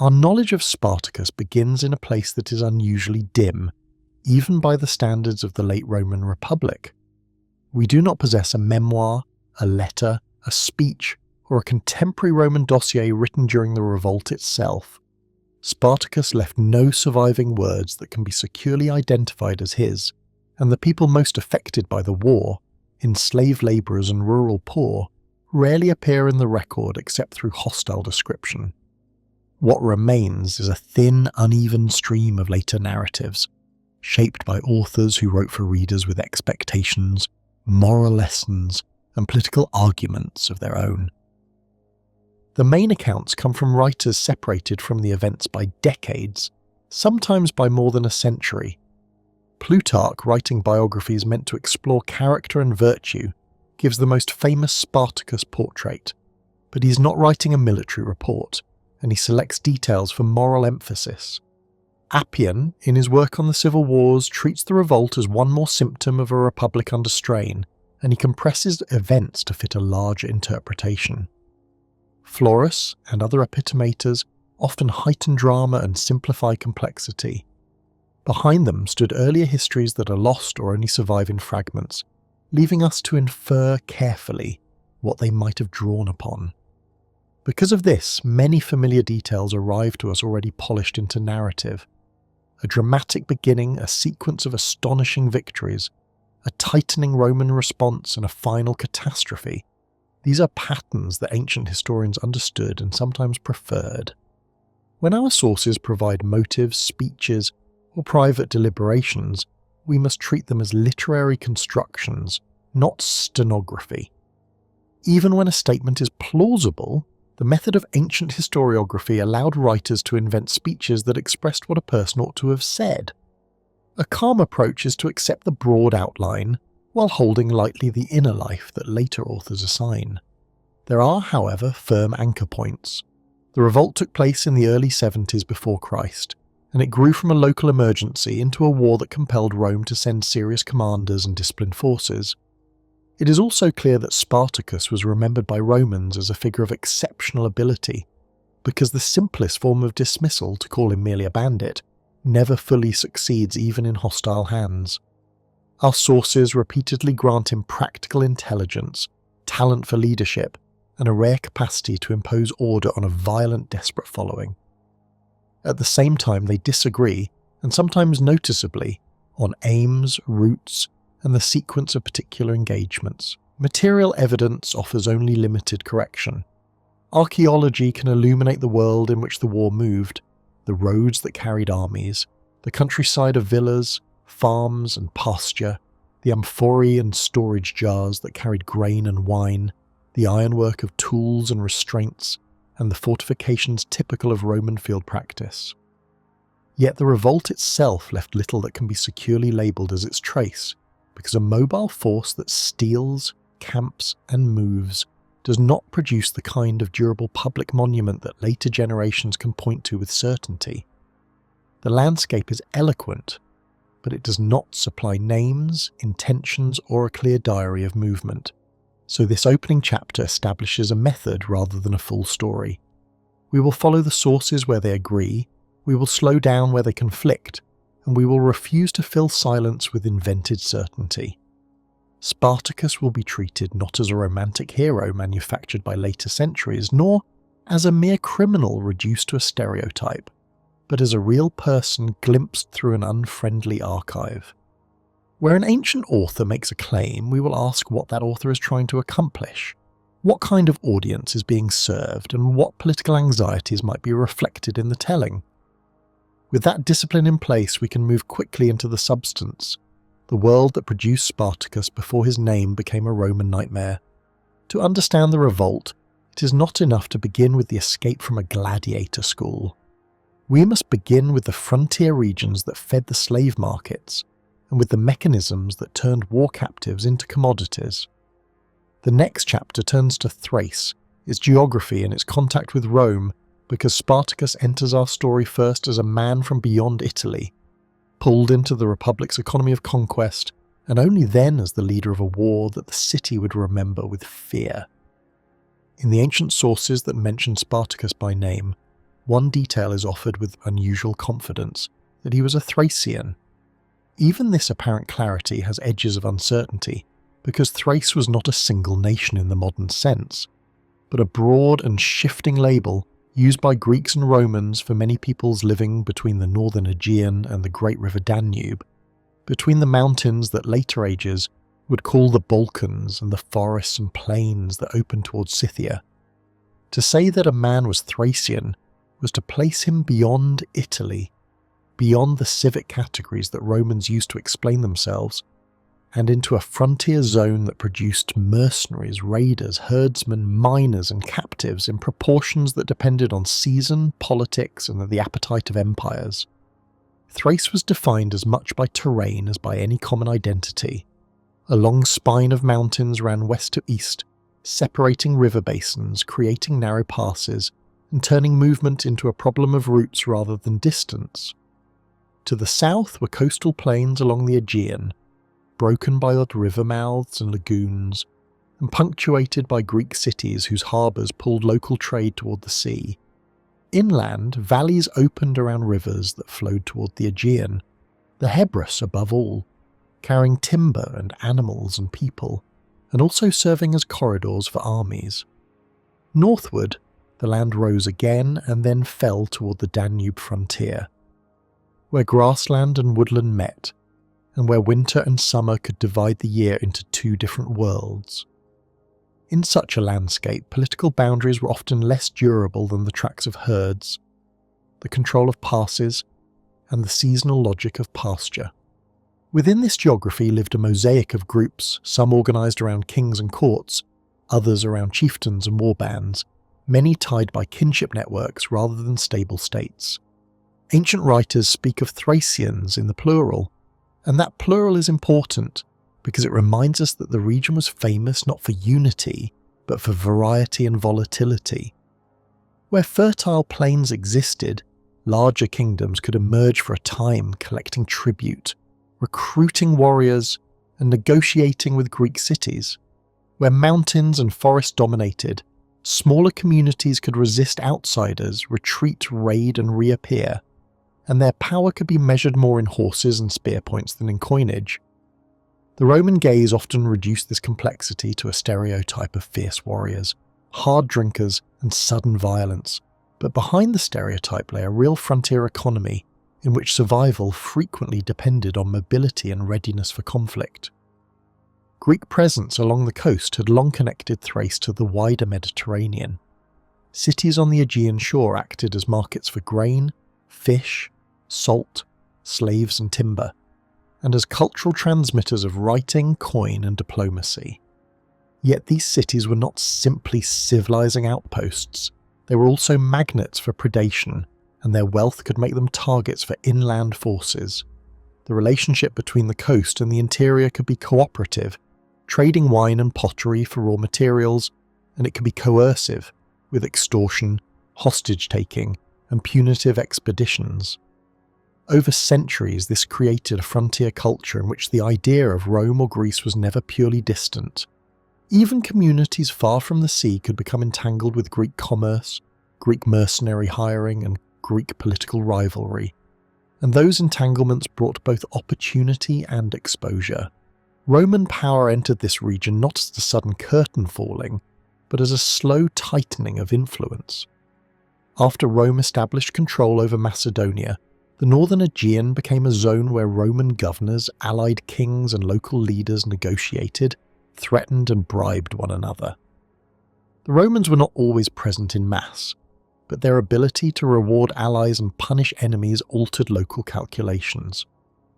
Our knowledge of Spartacus begins in a place that is unusually dim, even by the standards of the late Roman Republic. We do not possess a memoir, a letter, a speech, or a contemporary Roman dossier written during the revolt itself. Spartacus left no surviving words that can be securely identified as his, and the people most affected by the war, enslaved labourers and rural poor, rarely appear in the record except through hostile description. What remains is a thin, uneven stream of later narratives, shaped by authors who wrote for readers with expectations, moral lessons, and political arguments of their own. The main accounts come from writers separated from the events by decades, sometimes by more than a century. Plutarch, writing biographies meant to explore character and virtue, gives the most famous Spartacus portrait, but he's not writing a military report, and he selects details for moral emphasis. Appian, in his work on the civil wars, treats the revolt as one more symptom of a republic under strain, and he compresses events to fit a larger interpretation. Florus and other epitomators often heighten drama and simplify complexity. Behind them stood earlier histories that are lost or only survive in fragments, leaving us to infer carefully what they might have drawn upon. Because of this, many familiar details arrive to us already polished into narrative. A dramatic beginning, a sequence of astonishing victories, a tightening Roman response, and a final catastrophe. These are patterns that ancient historians understood and sometimes preferred. When our sources provide motives, speeches, or private deliberations, we must treat them as literary constructions, not stenography. Even when a statement is plausible, the method of ancient historiography allowed writers to invent speeches that expressed what a person ought to have said. A calm approach is to accept the broad outline, while holding lightly the inner life that later authors assign. There are, however, firm anchor points. The revolt took place in the early 70s before Christ, and it grew from a local emergency into a war that compelled Rome to send serious commanders and disciplined forces. It is also clear that Spartacus was remembered by Romans as a figure of exceptional ability, because the simplest form of dismissal, to call him merely a bandit, never fully succeeds even in hostile hands. Our sources repeatedly grant him practical intelligence, talent for leadership, and a rare capacity to impose order on a violent, desperate following. At the same time, they disagree, and sometimes noticeably, on aims, routes, and the sequence of particular engagements. Material evidence offers only limited correction. Archaeology can illuminate the world in which the war moved, the roads that carried armies, the countryside of villas, farms and pasture, the amphorae and storage jars that carried grain and wine, the ironwork of tools and restraints, and the fortifications typical of Roman field practice. Yet the revolt itself left little that can be securely labelled as its trace, because a mobile force that steals, camps, and moves does not produce the kind of durable public monument that later generations can point to with certainty. The landscape is eloquent, but it does not supply names, intentions, or a clear diary of movement. So this opening chapter establishes a method rather than a full story. We will follow the sources where they agree, we will slow down where they conflict, and we will refuse to fill silence with invented certainty. Spartacus will be treated not as a romantic hero manufactured by later centuries, nor as a mere criminal reduced to a stereotype, but as a real person glimpsed through an unfriendly archive. Where an ancient author makes a claim, we will ask what that author is trying to accomplish, what kind of audience is being served, and what political anxieties might be reflected in the telling. With that discipline in place, we can move quickly into the substance, the world that produced Spartacus before his name became a Roman nightmare. To understand the revolt, it is not enough to begin with the escape from a gladiator school. We must begin with the frontier regions that fed the slave markets, and with the mechanisms that turned war captives into commodities. The next chapter turns to Thrace, its geography and its contact with Rome, because Spartacus enters our story first as a man from beyond Italy, pulled into the Republic's economy of conquest, and only then as the leader of a war that the city would remember with fear. In the ancient sources that mention Spartacus by name, one detail is offered with unusual confidence, that he was a Thracian. Even this apparent clarity has edges of uncertainty, because Thrace was not a single nation in the modern sense, but a broad and shifting label used by Greeks and Romans for many peoples living between the northern Aegean and the great river Danube, between the mountains that later ages would call the Balkans and the forests and plains that opened towards Scythia. To say that a man was Thracian was to place him beyond Italy, beyond the civic categories that Romans used to explain themselves, and into a frontier zone that produced mercenaries, raiders, herdsmen, miners and captives in proportions that depended on season, politics and the appetite of empires. Thrace was defined as much by terrain as by any common identity. A long spine of mountains ran west to east, separating river basins, creating narrow passes, and turning movement into a problem of routes rather than distance. To the south were coastal plains along the Aegean, broken by odd river mouths and lagoons, and punctuated by Greek cities whose harbours pulled local trade toward the sea. Inland, valleys opened around rivers that flowed toward the Aegean, the Hebrus above all, carrying timber and animals and people, and also serving as corridors for armies. Northward, the land rose again and then fell toward the Danube frontier, where grassland and woodland met, and where winter and summer could divide the year into two different worlds. In such a landscape, political boundaries were often less durable than the tracks of herds, the control of passes, and the seasonal logic of pasture. Within this geography lived a mosaic of groups, some organised around kings and courts, others around chieftains and warbands, many tied by kinship networks rather than stable states. Ancient writers speak of Thracians in the plural, and that plural is important because it reminds us that the region was famous not for unity, but for variety and volatility. Where fertile plains existed, larger kingdoms could emerge for a time, collecting tribute, recruiting warriors, and negotiating with Greek cities. Where mountains and forests dominated, smaller communities could resist outsiders, retreat, raid, and reappear, and their power could be measured more in horses and spear points than in coinage. The Roman gaze often reduced this complexity to a stereotype of fierce warriors, hard drinkers, and sudden violence, but behind the stereotype lay a real frontier economy in which survival frequently depended on mobility and readiness for conflict. Greek presence along the coast had long connected Thrace to the wider Mediterranean. Cities on the Aegean shore acted as markets for grain, fish, salt, slaves and timber, and as cultural transmitters of writing, coin and diplomacy. Yet these cities were not simply civilizing outposts, they were also magnets for predation, and their wealth could make them targets for inland forces. The relationship between the coast and the interior could be cooperative, trading wine and pottery for raw materials, and it could be coercive, with extortion, hostage-taking, and punitive expeditions. Over centuries, this created a frontier culture in which the idea of Rome or Greece was never purely distant. Even communities far from the sea could become entangled with Greek commerce, Greek mercenary hiring, and Greek political rivalry, and those entanglements brought both opportunity and exposure. Roman power entered this region not as a sudden curtain falling, but as a slow tightening of influence. After Rome established control over Macedonia, the northern Aegean became a zone where Roman governors, allied kings and local leaders negotiated, threatened and bribed one another. The Romans were not always present in mass, but their ability to reward allies and punish enemies altered local calculations.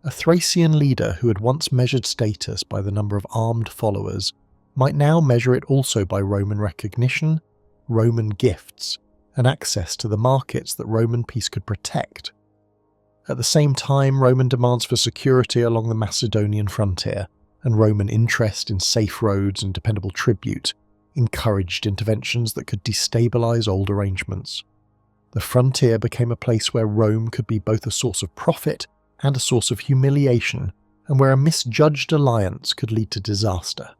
A Thracian leader who had once measured status by the number of armed followers might now measure it also by Roman recognition, Roman gifts, and access to the markets that Roman peace could protect. At the same time, Roman demands for security along the Macedonian frontier, and Roman interest in safe roads and dependable tribute, encouraged interventions that could destabilize old arrangements. The frontier became a place where Rome could be both a source of profit and a source of humiliation, and where a misjudged alliance could lead to disaster.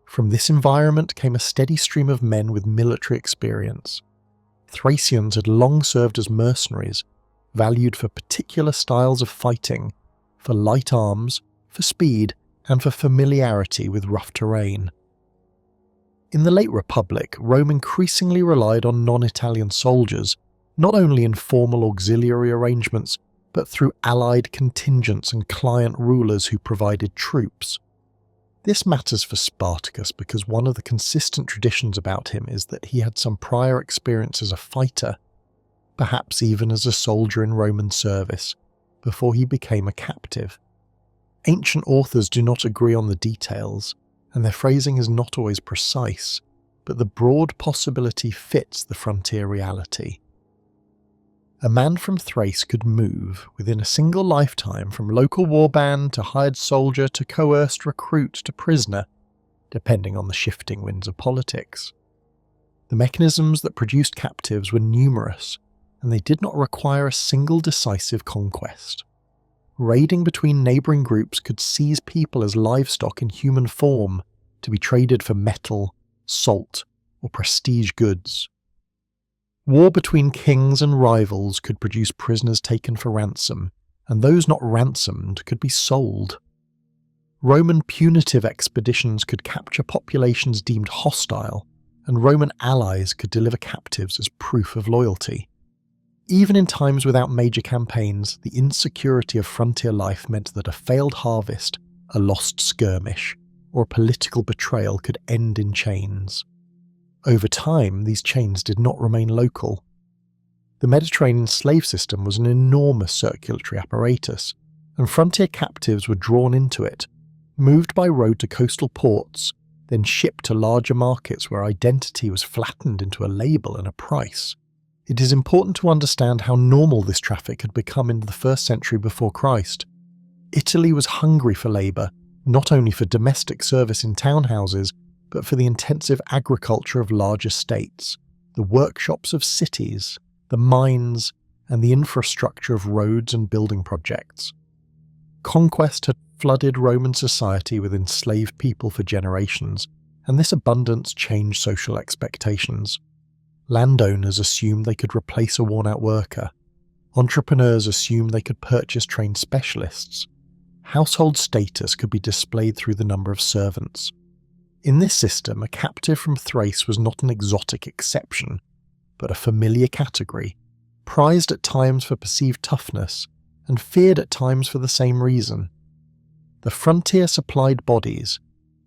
From this environment came a steady stream of men with military experience. Thracians had long served as mercenaries, valued for particular styles of fighting, for light arms, for speed, and for familiarity with rough terrain. In the late Republic, Rome increasingly relied on non-Italian soldiers, not only in formal auxiliary arrangements, but through allied contingents and client rulers who provided troops. This matters for Spartacus because one of the consistent traditions about him is that he had some prior experience as a fighter, perhaps even as a soldier in Roman service, before he became a captive. Ancient authors do not agree on the details, and their phrasing is not always precise, but the broad possibility fits the frontier reality. A man from Thrace could move, within a single lifetime, from local warband to hired soldier to coerced recruit to prisoner, depending on the shifting winds of politics. The mechanisms that produced captives were numerous, and they did not require a single decisive conquest. Raiding between neighbouring groups could seize people as livestock in human form to be traded for metal, salt, or prestige goods. War between kings and rivals could produce prisoners taken for ransom, and those not ransomed could be sold. Roman punitive expeditions could capture populations deemed hostile, and Roman allies could deliver captives as proof of loyalty. Even in times without major campaigns, the insecurity of frontier life meant that a failed harvest, a lost skirmish, or a political betrayal could end in chains. Over time, these chains did not remain local. The Mediterranean slave system was an enormous circulatory apparatus, and frontier captives were drawn into it, moved by road to coastal ports, then shipped to larger markets where identity was flattened into a label and a price. It is important to understand how normal this traffic had become in the 1st century before Christ. Italy was hungry for labour, not only for domestic service in townhouses, but for the intensive agriculture of large estates, the workshops of cities, the mines, and the infrastructure of roads and building projects. Conquest had flooded Roman society with enslaved people for generations, and this abundance changed social expectations. Landowners assumed they could replace a worn-out worker. Entrepreneurs assumed they could purchase trained specialists. Household status could be displayed through the number of servants. In this system, a captive from Thrace was not an exotic exception, but a familiar category, prized at times for perceived toughness, and feared at times for the same reason. The frontier supplied bodies,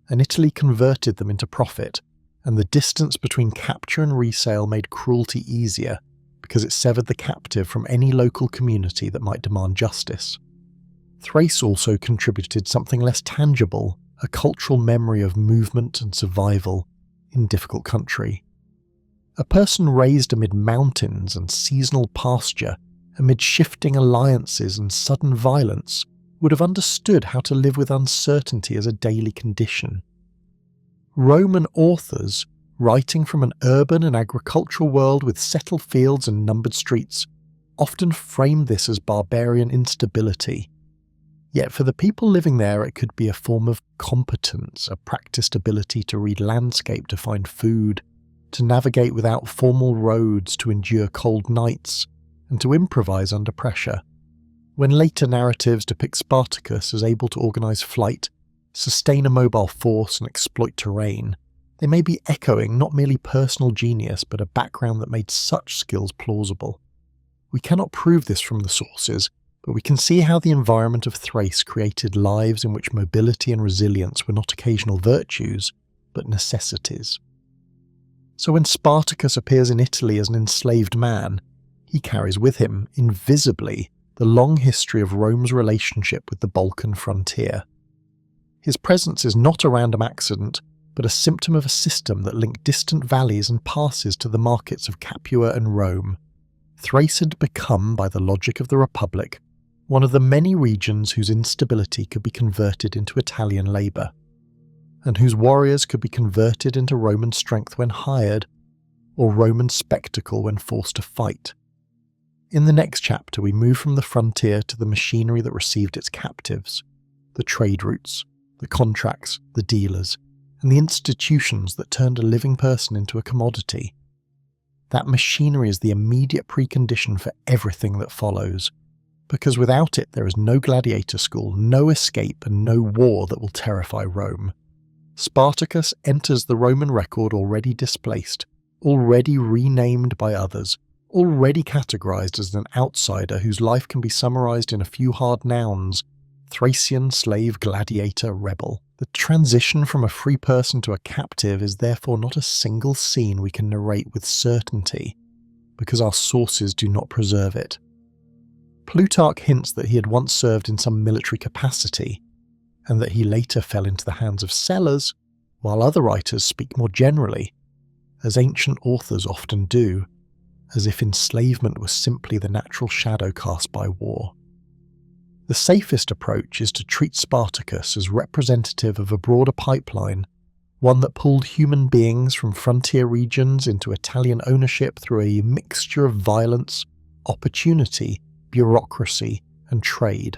and Italy converted them into profit, and the distance between capture and resale made cruelty easier because it severed the captive from any local community that might demand justice. Thrace also contributed something less tangible, a cultural memory of movement and survival in difficult country. A person raised amid mountains and seasonal pasture, amid shifting alliances and sudden violence, would have understood how to live with uncertainty as a daily condition. Roman authors, writing from an urban and agricultural world with settled fields and numbered streets, often framed this as barbarian instability. Yet for the people living there it could be a form of competence, a practiced ability to read landscape to find food, to navigate without formal roads, to endure cold nights, and to improvise under pressure. When later narratives depict Spartacus as able to organise flight, sustain a mobile force and exploit terrain, they may be echoing not merely personal genius but a background that made such skills plausible. We cannot prove this from the sources, but we can see how the environment of Thrace created lives in which mobility and resilience were not occasional virtues, but necessities. So when Spartacus appears in Italy as an enslaved man, he carries with him, invisibly, the long history of Rome's relationship with the Balkan frontier. His presence is not a random accident, but a symptom of a system that linked distant valleys and passes to the markets of Capua and Rome. Thrace had become, by the logic of the Republic, one of the many regions whose instability could be converted into Italian labour, and whose warriors could be converted into Roman strength when hired, or Roman spectacle when forced to fight. In the next chapter we move from the frontier to the machinery that received its captives, the trade routes, the contracts, the dealers, and the institutions that turned a living person into a commodity. That machinery is the immediate precondition for everything that follows, because without it there is no gladiator school, no escape, and no war that will terrify Rome. Spartacus enters the Roman record already displaced, already renamed by others, already categorized as an outsider whose life can be summarized in a few hard nouns: Thracian, slave, gladiator, rebel. The transition from a free person to a captive is therefore not a single scene we can narrate with certainty, because our sources do not preserve it. Plutarch hints that he had once served in some military capacity, and that he later fell into the hands of sellers, while other writers speak more generally, as ancient authors often do, as if enslavement was simply the natural shadow cast by war. The safest approach is to treat Spartacus as representative of a broader pipeline, one that pulled human beings from frontier regions into Italian ownership through a mixture of violence, opportunity, bureaucracy, and trade.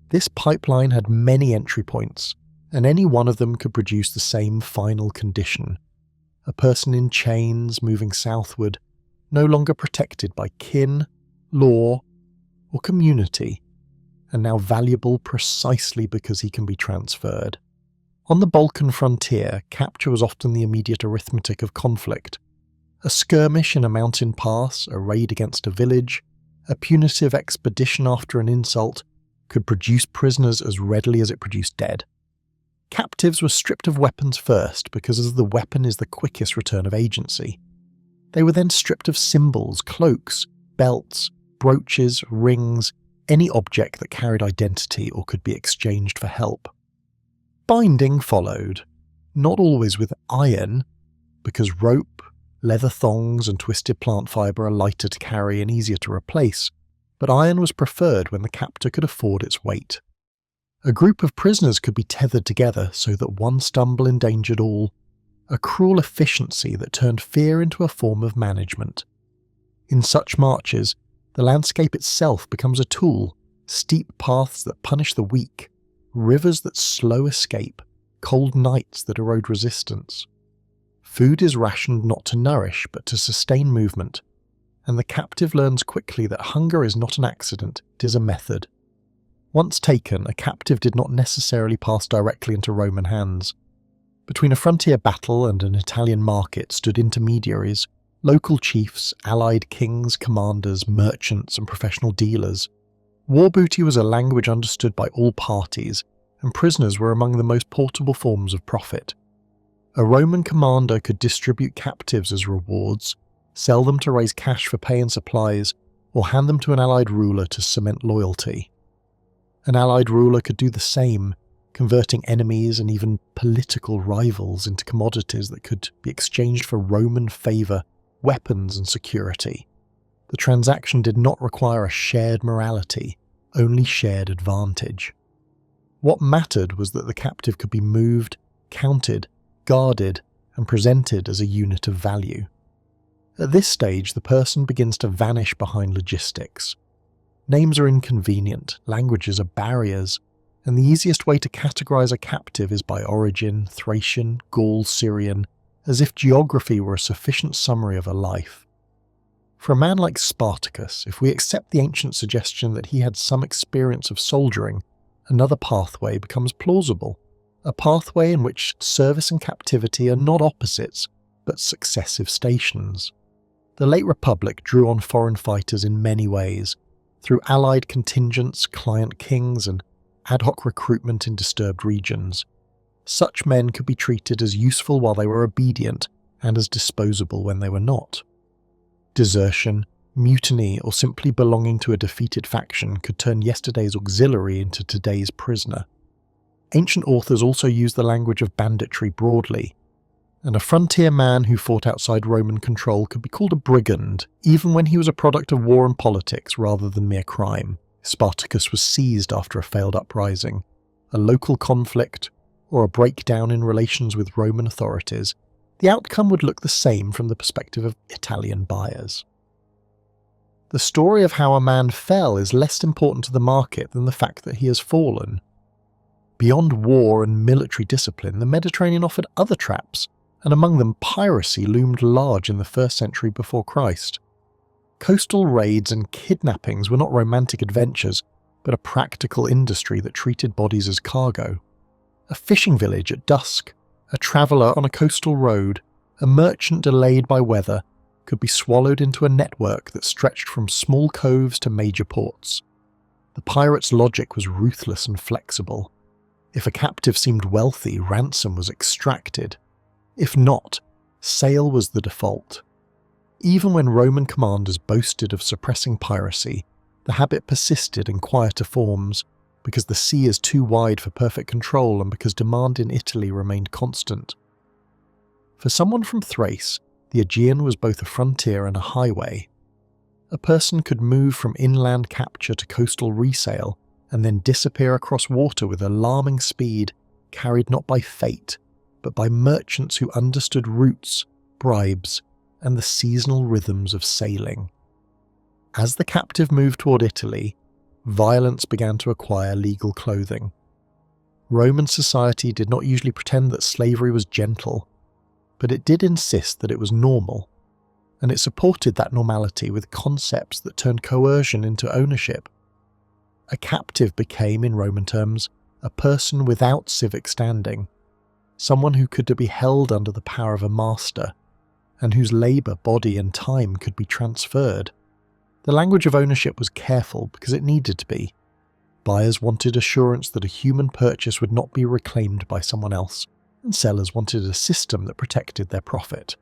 This pipeline had many entry points, and any one of them could produce the same final condition: a person in chains moving southward, no longer protected by kin, law, or community, and now valuable precisely because he can be transferred. On the Balkan frontier, capture was often the immediate arithmetic of conflict. A skirmish in a mountain pass, a raid against a village, a punitive expedition after an insult could produce prisoners as readily as it produced dead. Captives were stripped of weapons first because as the weapon is the quickest return of agency. They were then stripped of symbols, cloaks, belts, brooches, rings, any object that carried identity or could be exchanged for help. Binding followed, not always with iron, because rope, leather thongs and twisted plant fibre are lighter to carry and easier to replace, but iron was preferred when the captor could afford its weight. A group of prisoners could be tethered together so that one stumble endangered all, a cruel efficiency that turned fear into a form of management. In such marches, the landscape itself becomes a tool: steep paths that punish the weak, rivers that slow escape, cold nights that erode resistance. Food is rationed not to nourish, but to sustain movement, and the captive learns quickly that hunger is not an accident, it is a method. Once taken, a captive did not necessarily pass directly into Roman hands. Between a frontier battle and an Italian market stood intermediaries, local chiefs, allied kings, commanders, merchants, and professional dealers. War booty was a language understood by all parties, and prisoners were among the most portable forms of profit. A Roman commander could distribute captives as rewards, sell them to raise cash for pay and supplies, or hand them to an allied ruler to cement loyalty. An allied ruler could do the same, converting enemies and even political rivals into commodities that could be exchanged for Roman favour, weapons and security. The transaction did not require a shared morality, only shared advantage. What mattered was that the captive could be moved, counted, guarded, and presented as a unit of value. At this stage, the person begins to vanish behind logistics. Names are inconvenient, languages are barriers, and the easiest way to categorize a captive is by origin, Thracian, Gaul, Syrian, as if geography were a sufficient summary of a life. For a man like Spartacus, if we accept the ancient suggestion that he had some experience of soldiering, another pathway becomes plausible, a pathway in which service and captivity are not opposites, but successive stations. The late Republic drew on foreign fighters in many ways, through allied contingents, client kings, and ad hoc recruitment in disturbed regions. Such men could be treated as useful while they were obedient, and as disposable when they were not. Desertion, mutiny, or simply belonging to a defeated faction could turn yesterday's auxiliary into today's prisoner. Ancient authors also used the language of banditry broadly, and a frontier man who fought outside Roman control could be called a brigand, even when he was a product of war and politics rather than mere crime. Spartacus was seized after a failed uprising, a local conflict, or a breakdown in relations with Roman authorities. The outcome would look the same from the perspective of Italian buyers. The story of how a man fell is less important to the market than the fact that he has fallen. Beyond war and military discipline, the Mediterranean offered other traps, and among them piracy loomed large in the 1st century before Christ. Coastal raids and kidnappings were not romantic adventures, but a practical industry that treated bodies as cargo. A fishing village at dusk, a traveller on a coastal road, a merchant delayed by weather, could be swallowed into a network that stretched from small coves to major ports. The pirate's logic was ruthless and flexible. If a captive seemed wealthy, ransom was extracted. If not, sale was the default. Even when Roman commanders boasted of suppressing piracy, the habit persisted in quieter forms, because the sea is too wide for perfect control and because demand in Italy remained constant. For someone from Thrace, the Aegean was both a frontier and a highway. A person could move from inland capture to coastal resale and then disappear across water with alarming speed, carried not by fate, but by merchants who understood routes, bribes, and the seasonal rhythms of sailing. As the captive moved toward Italy, violence began to acquire legal clothing. Roman society did not usually pretend that slavery was gentle, but it did insist that it was normal, and it supported that normality with concepts that turned coercion into ownership. A captive became, in Roman terms, a person without civic standing, someone who could be held under the power of a master, and whose labour, body and time could be transferred. The language of ownership was careful because it needed to be. Buyers wanted assurance that a human purchase would not be reclaimed by someone else, and sellers wanted a system that protected their profit.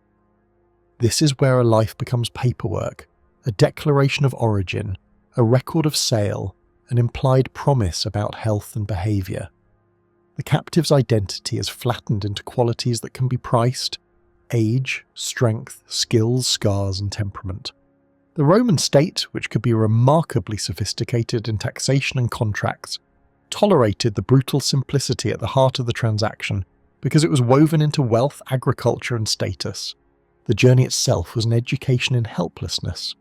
This is where a life becomes paperwork, a declaration of origin, a record of sale, an implied promise about health and behaviour. The captive's identity is flattened into qualities that can be priced: age, strength, skills, scars, and temperament. The Roman state, which could be remarkably sophisticated in taxation and contracts, tolerated the brutal simplicity at the heart of the transaction because it was woven into wealth, agriculture, and status. The journey itself was an education in helplessness.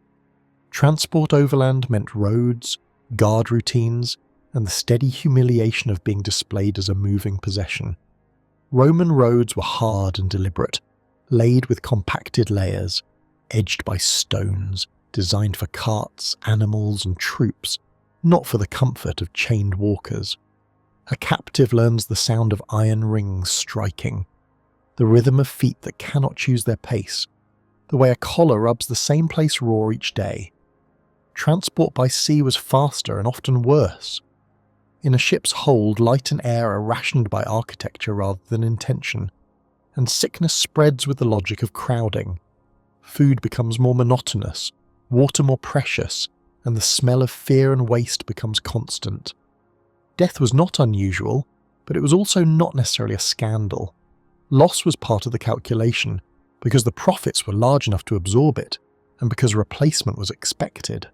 Transport overland meant roads, guard routines, and the steady humiliation of being displayed as a moving possession. Roman roads were hard and deliberate, laid with compacted layers, edged by stones, designed for carts, animals, and troops, not for the comfort of chained walkers. A captive learns the sound of iron rings striking, the rhythm of feet that cannot choose their pace, the way a collar rubs the same place raw each day. Transport by sea was faster and often worse. In a ship's hold, light and air are rationed by architecture rather than intention, and sickness spreads with the logic of crowding. Food becomes more monotonous, water more precious, and the smell of fear and waste becomes constant. Death was not unusual, but it was also not necessarily a scandal. Loss was part of the calculation, because the profits were large enough to absorb it, and because replacement was expected.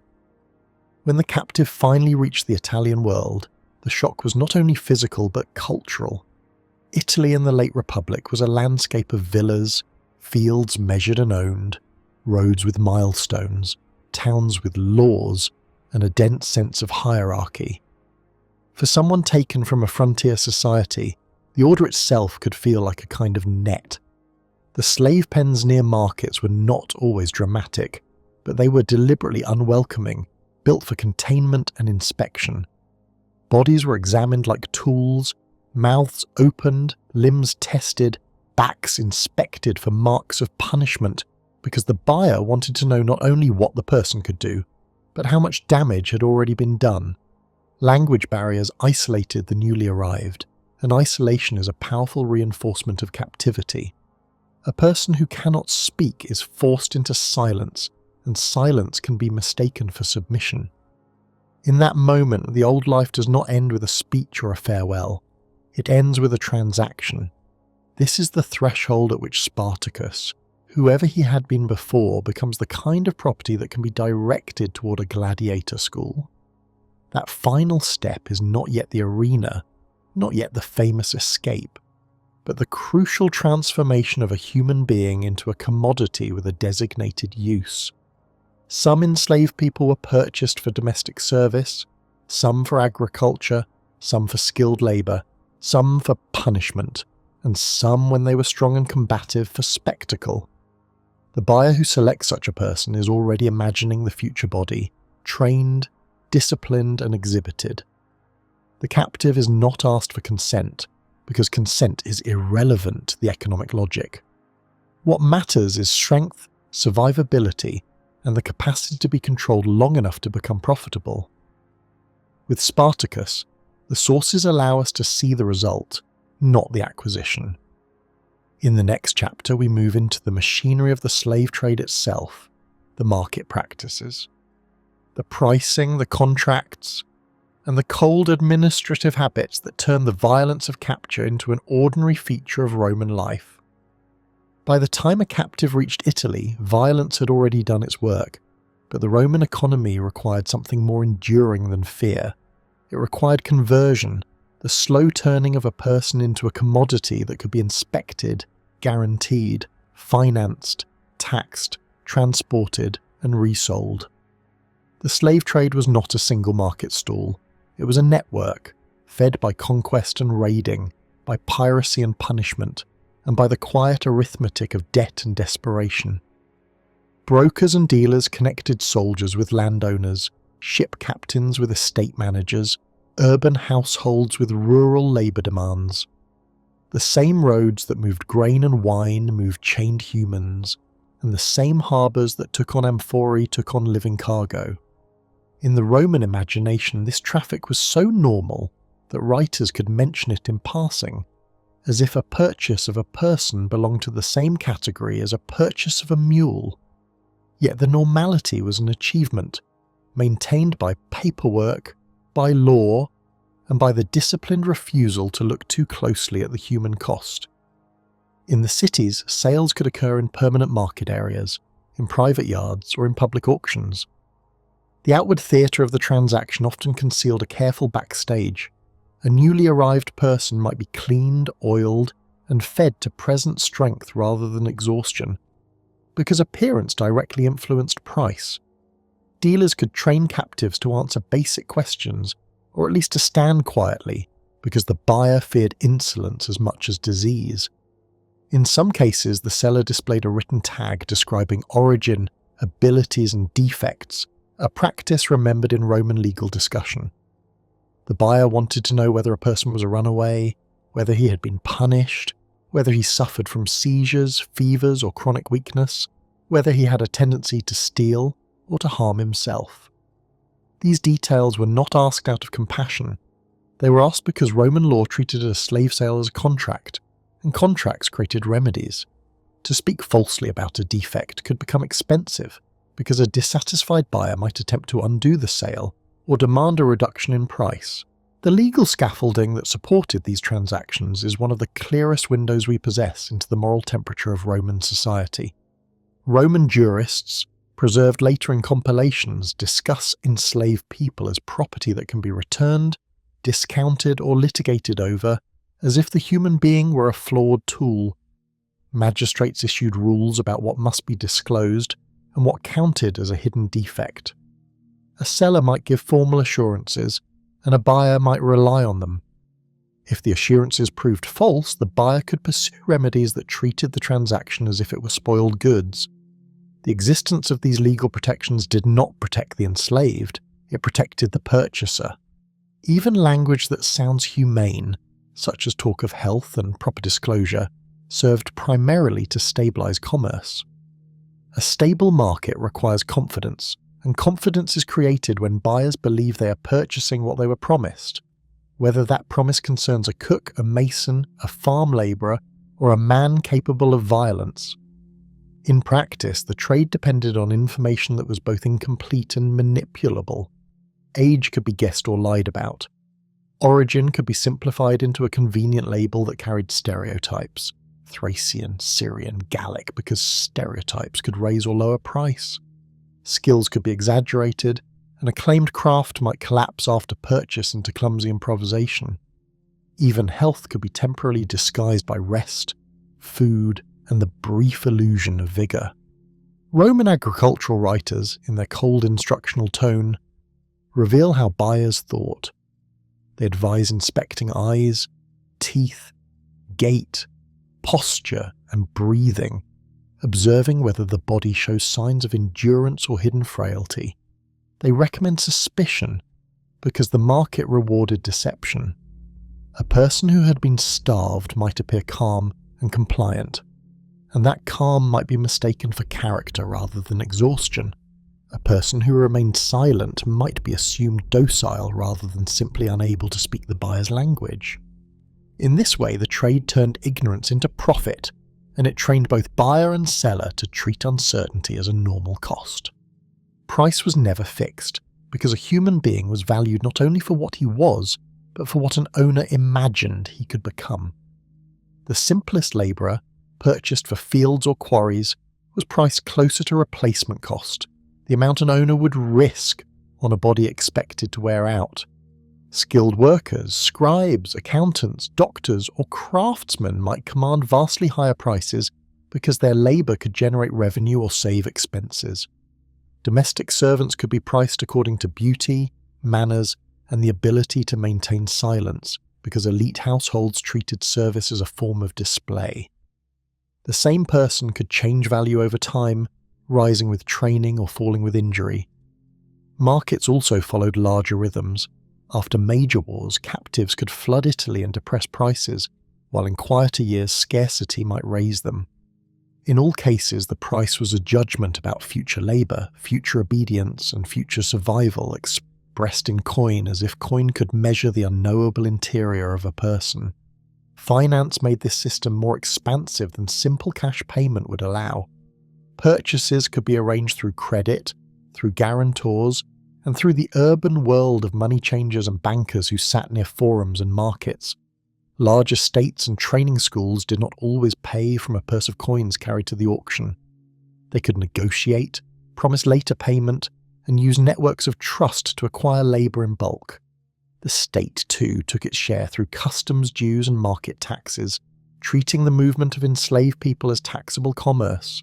When the captive finally reached the Italian world, the shock was not only physical but cultural. Italy in the late Republic was a landscape of villas, fields measured and owned, roads with milestones, towns with laws, and a dense sense of hierarchy. For someone taken from a frontier society, the order itself could feel like a kind of net. The slave pens near markets were not always dramatic, but they were deliberately unwelcoming, built for containment and inspection. Bodies were examined like tools, mouths opened, limbs tested, backs inspected for marks of punishment, because the buyer wanted to know not only what the person could do, but how much damage had already been done. Language barriers isolated the newly arrived, and isolation is a powerful reinforcement of captivity. A person who cannot speak is forced into silence, and silence can be mistaken for submission. In that moment, the old life does not end with a speech or a farewell. It ends with a transaction. This is the threshold at which Spartacus, whoever he had been before, becomes the kind of property that can be directed toward a gladiator school. That final step is not yet the arena, not yet the famous escape, but the crucial transformation of a human being into a commodity with a designated use. Some enslaved people were purchased for domestic service, some for agriculture, some for skilled labour, some for punishment, and some when they were strong and combative for spectacle. The buyer who selects such a person is already imagining the future body, trained, disciplined, and exhibited. The captive is not asked for consent, because consent is irrelevant to the economic logic. What matters is strength, survivability, and the capacity to be controlled long enough to become profitable. With Spartacus, the sources allow us to see the result, not the acquisition. In the next chapter, we move into the machinery of the slave trade itself, the market practices, the pricing, the contracts, and the cold administrative habits that turn the violence of capture into an ordinary feature of Roman life. By the time a captive reached Italy, violence had already done its work, but the Roman economy required something more enduring than fear. It required conversion, the slow turning of a person into a commodity that could be inspected, guaranteed, financed, taxed, transported, and resold. The slave trade was not a single market stall. It was a network, fed by conquest and raiding, by piracy and punishment, and by the quiet arithmetic of debt and desperation. Brokers and dealers connected soldiers with landowners, ship captains with estate managers, urban households with rural labour demands. The same roads that moved grain and wine moved chained humans, and the same harbours that took on amphorae took on living cargo. In the Roman imagination, this traffic was so normal that writers could mention it in passing, as if a purchase of a person belonged to the same category as a purchase of a mule. Yet the normality was an achievement, maintained by paperwork, by law, and by the disciplined refusal to look too closely at the human cost. In the cities, sales could occur in permanent market areas, in private yards, or in public auctions. The outward theatre of the transaction often concealed a careful backstage. A newly arrived person might be cleaned, oiled, and fed to present strength rather than exhaustion, because appearance directly influenced price. Dealers could train captives to answer basic questions, or at least to stand quietly, because the buyer feared insolence as much as disease. In some cases, the seller displayed a written tag describing origin, abilities, and defects, a practice remembered in Roman legal discussion. The buyer wanted to know whether a person was a runaway, whether he had been punished, whether he suffered from seizures, fevers, or chronic weakness, whether he had a tendency to steal or to harm himself. These details were not asked out of compassion. They were asked because Roman law treated a slave sale as a contract, and contracts created remedies. To speak falsely about a defect could become expensive, because a dissatisfied buyer might attempt to undo the sale or demand a reduction in price. The legal scaffolding that supported these transactions is one of the clearest windows we possess into the moral temperature of Roman society. Roman jurists, preserved later in compilations, discuss enslaved people as property that can be returned, discounted, or litigated over, as if the human being were a flawed tool. Magistrates issued rules about what must be disclosed and what counted as a hidden defect. A seller might give formal assurances, and a buyer might rely on them. If the assurances proved false, the buyer could pursue remedies that treated the transaction as if it were spoiled goods. The existence of these legal protections did not protect the enslaved, it protected the purchaser. Even language that sounds humane, such as talk of health and proper disclosure, served primarily to stabilize commerce. A stable market requires confidence, and confidence is created when buyers believe they are purchasing what they were promised, whether that promise concerns a cook, a mason, a farm labourer, or a man capable of violence. In practice, the trade depended on information that was both incomplete and manipulable. Age could be guessed or lied about. Origin could be simplified into a convenient label that carried stereotypes. Thracian, Syrian, Gallic, because stereotypes could raise or lower price. Skills could be exaggerated, and a claimed craft might collapse after purchase into clumsy improvisation. Even health could be temporarily disguised by rest, food, and the brief illusion of vigour. Roman agricultural writers, in their cold instructional tone, reveal how buyers thought. They advise inspecting eyes, teeth, gait, posture and breathing, observing whether the body shows signs of endurance or hidden frailty. They recommend suspicion because the market rewarded deception. A person who had been starved might appear calm and compliant, and that calm might be mistaken for character rather than exhaustion. A person who remained silent might be assumed docile rather than simply unable to speak the buyer's language. In this way, the trade turned ignorance into profit, and it trained both buyer and seller to treat uncertainty as a normal cost. Price was never fixed, because a human being was valued not only for what he was, but for what an owner imagined he could become. The simplest labourer, purchased for fields or quarries, was priced closer to replacement cost, the amount an owner would risk on a body expected to wear out. Skilled workers, scribes, accountants, doctors, or craftsmen might command vastly higher prices because their labour could generate revenue or save expenses. Domestic servants could be priced according to beauty, manners, and the ability to maintain silence, because elite households treated service as a form of display. The same person could change value over time, rising with training or falling with injury. Markets also followed larger rhythms. After major wars, captives could flood Italy and depress prices, while in quieter years scarcity might raise them. In all cases, the price was a judgment about future labour, future obedience, and future survival, expressed in coin as if coin could measure the unknowable interior of a person. Finance made this system more expansive than simple cash payment would allow. Purchases could be arranged through credit, through guarantors, and through the urban world of money changers and bankers who sat near forums and markets. Large estates and training schools did not always pay from a purse of coins carried to the auction. They could negotiate, promise later payment, and use networks of trust to acquire labour in bulk. The state, too, took its share through customs dues and market taxes, treating the movement of enslaved people as taxable commerce.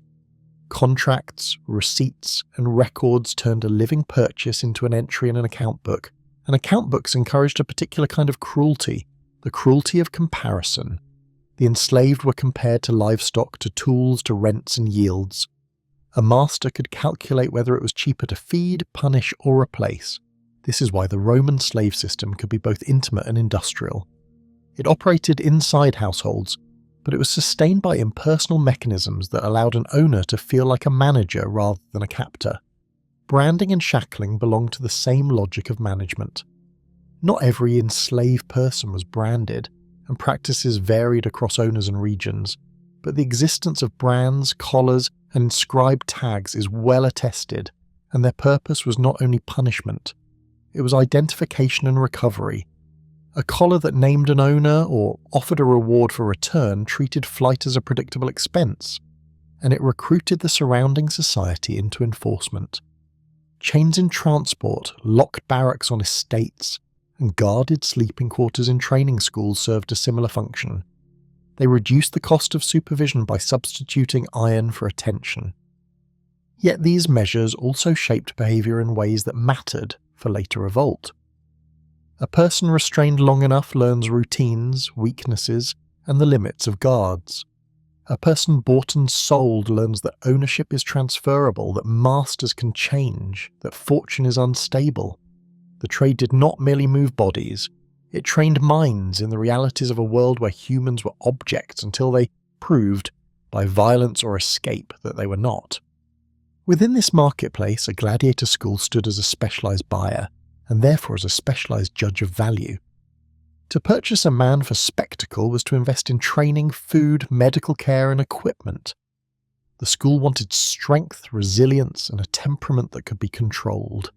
Contracts, receipts, and records turned a living purchase into an entry in an account book, and account books encouraged a particular kind of cruelty, the cruelty of comparison. The enslaved were compared to livestock, to tools, to rents and yields. A master could calculate whether it was cheaper to feed, punish, or replace. This is why the Roman slave system could be both intimate and industrial. It operated inside households, but it was sustained by impersonal mechanisms that allowed an owner to feel like a manager rather than a captor. Branding and shackling belonged to the same logic of management. Not every enslaved person was branded, and practices varied across owners and regions, but the existence of brands, collars, and inscribed tags is well attested, and their purpose was not only punishment, it was identification and recovery. A collar that named an owner or offered a reward for return treated flight as a predictable expense, and it recruited the surrounding society into enforcement. Chains in transport, locked barracks on estates, and guarded sleeping quarters in training schools served a similar function. They reduced the cost of supervision by substituting iron for attention. Yet these measures also shaped behaviour in ways that mattered for later revolt. A person restrained long enough learns routines, weaknesses, and the limits of guards. A person bought and sold learns that ownership is transferable, that masters can change, that fortune is unstable. The trade did not merely move bodies, it trained minds in the realities of a world where humans were objects until they proved, by violence or escape, that they were not. Within this marketplace, a gladiator school stood as a specialised buyer, and therefore as a specialised judge of value. To purchase a man for spectacle was to invest in training, food, medical care, and equipment. The school wanted strength, resilience, and a temperament that could be controlled.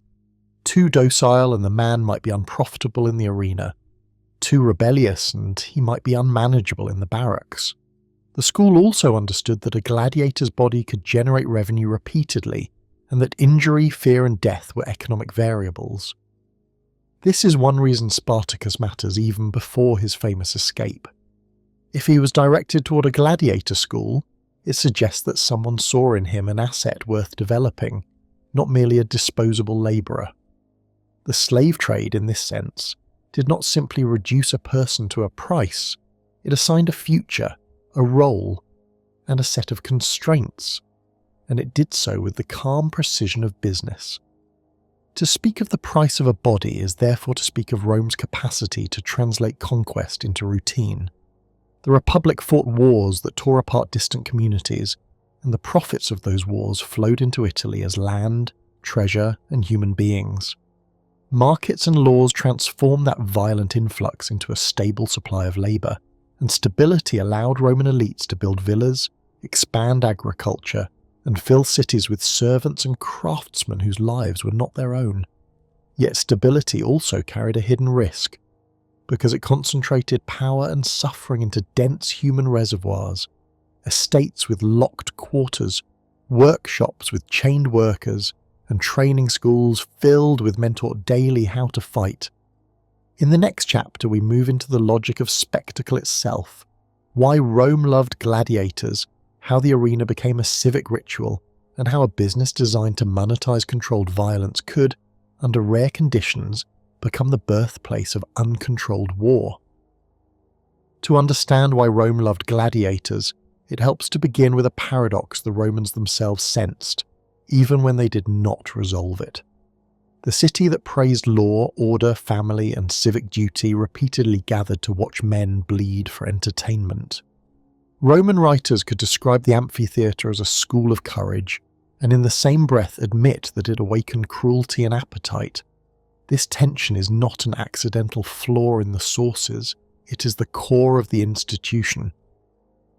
Too docile and the man might be unprofitable in the arena. Too rebellious and he might be unmanageable in the barracks. The school also understood that a gladiator's body could generate revenue repeatedly, and that injury, fear, and death were economic variables. This is one reason Spartacus matters even before his famous escape. If he was directed toward a gladiator school, it suggests that someone saw in him an asset worth developing, not merely a disposable labourer. The slave trade, in this sense, did not simply reduce a person to a price, it assigned a future, a role, and a set of constraints, and it did so with the calm precision of business. To speak of the price of a body is therefore to speak of Rome's capacity to translate conquest into routine. The Republic fought wars that tore apart distant communities, and the profits of those wars flowed into Italy as land, treasure, and human beings. Markets and laws transformed that violent influx into a stable supply of labour, and stability allowed Roman elites to build villas, expand agriculture, and fill cities with servants and craftsmen whose lives were not their own. Yet stability also carried a hidden risk, because it concentrated power and suffering into dense human reservoirs, estates with locked quarters, workshops with chained workers, and training schools filled with men taught daily how to fight. In the next chapter we move into the logic of spectacle itself, why Rome loved gladiators, how the arena became a civic ritual, and how a business designed to monetize controlled violence could, under rare conditions, become the birthplace of uncontrolled war. To understand why Rome loved gladiators, it helps to begin with a paradox the Romans themselves sensed, even when they did not resolve it. The city that praised law, order, family, and civic duty repeatedly gathered to watch men bleed for entertainment. Roman writers could describe the amphitheatre as a school of courage, and in the same breath admit that it awakened cruelty and appetite. This tension is not an accidental flaw in the sources, it is the core of the institution.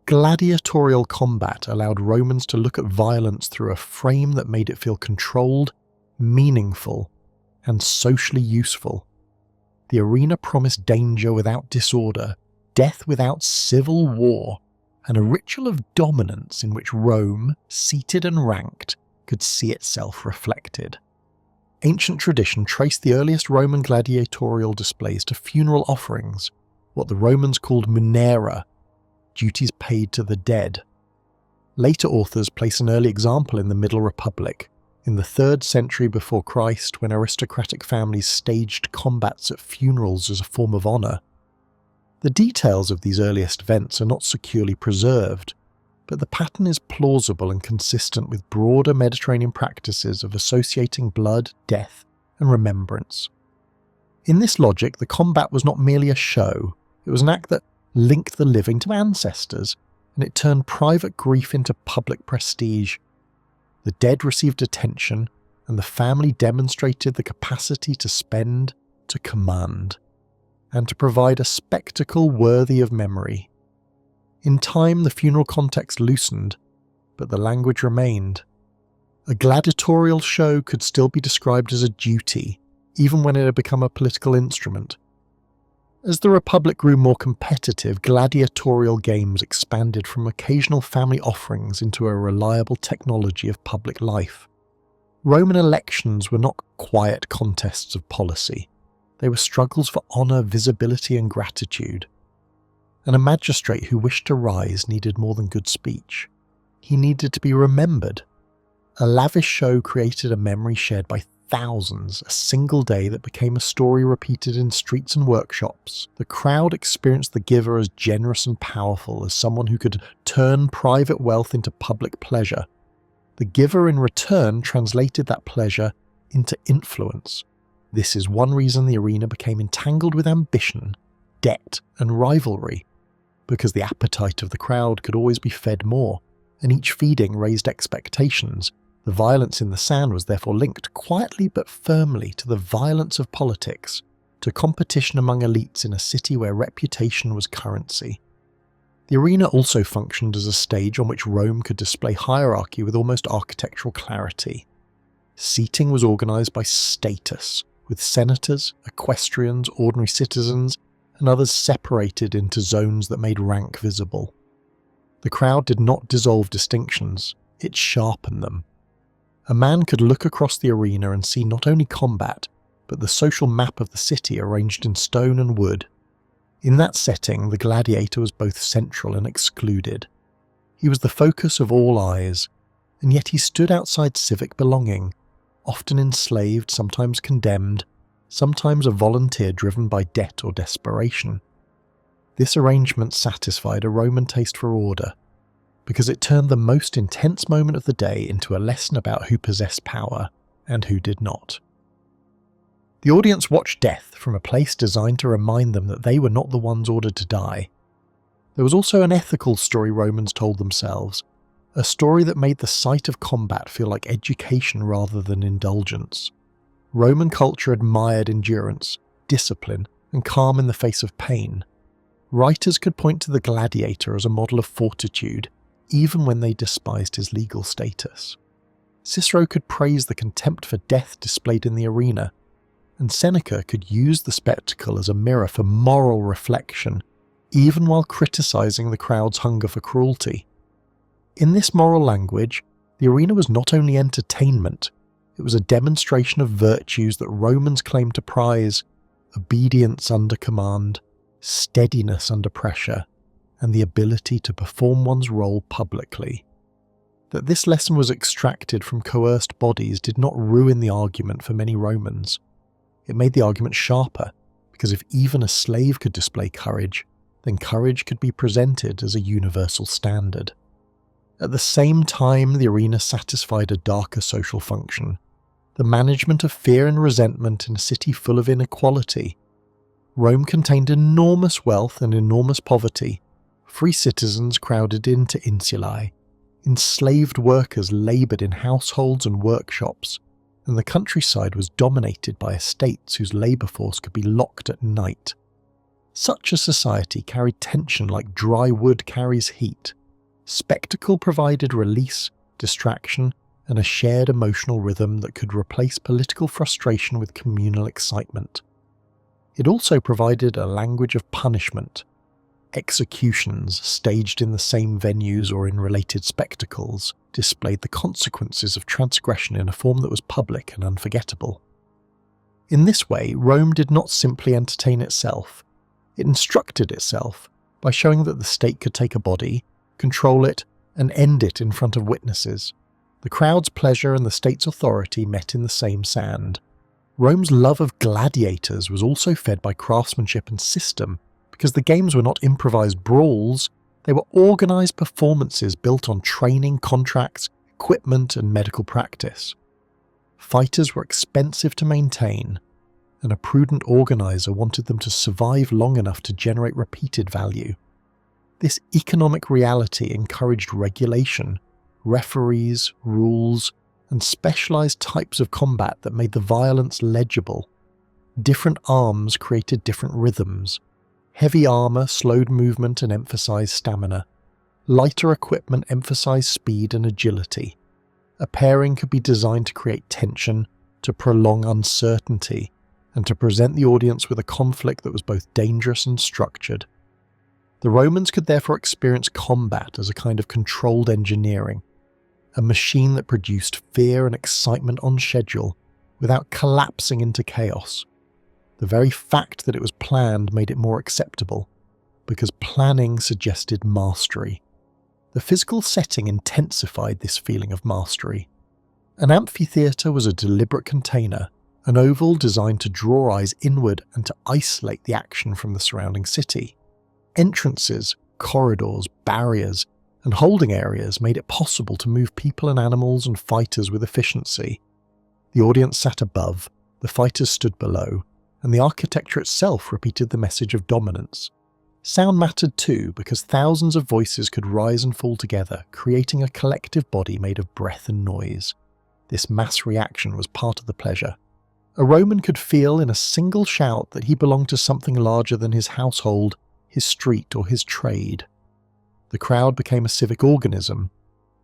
Gladiatorial combat allowed Romans to look at violence through a frame that made it feel controlled, meaningful, and socially useful. The arena promised danger without disorder, death without civil war, and a ritual of dominance in which Rome, seated and ranked, could see itself reflected. Ancient tradition traced the earliest Roman gladiatorial displays to funeral offerings, what the Romans called munera, duties paid to the dead. Later authors place an early example in the Middle Republic, in the 3rd century before Christ, when aristocratic families staged combats at funerals as a form of honour. The details of these earliest events are not securely preserved, but the pattern is plausible and consistent with broader Mediterranean practices of associating blood, death, and remembrance. In this logic, the combat was not merely a show, it was an act that linked the living to ancestors, and it turned private grief into public prestige. The dead received attention, and the family demonstrated the capacity to spend, to command, and to provide a spectacle worthy of memory. In time, the funeral context loosened, but the language remained. A gladiatorial show could still be described as a duty, even when it had become a political instrument. As the Republic grew more competitive, gladiatorial games expanded from occasional family offerings into a reliable technology of public life. Roman elections were not quiet contests of policy. They were struggles for honour, visibility, and gratitude. And a magistrate who wished to rise needed more than good speech. He needed to be remembered. A lavish show created a memory shared by thousands, a single day that became a story repeated in streets and workshops. The crowd experienced the giver as generous and powerful as someone who could turn private wealth into public pleasure. The giver in return translated that pleasure into influence. This is one reason the arena became entangled with ambition, debt, and rivalry, because the appetite of the crowd could always be fed more, and each feeding raised expectations. The violence in the sand was therefore linked quietly but firmly to the violence of politics, to competition among elites in a city where reputation was currency. The arena also functioned as a stage on which Rome could display hierarchy with almost architectural clarity. Seating was organised by status, with senators, equestrians, ordinary citizens, and others separated into zones that made rank visible. The crowd did not dissolve distinctions, it sharpened them. A man could look across the arena and see not only combat, but the social map of the city arranged in stone and wood. In that setting, the gladiator was both central and excluded. He was the focus of all eyes, and yet he stood outside civic belonging, often enslaved, sometimes condemned, sometimes a volunteer driven by debt or desperation. This arrangement satisfied a Roman taste for order, because it turned the most intense moment of the day into a lesson about who possessed power and who did not. The audience watched death from a place designed to remind them that they were not the ones ordered to die. There was also an ethical story Romans told themselves, a story that made the sight of combat feel like education rather than indulgence. Roman culture admired endurance, discipline, and calm in the face of pain. Writers could point to the gladiator as a model of fortitude, even when they despised his legal status. Cicero could praise the contempt for death displayed in the arena, and Seneca could use the spectacle as a mirror for moral reflection, even while criticizing the crowd's hunger for cruelty. In this moral language, the arena was not only entertainment, it was a demonstration of virtues that Romans claimed to prize: obedience under command, steadiness under pressure, and the ability to perform one's role publicly. That this lesson was extracted from coerced bodies did not ruin the argument for many Romans. It made the argument sharper, because if even a slave could display courage, then courage could be presented as a universal standard. At the same time, the arena satisfied a darker social function: the management of fear and resentment in a city full of inequality. Rome contained enormous wealth and enormous poverty. Free citizens crowded into insulae. Enslaved workers laboured in households and workshops, and the countryside was dominated by estates whose labour force could be locked at night. Such a society carried tension like dry wood carries heat. Spectacle provided release, distraction, and a shared emotional rhythm that could replace political frustration with communal excitement. It also provided a language of punishment. Executions, staged in the same venues or in related spectacles, displayed the consequences of transgression in a form that was public and unforgettable. In this way, Rome did not simply entertain itself. It instructed itself by showing that the state could take a body, control it, and end it in front of witnesses. The crowd's pleasure and the state's authority met in the same sand. Rome's love of gladiators was also fed by craftsmanship and system, because the games were not improvised brawls, they were organised performances built on training, contracts, equipment, and medical practice. Fighters were expensive to maintain, and a prudent organiser wanted them to survive long enough to generate repeated value. This economic reality encouraged regulation, referees, rules, and specialised types of combat that made the violence legible. Different arms created different rhythms. Heavy armour slowed movement and emphasised stamina. Lighter equipment emphasised speed and agility. A pairing could be designed to create tension, to prolong uncertainty, and to present the audience with a conflict that was both dangerous and structured. The Romans could therefore experience combat as a kind of controlled engineering, a machine that produced fear and excitement on schedule without collapsing into chaos. The very fact that it was planned made it more acceptable, because planning suggested mastery. The physical setting intensified this feeling of mastery. An amphitheatre was a deliberate container, an oval designed to draw eyes inward and to isolate the action from the surrounding city. Entrances, corridors, barriers, and holding areas made it possible to move people and animals and fighters with efficiency. The audience sat above, the fighters stood below, and the architecture itself repeated the message of dominance. Sound mattered too, because thousands of voices could rise and fall together, creating a collective body made of breath and noise. This mass reaction was part of the pleasure. A Roman could feel in a single shout that he belonged to something larger than his household, his street, or his trade. The crowd became a civic organism,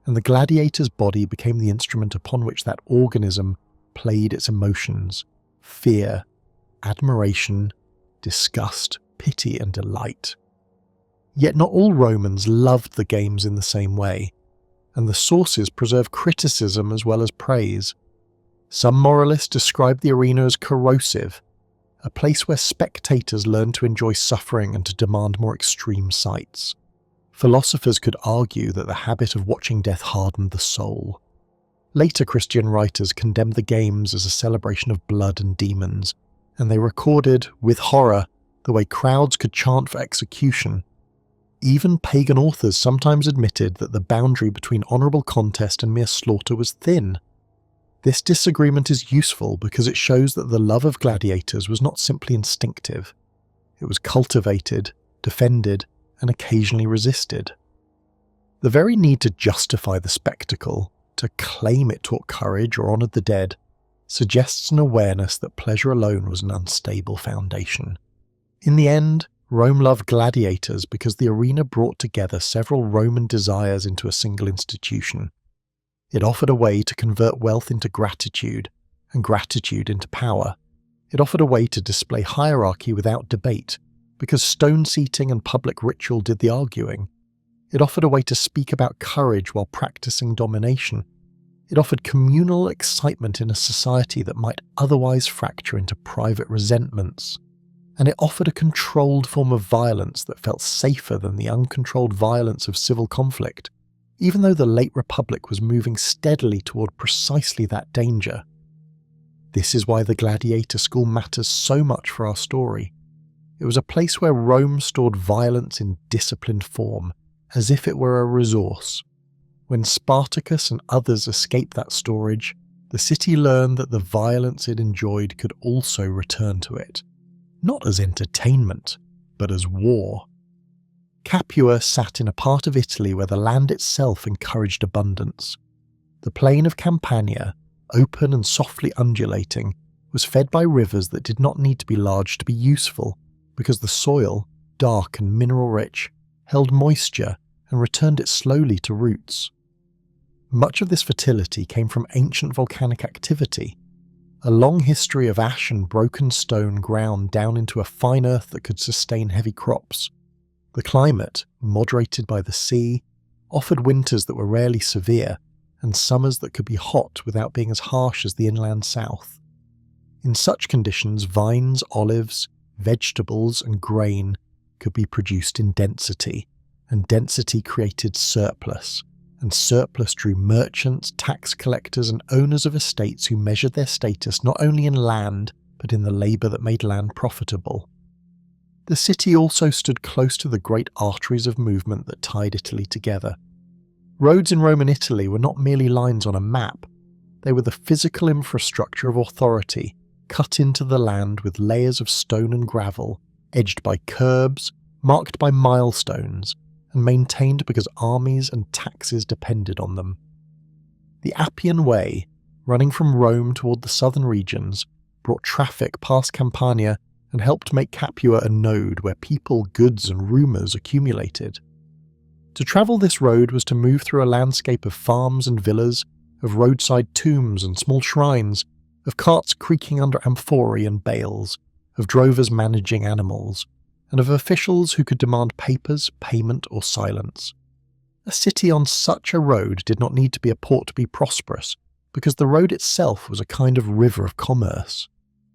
and the gladiator's body became the instrument upon which that organism played its emotions: fear, admiration, disgust, pity, and delight. Yet not all Romans loved the games in the same way, and the sources preserve criticism as well as praise. Some moralists describe the arena as corrosive, a place where spectators learned to enjoy suffering and to demand more extreme sights. Philosophers could argue that the habit of watching death hardened the soul. Later Christian writers condemned the games as a celebration of blood and demons, and they recorded, with horror, the way crowds could chant for execution. Even pagan authors sometimes admitted that the boundary between honourable contest and mere slaughter was thin. This disagreement is useful because it shows that the love of gladiators was not simply instinctive. It was cultivated, defended, and occasionally resisted. The very need to justify the spectacle, to claim it taught courage or honoured the dead, suggests an awareness that pleasure alone was an unstable foundation. In the end, Rome loved gladiators because the arena brought together several Roman desires into a single institution. It offered a way to convert wealth into gratitude, and gratitude into power. It offered a way to display hierarchy without debate, because stone seating and public ritual did the arguing. It offered a way to speak about courage while practicing domination. It offered communal excitement in a society that might otherwise fracture into private resentments. And it offered a controlled form of violence that felt safer than the uncontrolled violence of civil conflict, even though the late Republic was moving steadily toward precisely that danger. This is why the gladiator school matters so much for our story. It was a place where Rome stored violence in disciplined form, as if it were a resource. When Spartacus and others escaped that storage, the city learned that the violence it enjoyed could also return to it. Not as entertainment, but as war. Capua sat in a part of Italy where the land itself encouraged abundance. The plain of Campania, open and softly undulating, was fed by rivers that did not need to be large to be useful, because the soil, dark and mineral-rich, held moisture and returned it slowly to roots. Much of this fertility came from ancient volcanic activity, a long history of ash and broken stone ground down into a fine earth that could sustain heavy crops. The climate, moderated by the sea, offered winters that were rarely severe, and summers that could be hot without being as harsh as the inland south. In such conditions, vines, olives, vegetables, and grain could be produced in density, and density created surplus, and surplus drew merchants, tax collectors, and owners of estates who measured their status not only in land, but in the labour that made land profitable. The city also stood close to the great arteries of movement that tied Italy together. Roads in Roman Italy were not merely lines on a map, they were the physical infrastructure of authority, cut into the land with layers of stone and gravel, edged by curbs, marked by milestones, and maintained because armies and taxes depended on them. The Appian Way, running from Rome toward the southern regions, brought traffic past Campania and helped make Capua a node where people, goods, and rumours accumulated. To travel this road was to move through a landscape of farms and villas, of roadside tombs and small shrines, of carts creaking under amphorae and bales, of drovers managing animals, and of officials who could demand papers, payment, or silence. A city on such a road did not need to be a port to be prosperous, because the road itself was a kind of river of commerce.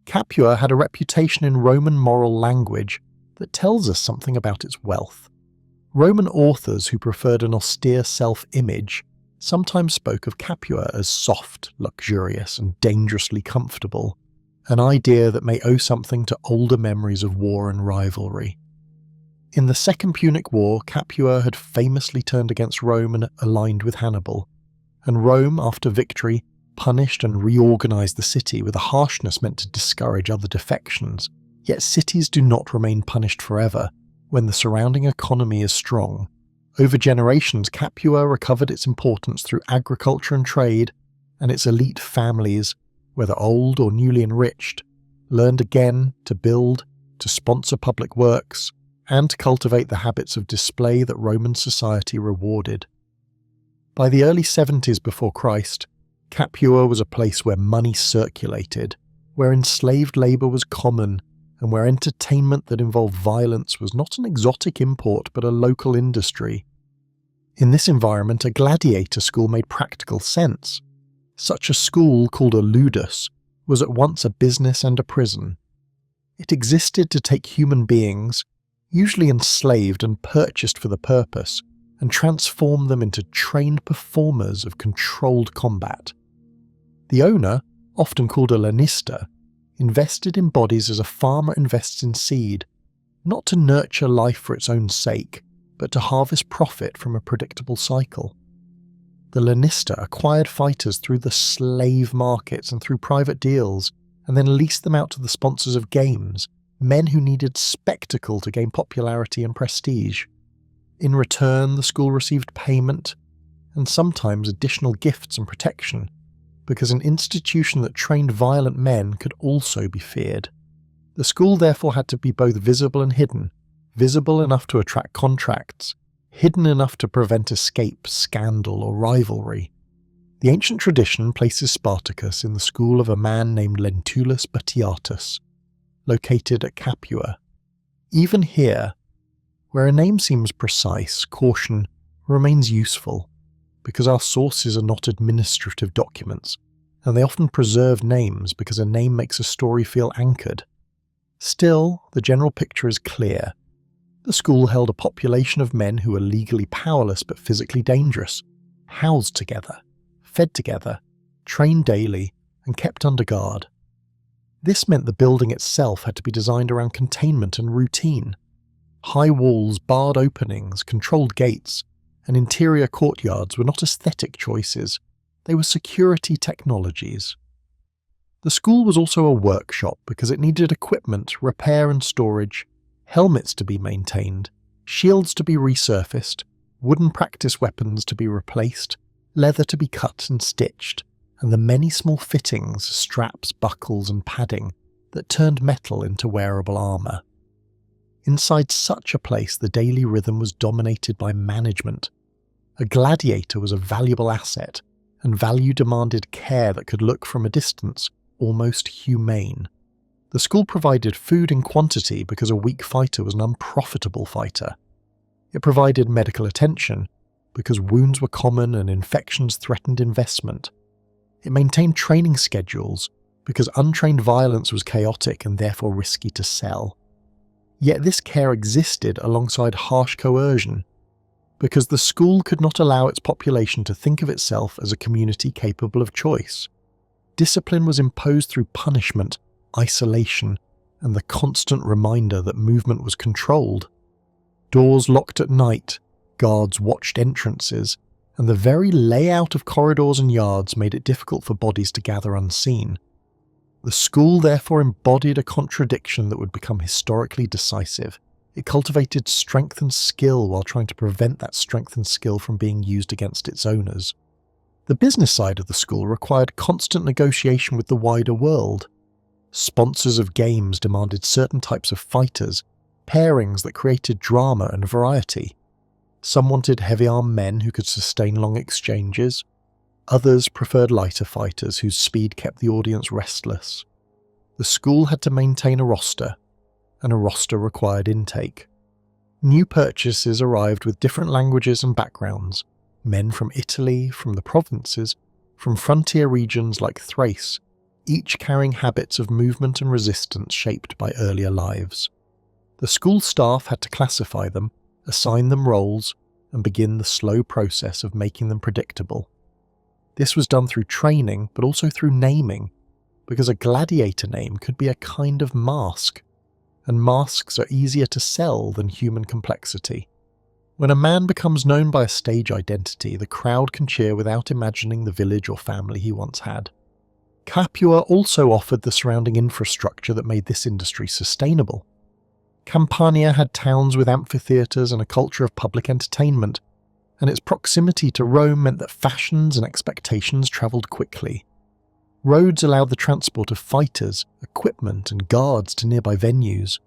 Capua had a reputation in Roman moral language that tells us something about its wealth. Roman authors who preferred an austere self-image sometimes spoke of Capua as soft, luxurious, and dangerously comfortable, an idea that may owe something to older memories of war and rivalry. In the Second Punic War, Capua had famously turned against Rome and aligned with Hannibal, and Rome, after victory, punished and reorganized the city with a harshness meant to discourage other defections. Yet cities do not remain punished forever when the surrounding economy is strong. Over generations, Capua recovered its importance through agriculture and trade, and its elite families, whether old or newly enriched, learned again to build, to sponsor public works, and to cultivate the habits of display that Roman society rewarded. By the early 70s before Christ, Capua was a place where money circulated, where enslaved labour was common, and where entertainment that involved violence was not an exotic import but a local industry. In this environment, a gladiator school made practical sense. Such a school, called a ludus, was at once a business and a prison. It existed to take human beings, usually enslaved and purchased for the purpose, and transform them into trained performers of controlled combat. The owner, often called a lanista, invested in bodies as a farmer invests in seed, not to nurture life for its own sake, but to harvest profit from a predictable cycle. The lanista acquired fighters through the slave markets and through private deals, and then leased them out to the sponsors of games, men who needed spectacle to gain popularity and prestige. In return, the school received payment, and sometimes additional gifts and protection, because an institution that trained violent men could also be feared. The school therefore had to be both visible and hidden, visible enough to attract contracts, hidden enough to prevent escape, scandal, or rivalry. The ancient tradition places Spartacus in the school of a man named Lentulus Batiatus, located at Capua. Even here, where a name seems precise, caution remains useful, because our sources are not administrative documents, and they often preserve names because a name makes a story feel anchored. Still, the general picture is clear. The school held a population of men who were legally powerless but physically dangerous, housed together, fed together, trained daily, and kept under guard. This meant the building itself had to be designed around containment and routine. High walls, barred openings, controlled gates, and interior courtyards were not aesthetic choices, they were security technologies. The school was also a workshop because it needed equipment, repair and storage, helmets to be maintained, shields to be resurfaced, wooden practice weapons to be replaced, leather to be cut and stitched, and the many small fittings, straps, buckles and padding that turned metal into wearable armour. Inside such a place, the daily rhythm was dominated by management. A gladiator was a valuable asset, and value demanded care that could look from a distance almost humane. The school provided food in quantity because a weak fighter was an unprofitable fighter. It provided medical attention because wounds were common and infections threatened investment. It maintained training schedules because untrained violence was chaotic and therefore risky to sell. Yet this care existed alongside harsh coercion, because the school could not allow its population to think of itself as a community capable of choice. Discipline was imposed through punishment, isolation, and the constant reminder that movement was controlled. Doors locked at night, guards watched entrances, and the very layout of corridors and yards made it difficult for bodies to gather unseen. The school therefore embodied a contradiction that would become historically decisive. It cultivated strength and skill while trying to prevent that strength and skill from being used against its owners. The business side of the school required constant negotiation with the wider world. Sponsors of games demanded certain types of fighters, pairings that created drama and variety. Some wanted heavy-armed men who could sustain long exchanges. Others preferred lighter fighters whose speed kept the audience restless. The school had to maintain a roster, and a roster required intake. New purchases arrived with different languages and backgrounds, men from Italy, from the provinces, from frontier regions like Thrace, each carrying habits of movement and resistance shaped by earlier lives. The school staff had to classify them, assign them roles, and begin the slow process of making them predictable. This was done through training, but also through naming, because a gladiator name could be a kind of mask, and masks are easier to sell than human complexity. When a man becomes known by a stage identity, the crowd can cheer without imagining the village or family he once had. Capua also offered the surrounding infrastructure that made this industry sustainable. Campania had towns with amphitheatres and a culture of public entertainment, and its proximity to Rome meant that fashions and expectations travelled quickly. Roads allowed the transport of fighters, equipment and guards to nearby venues.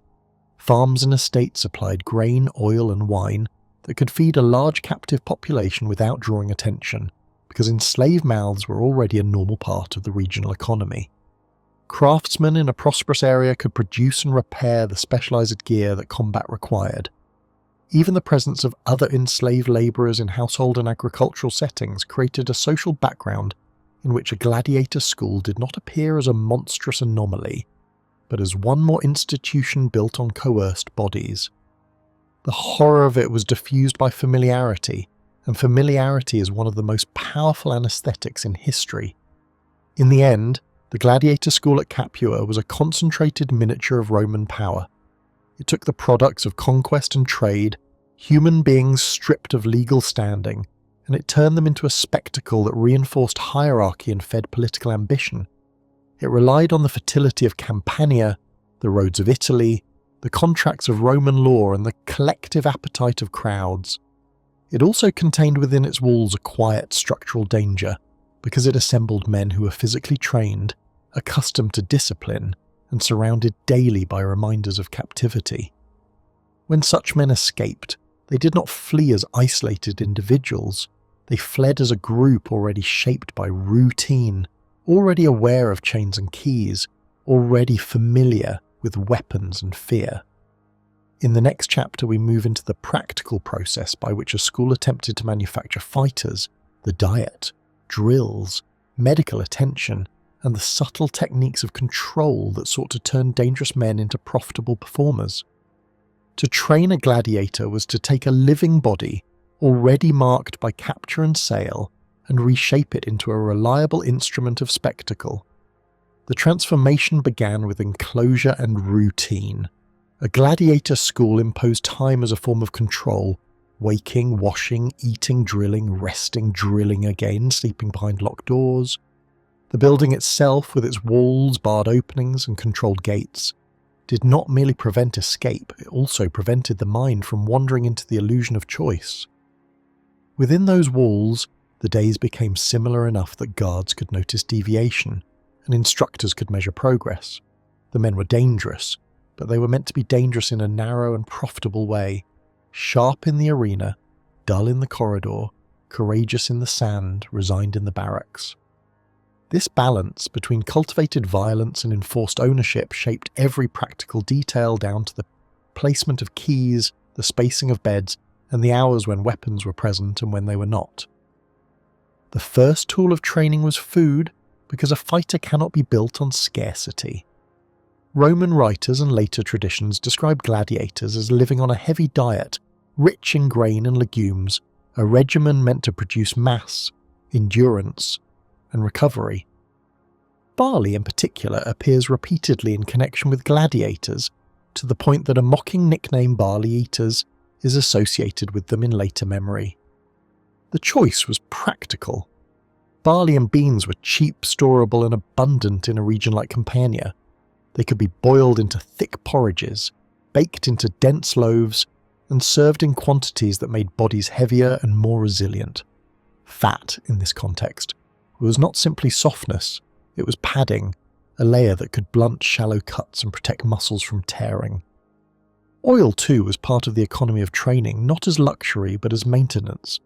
Farms and estates supplied grain, oil and wine that could feed a large captive population without drawing attention, because enslaved mouths were already a normal part of the regional economy. Craftsmen in a prosperous area could produce and repair the specialised gear that combat required. Even the presence of other enslaved labourers in household and agricultural settings created a social background in which a gladiator school did not appear as a monstrous anomaly, but as one more institution built on coerced bodies. The horror of it was diffused by familiarity, and familiarity is one of the most powerful anaesthetics in history. In the end, the gladiator school at Capua was a concentrated miniature of Roman power. It took the products of conquest and trade, human beings stripped of legal standing, and it turned them into a spectacle that reinforced hierarchy and fed political ambition. It relied on the fertility of Campania, the roads of Italy, the contracts of Roman law, and the collective appetite of crowds. It also contained within its walls a quiet structural danger, because it assembled men who were physically trained, accustomed to discipline, and surrounded daily by reminders of captivity. When such men escaped, they did not flee as isolated individuals. They fled as a group already shaped by routine, already aware of chains and keys, already familiar with weapons and fear. In the next chapter, we move into the practical process by which a school attempted to manufacture fighters, the diet, drills, medical attention, and the subtle techniques of control that sought to turn dangerous men into profitable performers. To train a gladiator was to take a living body, already marked by capture and sale, and reshape it into a reliable instrument of spectacle. The transformation began with enclosure and routine. A gladiator school imposed time as a form of control, waking, washing, eating, drilling, resting, drilling again, sleeping behind locked doors. The building itself, with its walls, barred openings, and controlled gates, did not merely prevent escape, it also prevented the mind from wandering into the illusion of choice. Within those walls, the days became similar enough that guards could notice deviation, and instructors could measure progress. The men were dangerous, but they were meant to be dangerous in a narrow and profitable way, sharp in the arena, dull in the corridor, courageous in the sand, resigned in the barracks. This balance between cultivated violence and enforced ownership shaped every practical detail down to the placement of keys, the spacing of beds, and the hours when weapons were present and when they were not. The first tool of training was food, because a fighter cannot be built on scarcity. Roman writers and later traditions describe gladiators as living on a heavy diet, rich in grain and legumes, a regimen meant to produce mass, endurance, and recovery. Barley in particular appears repeatedly in connection with gladiators, to the point that a mocking nickname barley eaters is associated with them in later memory. The choice was practical. Barley and beans were cheap, storable, and abundant in a region like Campania. They could be boiled into thick porridges, baked into dense loaves, and served in quantities that made bodies heavier and more resilient. Fat, in this context, was not simply softness, it was padding, a layer that could blunt shallow cuts and protect muscles from tearing. Oil, too, was part of the economy of training, not as luxury but as maintenance.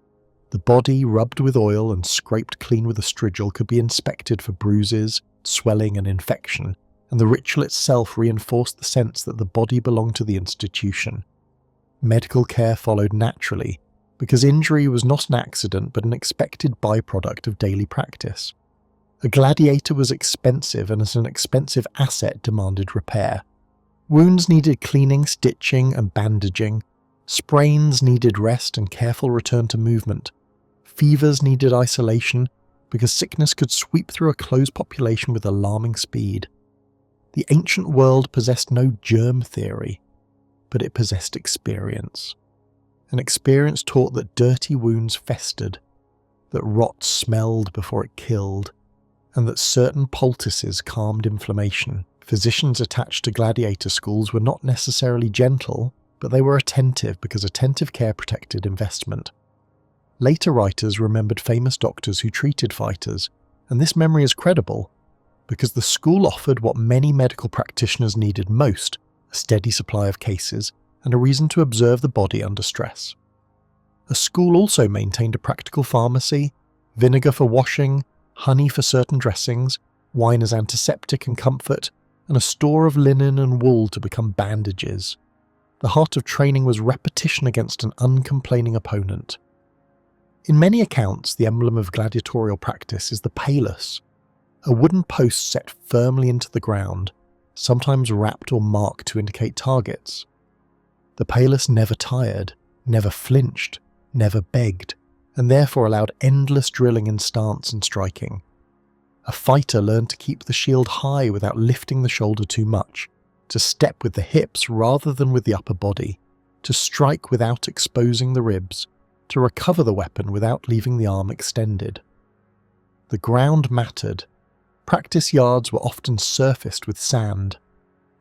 The body, rubbed with oil and scraped clean with a strigil, could be inspected for bruises, swelling and infection, and the ritual itself reinforced the sense that the body belonged to the institution. Medical care followed naturally, because injury was not an accident but an expected byproduct of daily practice. A gladiator was expensive, and as an expensive asset demanded repair. Wounds needed cleaning, stitching, and bandaging. Sprains needed rest and careful return to movement. Fevers needed isolation, because sickness could sweep through a closed population with alarming speed. The ancient world possessed no germ theory, but it possessed experience. An experience taught that dirty wounds festered, that rot smelled before it killed, and that certain poultices calmed inflammation. Physicians attached to gladiator schools were not necessarily gentle, but they were attentive because attentive care protected investment. Later writers remembered famous doctors who treated fighters, and this memory is credible because the school offered what many medical practitioners needed most, a steady supply of cases, and a reason to observe the body under stress. A school also maintained a practical pharmacy, vinegar for washing, honey for certain dressings, wine as antiseptic and comfort, and a store of linen and wool to become bandages. The heart of training was repetition against an uncomplaining opponent. In many accounts, the emblem of gladiatorial practice is the palus, a wooden post set firmly into the ground, sometimes wrapped or marked to indicate targets. The palus never tired, never flinched, never begged, and therefore allowed endless drilling in stance and striking. A fighter learned to keep the shield high without lifting the shoulder too much, to step with the hips rather than with the upper body, to strike without exposing the ribs, to recover the weapon without leaving the arm extended. The ground mattered. Practice yards were often surfaced with sand,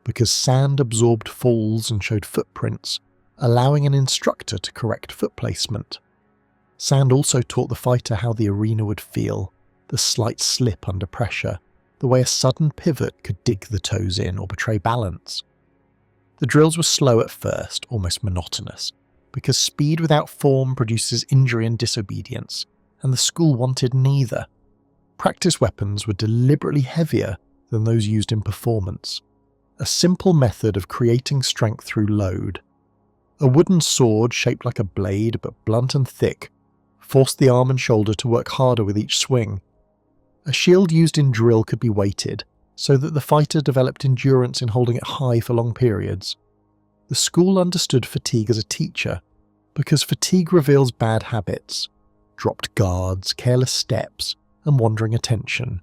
because sand absorbed falls and showed footprints, allowing an instructor to correct foot placement. Sand also taught the fighter how the arena would feel, the slight slip under pressure, the way a sudden pivot could dig the toes in or betray balance. The drills were slow at first, almost monotonous, because speed without form produces injury and disobedience, and the school wanted neither. Practice weapons were deliberately heavier than those used in performance, a simple method of creating strength through load. A wooden sword shaped like a blade but blunt and thick forced the arm and shoulder to work harder with each swing. A shield used in drill could be weighted, so that the fighter developed endurance in holding it high for long periods. The school understood fatigue as a teacher, because fatigue reveals bad habits, dropped guards, careless steps, and wandering attention.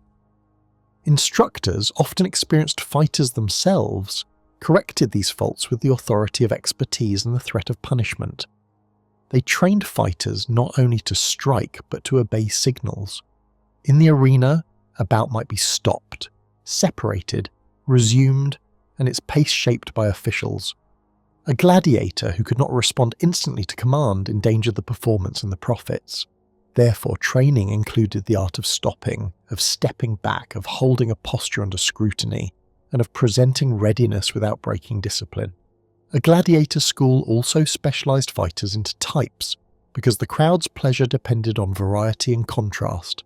Instructors, often experienced fighters themselves, corrected these faults with the authority of expertise and the threat of punishment. They trained fighters not only to strike but to obey signals. In the arena, a bout might be stopped, separated, resumed, and its pace shaped by officials. A gladiator who could not respond instantly to command endangered the performance and the profits. Therefore, training included the art of stopping, of stepping back, of holding a posture under scrutiny, and of presenting readiness without breaking discipline. A gladiator school also specialized fighters into types, because the crowd's pleasure depended on variety and contrast.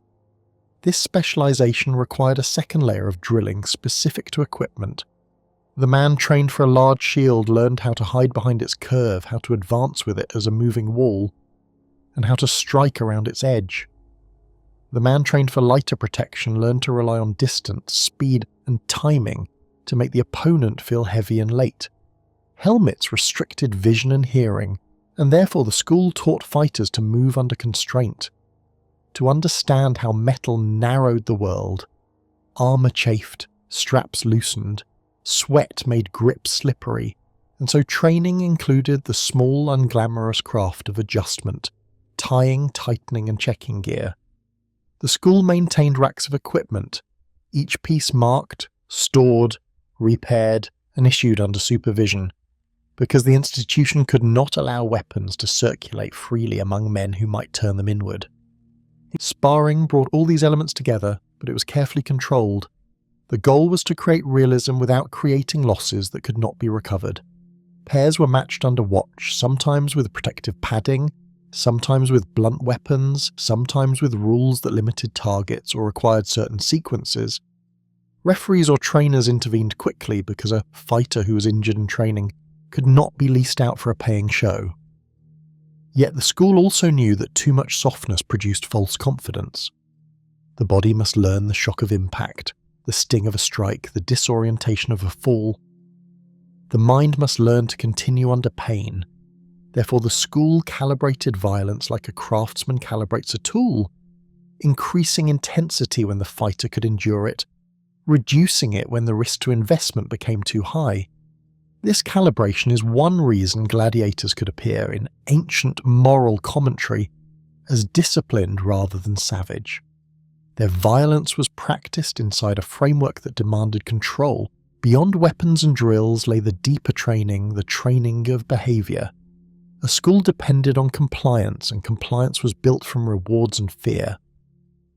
This specialization required a second layer of drilling specific to equipment. The man trained for a large shield learned how to hide behind its curve, how to advance with it as a moving wall, and how to strike around its edge. The man trained for lighter protection learned to rely on distance, speed, and timing to make the opponent feel heavy and late. Helmets restricted vision and hearing, and therefore the school taught fighters to move under constraint, to understand how metal narrowed the world. Armor chafed, straps loosened, sweat made grip slippery, and so training included the small, unglamorous craft of adjustment, tying, tightening, and checking gear. The school maintained racks of equipment, each piece marked, stored, repaired, and issued under supervision, because the institution could not allow weapons to circulate freely among men who might turn them inward. Sparring brought all these elements together, but it was carefully controlled. The goal was to create realism without creating losses that could not be recovered. Pairs were matched under watch, sometimes with protective padding, sometimes with blunt weapons, sometimes with rules that limited targets or required certain sequences. Referees or trainers intervened quickly because a fighter who was injured in training could not be leased out for a paying show. Yet the school also knew that too much softness produced false confidence. The body must learn the shock of impact, the sting of a strike, the disorientation of a fall. The mind must learn to continue under pain. Therefore, the school calibrated violence like a craftsman calibrates a tool, increasing intensity when the fighter could endure it, reducing it when the risk to investment became too high. This calibration is one reason gladiators could appear in ancient moral commentary as disciplined rather than savage. Their violence was practiced inside a framework that demanded control. Beyond weapons and drills lay the deeper training, the training of behavior. A school depended on compliance, and compliance was built from rewards and fear.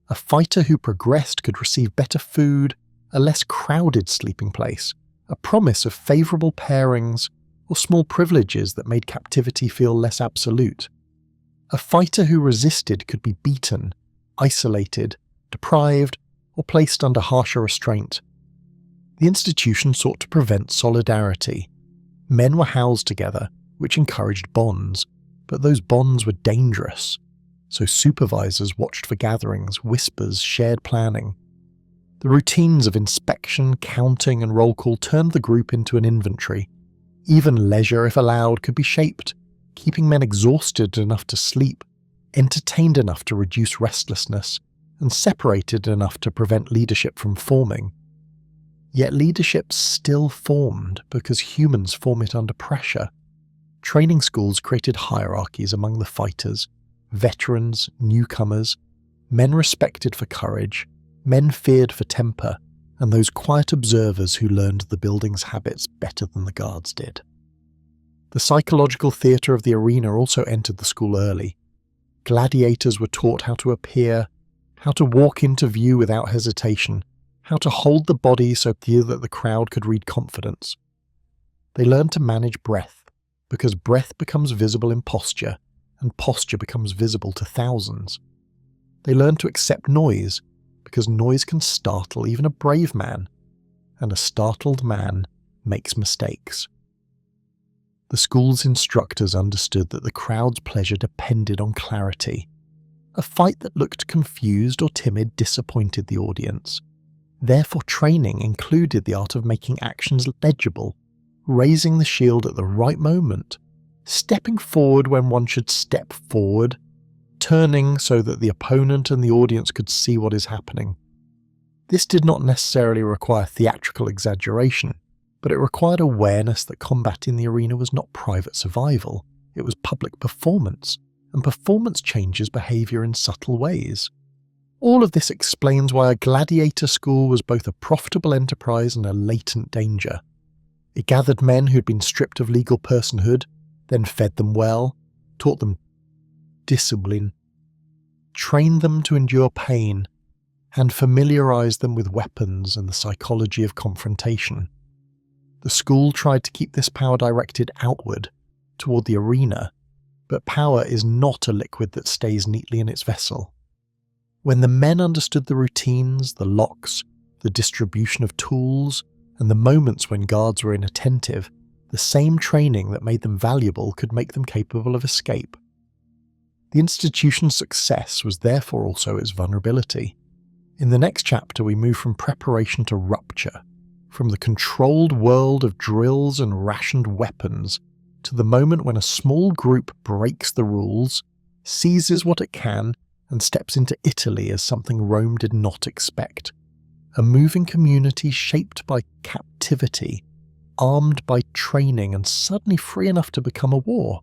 A fighter who progressed could receive better food, a less crowded sleeping place, a promise of favourable pairings, or small privileges that made captivity feel less absolute. A fighter who resisted could be beaten, isolated, deprived, or placed under harsher restraint. The institution sought to prevent solidarity. Men were housed together, which encouraged bonds, but those bonds were dangerous. So supervisors watched for gatherings, whispers, shared planning. The routines of inspection, counting, and roll call turned the group into an inventory. Even leisure, if allowed, could be shaped, keeping men exhausted enough to sleep, entertained enough to reduce restlessness, and separated enough to prevent leadership from forming. Yet leadership still formed because humans form it under pressure. Training schools created hierarchies among the fighters, veterans, newcomers, men respected for courage, men feared for temper, and those quiet observers who learned the building's habits better than the guards did. The psychological theatre of the arena also entered the school early. Gladiators were taught how to appear, how to walk into view without hesitation, how to hold the body so that the crowd could read confidence. They learned to manage breath, because breath becomes visible in posture, and posture becomes visible to thousands. They learned to accept noise, because noise can startle even a brave man, and a startled man makes mistakes. The school's instructors understood that the crowd's pleasure depended on clarity. A fight that looked confused or timid disappointed the audience. Therefore, training included the art of making actions legible, raising the shield at the right moment, stepping forward when one should step forward, turning so that the opponent and the audience could see what is happening. This did not necessarily require theatrical exaggeration, but it required awareness that combat in the arena was not private survival, it was public performance, and performance changes behaviour in subtle ways. All of this explains why a gladiator school was both a profitable enterprise and a latent danger. It gathered men who'd been stripped of legal personhood, then fed them well, taught them discipline, trained them to endure pain, and familiarised them with weapons and the psychology of confrontation. The school tried to keep this power directed outward, toward the arena, but power is not a liquid that stays neatly in its vessel. When the men understood the routines, the locks, the distribution of tools, and the moments when guards were inattentive, the same training that made them valuable could make them capable of escape. The institution's success was therefore also its vulnerability. In the next chapter we move from preparation to rupture, from the controlled world of drills and rationed weapons to the moment when a small group breaks the rules, seizes what it can, and steps into Italy as something Rome did not expect. A moving community shaped by captivity, armed by training, and suddenly free enough to become a war.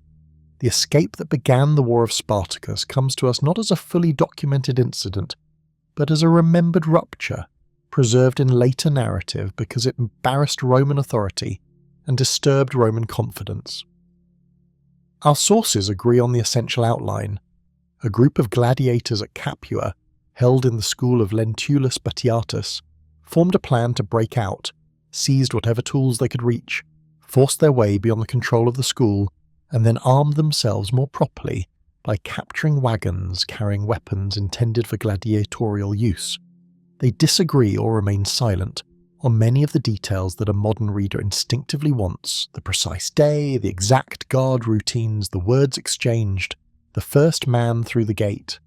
The escape that began the War of Spartacus comes to us not as a fully documented incident, but as a remembered rupture, preserved in later narrative because it embarrassed Roman authority and disturbed Roman confidence. Our sources agree on the essential outline. A group of gladiators at Capua, held in the school of Lentulus Batiatus, formed a plan to break out, seized whatever tools they could reach, forced their way beyond the control of the school, and then armed themselves more properly by capturing wagons carrying weapons intended for gladiatorial use. They disagree or remain silent on many of the details that a modern reader instinctively wants: the precise day, the exact guard routines, the words exchanged, the first man through the gate.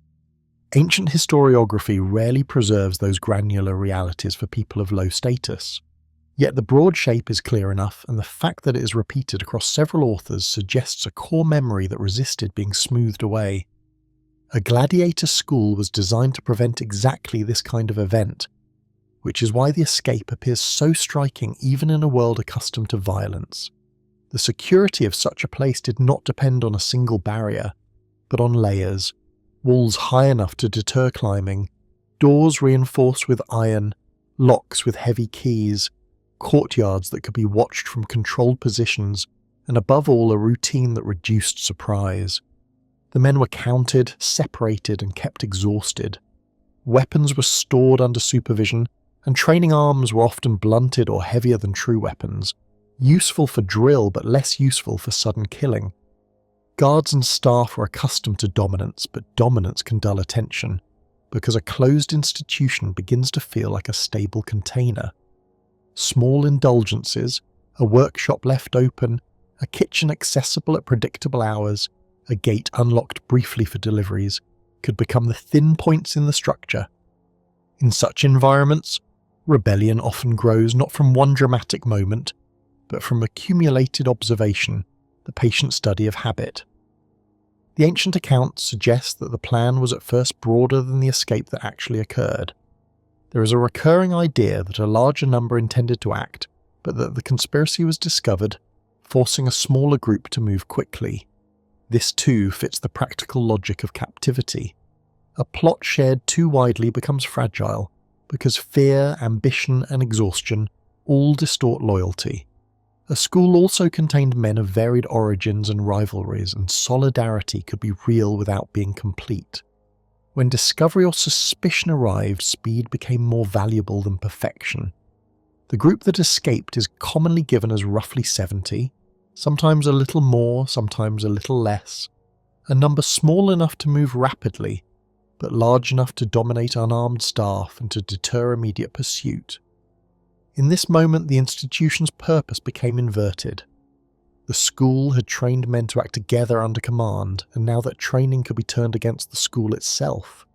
Ancient historiography rarely preserves those granular realities for people of low status. Yet the broad shape is clear enough, and the fact that it is repeated across several authors suggests a core memory that resisted being smoothed away. A gladiator school was designed to prevent exactly this kind of event, which is why the escape appears so striking even in a world accustomed to violence. The security of such a place did not depend on a single barrier, but on layers, walls high enough to deter climbing, doors reinforced with iron, locks with heavy keys, courtyards that could be watched from controlled positions, and above all a routine that reduced surprise. The men were counted, separated, and kept exhausted. Weapons were stored under supervision, and training arms were often blunted or heavier than true weapons, useful for drill but less useful for sudden killing. Guards and staff were accustomed to dominance, but dominance can dull attention, because a closed institution begins to feel like a stable container. Small indulgences, a workshop left open, a kitchen accessible at predictable hours, a gate unlocked briefly for deliveries, could become the thin points in the structure. In such environments, rebellion often grows not from one dramatic moment, but from accumulated observation, the patient study of habit. The ancient accounts suggest that the plan was at first broader than the escape that actually occurred. There is a recurring idea that a larger number intended to act, but that the conspiracy was discovered, forcing a smaller group to move quickly. This too fits the practical logic of captivity. A plot shared too widely becomes fragile, because fear, ambition, and exhaustion all distort loyalty. A school also contained men of varied origins and rivalries, and solidarity could be real without being complete. When discovery or suspicion arrived, speed became more valuable than perfection. The group that escaped is commonly given as roughly 70, sometimes a little more, sometimes a little less, a number small enough to move rapidly, but large enough to dominate unarmed staff and to deter immediate pursuit. In this moment, the institution's purpose became inverted. The school had trained men to act together under command, and now that training could be turned against the school itself.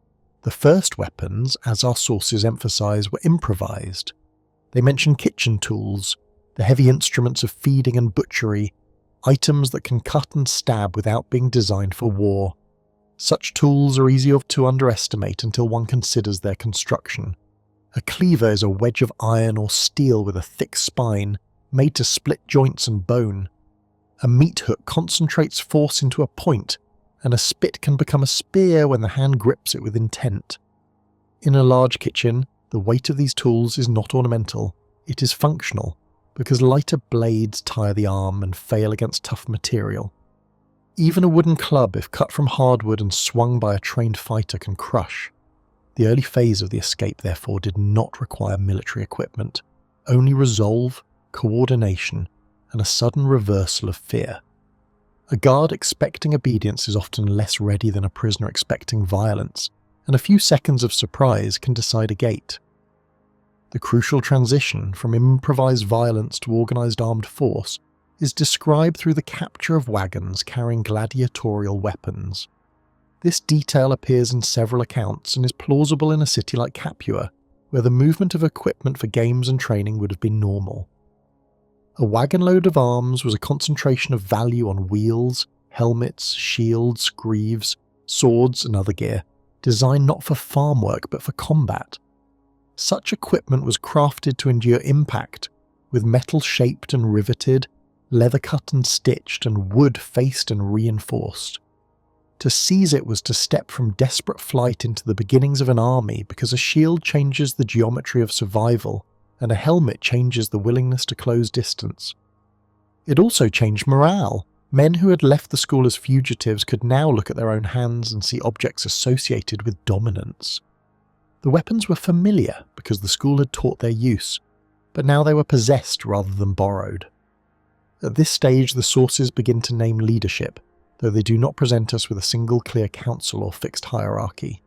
The first weapons, as our sources emphasise, were improvised. They mention kitchen tools, the heavy instruments of feeding and butchery, items that can cut and stab without being designed for war. Such tools are easy to underestimate until one considers their construction. A cleaver is a wedge of iron or steel with a thick spine, made to split joints and bone. A meat hook concentrates force into a point, and a spit can become a spear when the hand grips it with intent. In a large kitchen, the weight of these tools is not ornamental, it is functional, because lighter blades tire the arm and fail against tough material. Even a wooden club, if cut from hardwood and swung by a trained fighter, can crush. The early phase of the escape, therefore, did not require military equipment, only resolve, coordination, and a sudden reversal of fear. A guard expecting obedience is often less ready than a prisoner expecting violence, and a few seconds of surprise can decide a gate. The crucial transition from improvised violence to organised armed force is described through the capture of wagons carrying gladiatorial weapons. This detail appears in several accounts and is plausible in a city like Capua, where the movement of equipment for games and training would have been normal. A wagon load of arms was a concentration of value on wheels, helmets, shields, greaves, swords and other gear, designed not for farm work but for combat. Such equipment was crafted to endure impact, with metal shaped and riveted, leather cut and stitched, and wood faced and reinforced. To seize it was to step from desperate flight into the beginnings of an army, because a shield changes the geometry of survival, and a helmet changes the willingness to close distance. It also changed morale. Men who had left the school as fugitives could now look at their own hands and see objects associated with dominance. The weapons were familiar because the school had taught their use, but now they were possessed rather than borrowed. At this stage, the sources begin to name leadership, though they do not present us with a single clear council or fixed hierarchy.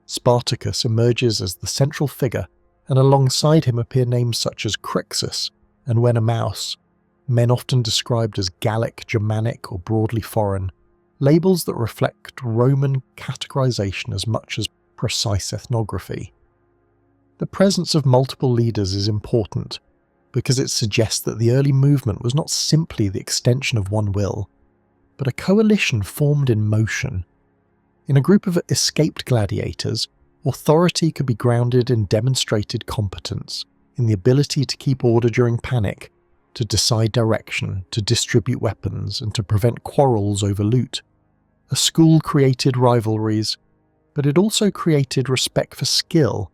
Spartacus emerges as the central figure, and alongside him appear names such as Crassus and when a mouse, men often described as Gallic, Germanic, or broadly foreign, labels that reflect Roman categorization as much as precise ethnography. The presence of multiple leaders is important, because it suggests that the early movement was not simply the extension of one will, but a coalition formed in motion. In a group of escaped gladiators, authority could be grounded in demonstrated competence, in the ability to keep order during panic, to decide direction, to distribute weapons, and to prevent quarrels over loot. A school created rivalries, but it also created respect for skill,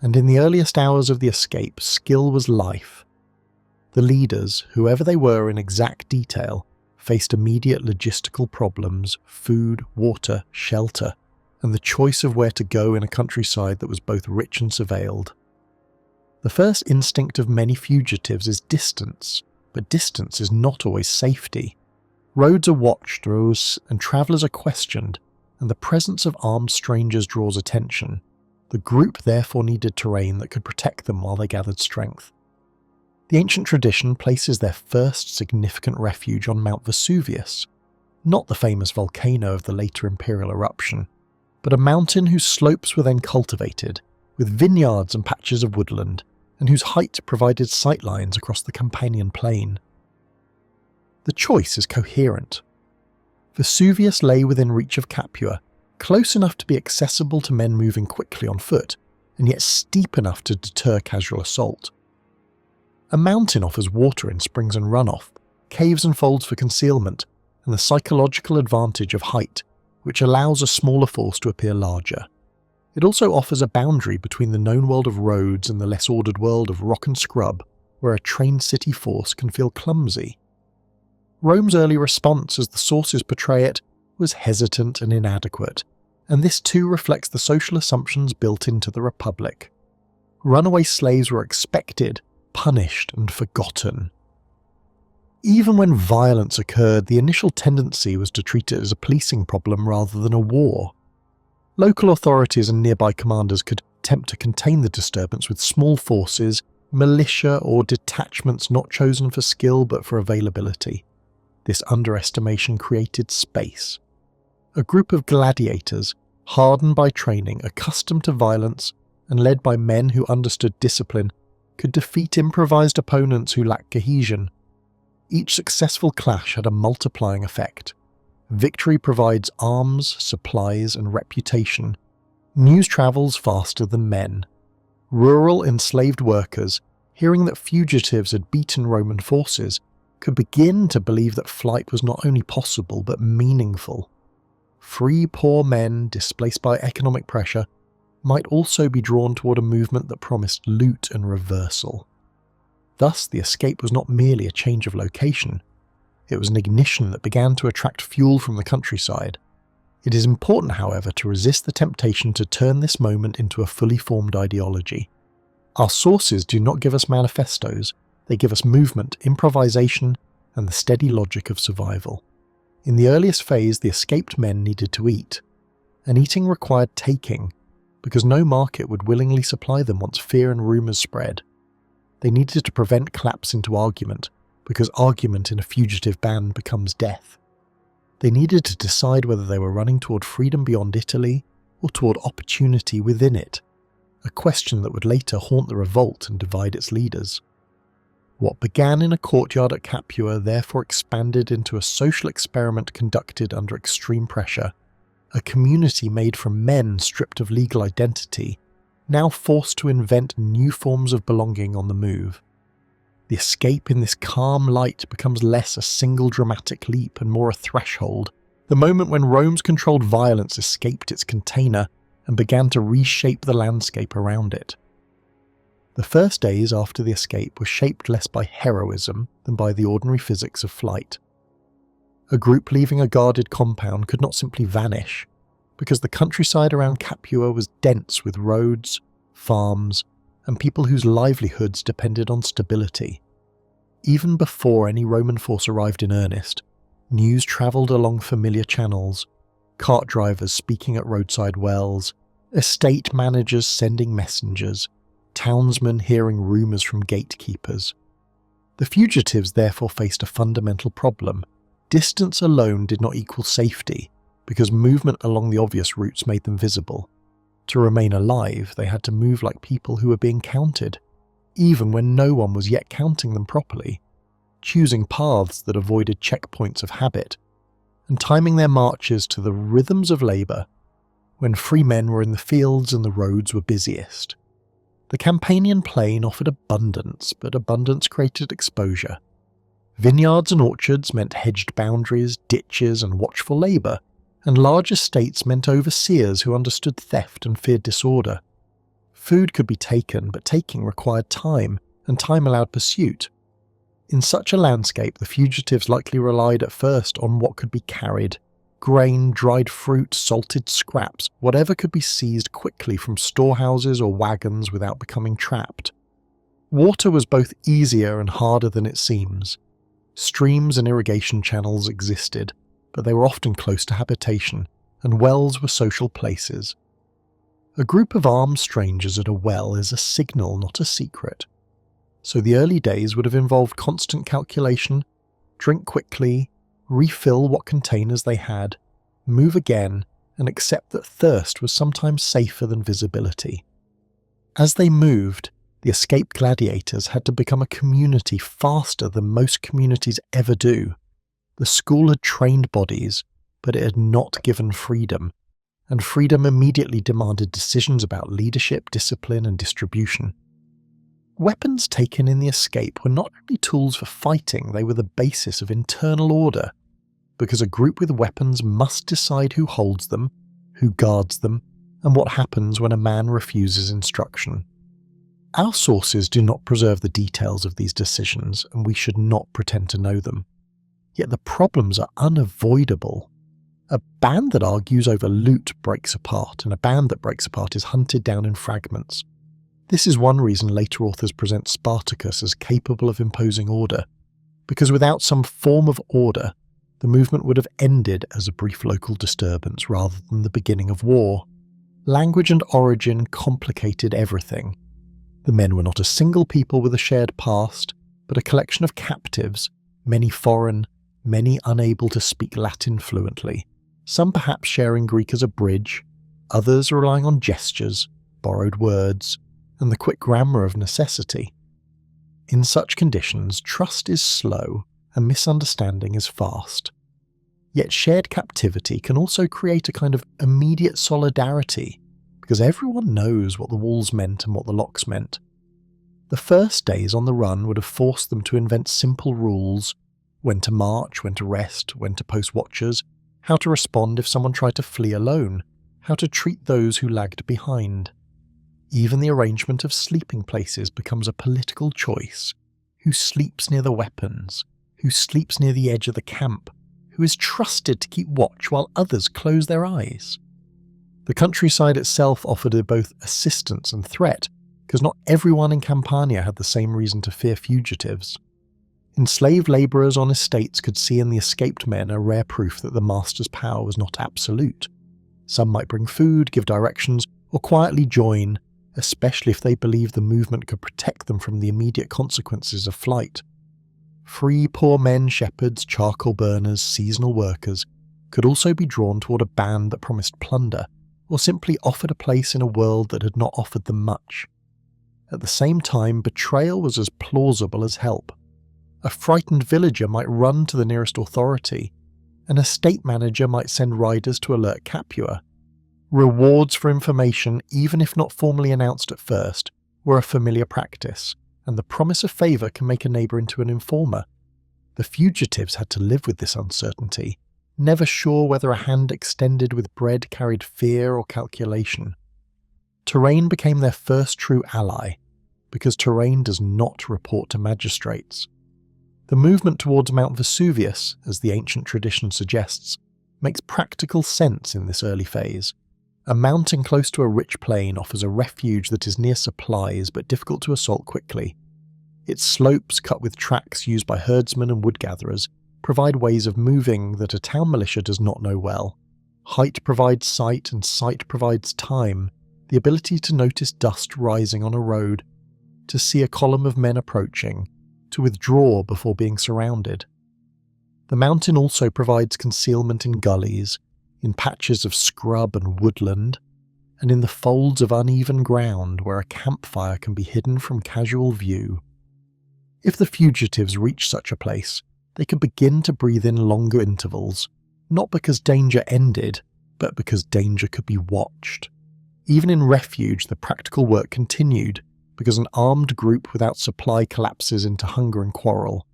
and in the earliest hours of the escape, skill was life. The leaders, whoever they were in exact detail, faced immediate logistical problems, food, water, shelter, and the choice of where to go in a countryside that was both rich and surveilled. The first instinct of many fugitives is distance, but distance is not always safety. Roads are watched, and travellers are questioned, and the presence of armed strangers draws attention. The group therefore needed terrain that could protect them while they gathered strength. The ancient tradition places their first significant refuge on Mount Vesuvius, not the famous volcano of the later imperial eruption, but a mountain whose slopes were then cultivated, with vineyards and patches of woodland, and whose height provided sightlines across the Campanian plain. The choice is coherent. Vesuvius lay within reach of Capua, close enough to be accessible to men moving quickly on foot, and yet steep enough to deter casual assault. A mountain offers water in springs and runoff, caves and folds for concealment, and the psychological advantage of height, which allows a smaller force to appear larger. It also offers a boundary between the known world of roads and the less ordered world of rock and scrub, where a trained city force can feel clumsy. Rome's early response, as the sources portray it, was hesitant and inadequate, and this too reflects the social assumptions built into the Republic. Runaway slaves were expected, punished, and forgotten. Even when violence occurred, the initial tendency was to treat it as a policing problem rather than a war. Local authorities and nearby commanders could attempt to contain the disturbance with small forces, militia, or detachments not chosen for skill but for availability. This underestimation created space. A group of gladiators, hardened by training, accustomed to violence, and led by men who understood discipline, could defeat improvised opponents who lacked cohesion. Each successful clash had a multiplying effect. Victory provides arms, supplies, and reputation. News travels faster than men. Rural enslaved workers, hearing that fugitives had beaten Roman forces, could begin to believe that flight was not only possible but meaningful. Free poor men, displaced by economic pressure, might also be drawn toward a movement that promised loot and reversal. Thus, the escape was not merely a change of location. It was an ignition that began to attract fuel from the countryside. It is important, however, to resist the temptation to turn this moment into a fully formed ideology. Our sources do not give us manifestos, they give us movement, improvisation, and the steady logic of survival. In the earliest phase, the escaped men needed to eat, and eating required taking, because no market would willingly supply them once fear and rumours spread. They needed to prevent collapse into argument, because argument in a fugitive band becomes death. They needed to decide whether they were running toward freedom beyond Italy or toward opportunity within it, a question that would later haunt the revolt and divide its leaders. What began in a courtyard at Capua therefore expanded into a social experiment conducted under extreme pressure, a community made from men stripped of legal identity, now forced to invent new forms of belonging on the move. The escape in this calm light becomes less a single dramatic leap and more a threshold, the moment when Rome's controlled violence escaped its container and began to reshape the landscape around it. The first days after the escape were shaped less by heroism than by the ordinary physics of flight. A group leaving a guarded compound could not simply vanish, because the countryside around Capua was dense with roads, farms, and people whose livelihoods depended on stability. Even before any Roman force arrived in earnest, news travelled along familiar channels, cart drivers speaking at roadside wells, estate managers sending messengers, townsmen hearing rumours from gatekeepers. The fugitives therefore faced a fundamental problem. Distance alone did not equal safety, because movement along the obvious routes made them visible. To remain alive, they had to move like people who were being counted, even when no one was yet counting them properly, choosing paths that avoided checkpoints of habit, and timing their marches to the rhythms of labour, when free men were in the fields and the roads were busiest. The Campanian plain offered abundance, but abundance created exposure. Vineyards and orchards meant hedged boundaries, ditches, and watchful labour, and large estates meant overseers who understood theft and feared disorder. Food could be taken, but taking required time, and time allowed pursuit. In such a landscape, the fugitives likely relied at first on what could be carried: grain, dried fruit, salted scraps, whatever could be seized quickly from storehouses or wagons without becoming trapped. Water was both easier and harder than it seems. Streams and irrigation channels existed, but they were often close to habitation, and wells were social places. A group of armed strangers at a well is a signal, not a secret. So the early days would have involved constant calculation, drink quickly, refill what containers they had, move again, and accept that thirst was sometimes safer than visibility. As they moved, the escaped gladiators had to become a community faster than most communities ever do. The school had trained bodies, but it had not given freedom, and freedom immediately demanded decisions about leadership, discipline, and distribution. Weapons taken in the escape were not only tools for fighting, they were the basis of internal order, because a group with weapons must decide who holds them, who guards them, and what happens when a man refuses instruction. Our sources do not preserve the details of these decisions, and we should not pretend to know them. Yet the problems are unavoidable. A band that argues over loot breaks apart, and a band that breaks apart is hunted down in fragments. This is one reason later authors present Spartacus as capable of imposing order, because without some form of order, the movement would have ended as a brief local disturbance rather than the beginning of war. Language and origin complicated everything. The men were not a single people with a shared past, but a collection of captives, many foreign, many unable to speak Latin fluently, some perhaps sharing Greek as a bridge, others relying on gestures, borrowed words, and the quick grammar of necessity. In such conditions, trust is slow and misunderstanding is fast. Yet shared captivity can also create a kind of immediate solidarity, because everyone knows what the walls meant and what the locks meant. The first days on the run would have forced them to invent simple rules: when to march, when to rest, when to post watchers, how to respond if someone tried to flee alone, how to treat those who lagged behind. Even the arrangement of sleeping places becomes a political choice. Who sleeps near the weapons? Who sleeps near the edge of the camp? Who is trusted to keep watch while others close their eyes? The countryside itself offered both assistance and threat, because not everyone in Campania had the same reason to fear fugitives. Enslaved labourers on estates could see in the escaped men a rare proof that the master's power was not absolute. Some might bring food, give directions, or quietly join, especially if they believed the movement could protect them from the immediate consequences of flight. Free poor men, shepherds, charcoal burners, seasonal workers could also be drawn toward a band that promised plunder, or simply offered a place in a world that had not offered them much. At the same time, betrayal was as plausible as help. A frightened villager might run to the nearest authority. An estate manager might send riders to alert Capua. Rewards for information, even if not formally announced at first, were a familiar practice, and the promise of favour can make a neighbour into an informer. The fugitives had to live with this uncertainty, never sure whether a hand extended with bread carried fear or calculation. Terrain became their first true ally, because terrain does not report to magistrates. The movement towards Mount Vesuvius, as the ancient tradition suggests, makes practical sense in this early phase. A mountain close to a rich plain offers a refuge that is near supplies but difficult to assault quickly. Its slopes, cut with tracks used by herdsmen and wood-gatherers, provide ways of moving that a town militia does not know well. Height provides sight, and sight provides time, the ability to notice dust rising on a road, to see a column of men approaching, to withdraw before being surrounded. The mountain also provides concealment in gullies, in patches of scrub and woodland, and in the folds of uneven ground where a campfire can be hidden from casual view. If the fugitives reached such a place, they could begin to breathe in longer intervals, not because danger ended, but because danger could be watched. Even in refuge, the practical work continued, because an armed group without supply collapses into hunger and quarrel.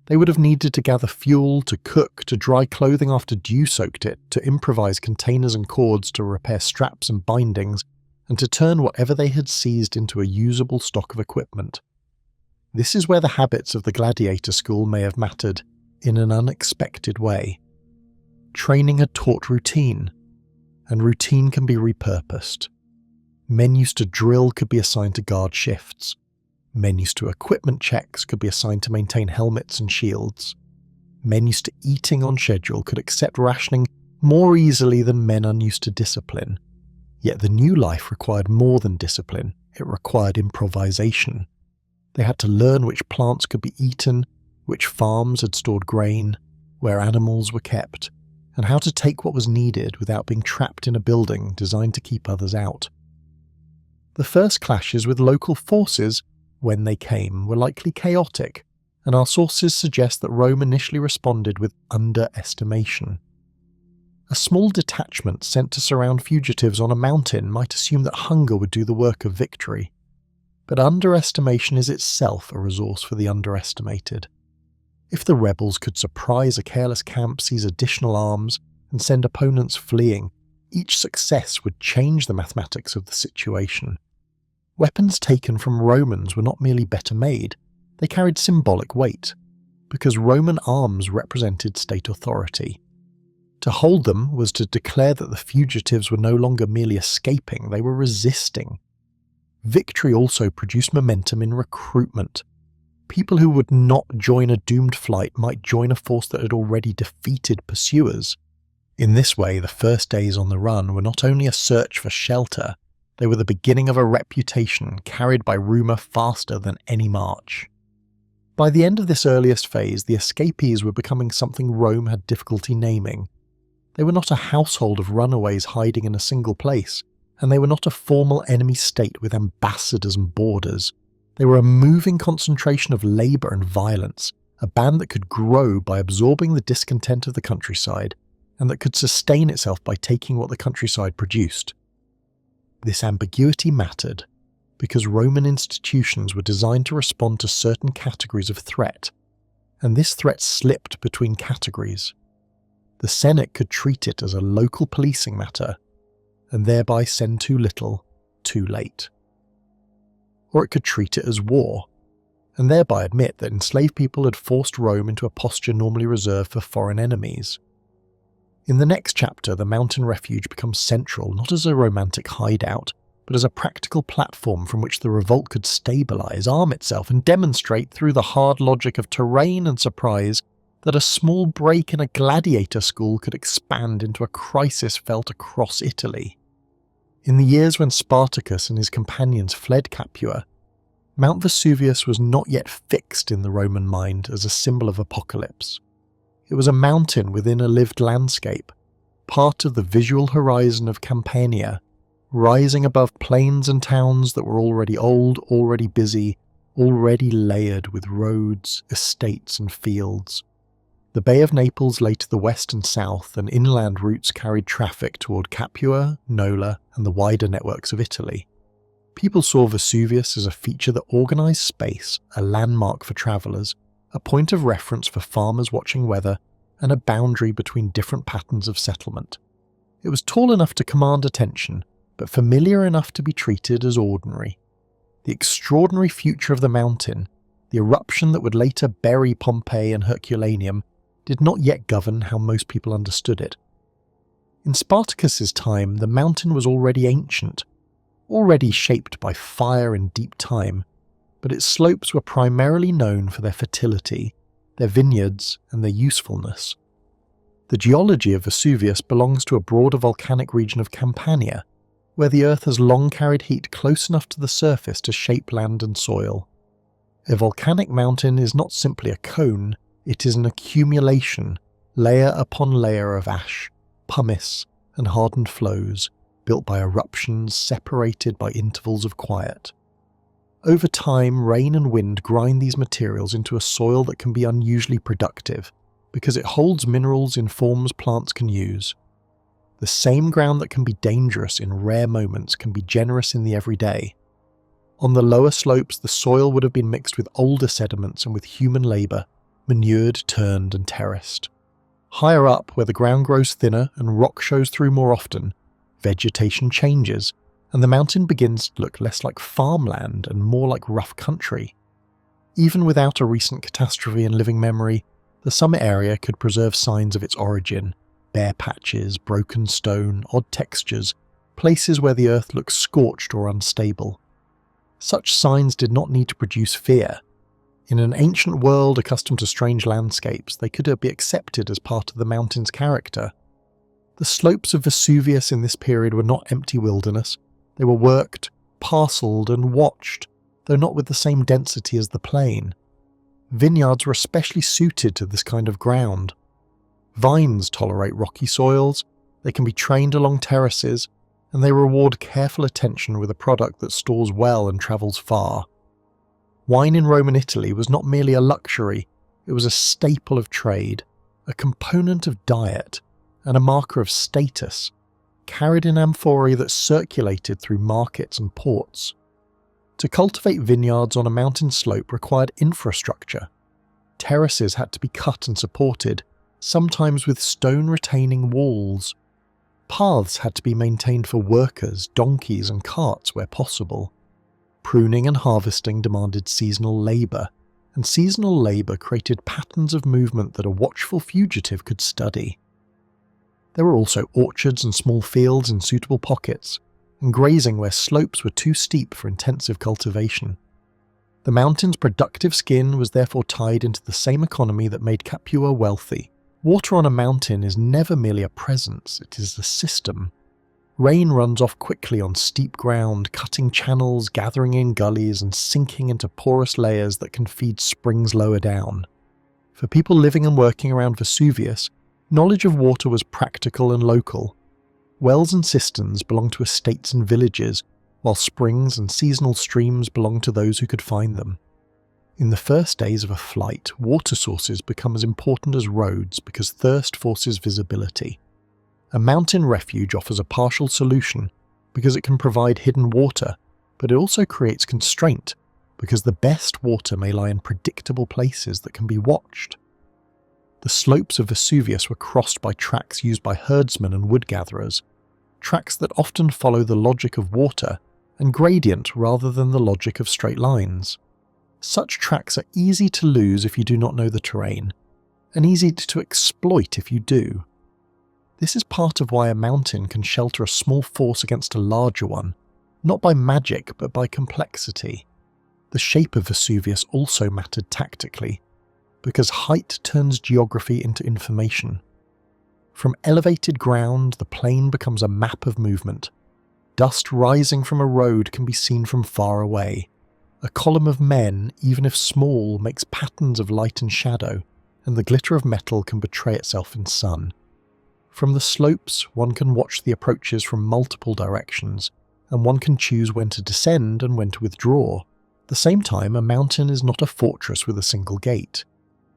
They would have needed to gather fuel, to cook, to dry clothing after dew soaked it, to improvise containers and cords, to repair straps and bindings, and to turn whatever they had seized into a usable stock of equipment. This is where the habits of the gladiator school may have mattered, in an unexpected way. Training had taught routine, and routine can be repurposed. Men used to drill could be assigned to guard shifts. Men used to equipment checks could be assigned to maintain helmets and shields. Men used to eating on schedule could accept rationing more easily than men unused to discipline. Yet the new life required more than discipline, it required improvisation. They had to learn which plants could be eaten, which farms had stored grain, where animals were kept, and how to take what was needed without being trapped in a building designed to keep others out. The first clashes with local forces, when they came, were likely chaotic, and our sources suggest that Rome initially responded with underestimation. A small detachment sent to surround fugitives on a mountain might assume that hunger would do the work of victory. But underestimation is itself a resource for the underestimated. If the rebels could surprise a careless camp, seize additional arms, and send opponents fleeing, each success would change the mathematics of the situation. Weapons taken from Romans were not merely better made, they carried symbolic weight, because Roman arms represented state authority. To hold them was to declare that the fugitives were no longer merely escaping, they were resisting. Victory also produced momentum in recruitment. People who would not join a doomed flight might join a force that had already defeated pursuers. In this way, the first days on the run were not only a search for shelter, they were the beginning of a reputation carried by rumour faster than any march. By the end of this earliest phase, the escapees were becoming something Rome had difficulty naming. They were not a household of runaways hiding in a single place, and they were not a formal enemy state with ambassadors and borders. They were a moving concentration of labour and violence, a band that could grow by absorbing the discontent of the countryside, and that could sustain itself by taking what the countryside produced. This ambiguity mattered, because Roman institutions were designed to respond to certain categories of threat, and this threat slipped between categories. The Senate could treat it as a local policing matter, and thereby send too little, too late. Or it could treat it as war, and thereby admit that enslaved people had forced Rome into a posture normally reserved for foreign enemies. In the next chapter, the mountain refuge becomes central not as a romantic hideout, but as a practical platform from which the revolt could stabilise, arm itself, and demonstrate through the hard logic of terrain and surprise that a small break in a gladiator school could expand into a crisis felt across Italy. In the years when Spartacus and his companions fled Capua, Mount Vesuvius was not yet fixed in the Roman mind as a symbol of apocalypse. It was a mountain within a lived landscape, part of the visual horizon of Campania, rising above plains and towns that were already old, already busy, already layered with roads, estates and fields. The Bay of Naples lay to the west and south, and inland routes carried traffic toward Capua, Nola, and the wider networks of Italy. People saw Vesuvius as a feature that organised space, a landmark for travellers, a point of reference for farmers watching weather, and a boundary between different patterns of settlement. It was tall enough to command attention, but familiar enough to be treated as ordinary. The extraordinary future of the mountain, the eruption that would later bury Pompeii and Herculaneum, did not yet govern how most people understood it. In Spartacus's time, the mountain was already ancient, already shaped by fire and deep time, but its slopes were primarily known for their fertility, their vineyards, and their usefulness. The geology of Vesuvius belongs to a broader volcanic region of Campania, where the earth has long carried heat close enough to the surface to shape land and soil. A volcanic mountain is not simply a cone, it is an accumulation, layer upon layer of ash, pumice, and hardened flows, built by eruptions separated by intervals of quiet. Over time, rain and wind grind these materials into a soil that can be unusually productive, because it holds minerals in forms plants can use. The same ground that can be dangerous in rare moments can be generous in the everyday. On the lower slopes, the soil would have been mixed with older sediments and with human labour, manured, turned and terraced. Higher up, where the ground grows thinner and rock shows through more often, vegetation changes, and the mountain begins to look less like farmland and more like rough country. Even without a recent catastrophe in living memory, the summit area could preserve signs of its origin, bare patches, broken stone, odd textures, places where the earth looks scorched or unstable. Such signs did not need to produce fear. In an ancient world accustomed to strange landscapes, they could be accepted as part of the mountain's character. The slopes of Vesuvius in this period were not empty wilderness. They were worked, parcelled and watched, though not with the same density as the plain. Vineyards were especially suited to this kind of ground. Vines tolerate rocky soils, they can be trained along terraces, and they reward careful attention with a product that stores well and travels far. Wine in Roman Italy was not merely a luxury, it was a staple of trade, a component of diet, and a marker of status, carried in amphorae that circulated through markets and ports. To cultivate vineyards on a mountain slope required infrastructure. Terraces had to be cut and supported, sometimes with stone retaining walls. Paths had to be maintained for workers, donkeys and carts where possible. Pruning and harvesting demanded seasonal labour, and seasonal labour created patterns of movement that a watchful fugitive could study. There were also orchards and small fields in suitable pockets, and grazing where slopes were too steep for intensive cultivation. The mountain's productive skin was therefore tied into the same economy that made Capua wealthy. Water on a mountain is never merely a presence, it is a system. Rain runs off quickly on steep ground, cutting channels, gathering in gullies, and sinking into porous layers that can feed springs lower down. For people living and working around Vesuvius, knowledge of water was practical and local. Wells and cisterns belonged to estates and villages, while springs and seasonal streams belonged to those who could find them. In the first days of a flight, water sources become as important as roads because thirst forces visibility. A mountain refuge offers a partial solution because it can provide hidden water, but it also creates constraint because the best water may lie in predictable places that can be watched. The slopes of Vesuvius were crossed by tracks used by herdsmen and wood-gatherers, tracks that often follow the logic of water and gradient rather than the logic of straight lines. Such tracks are easy to lose if you do not know the terrain, and easy to exploit if you do. This is part of why a mountain can shelter a small force against a larger one, not by magic but by complexity. The shape of Vesuvius also mattered tactically, because height turns geography into information. From elevated ground, the plain becomes a map of movement. Dust rising from a road can be seen from far away. A column of men, even if small, makes patterns of light and shadow, and the glitter of metal can betray itself in sun. From the slopes, one can watch the approaches from multiple directions, and one can choose when to descend and when to withdraw. At the same time, a mountain is not a fortress with a single gate.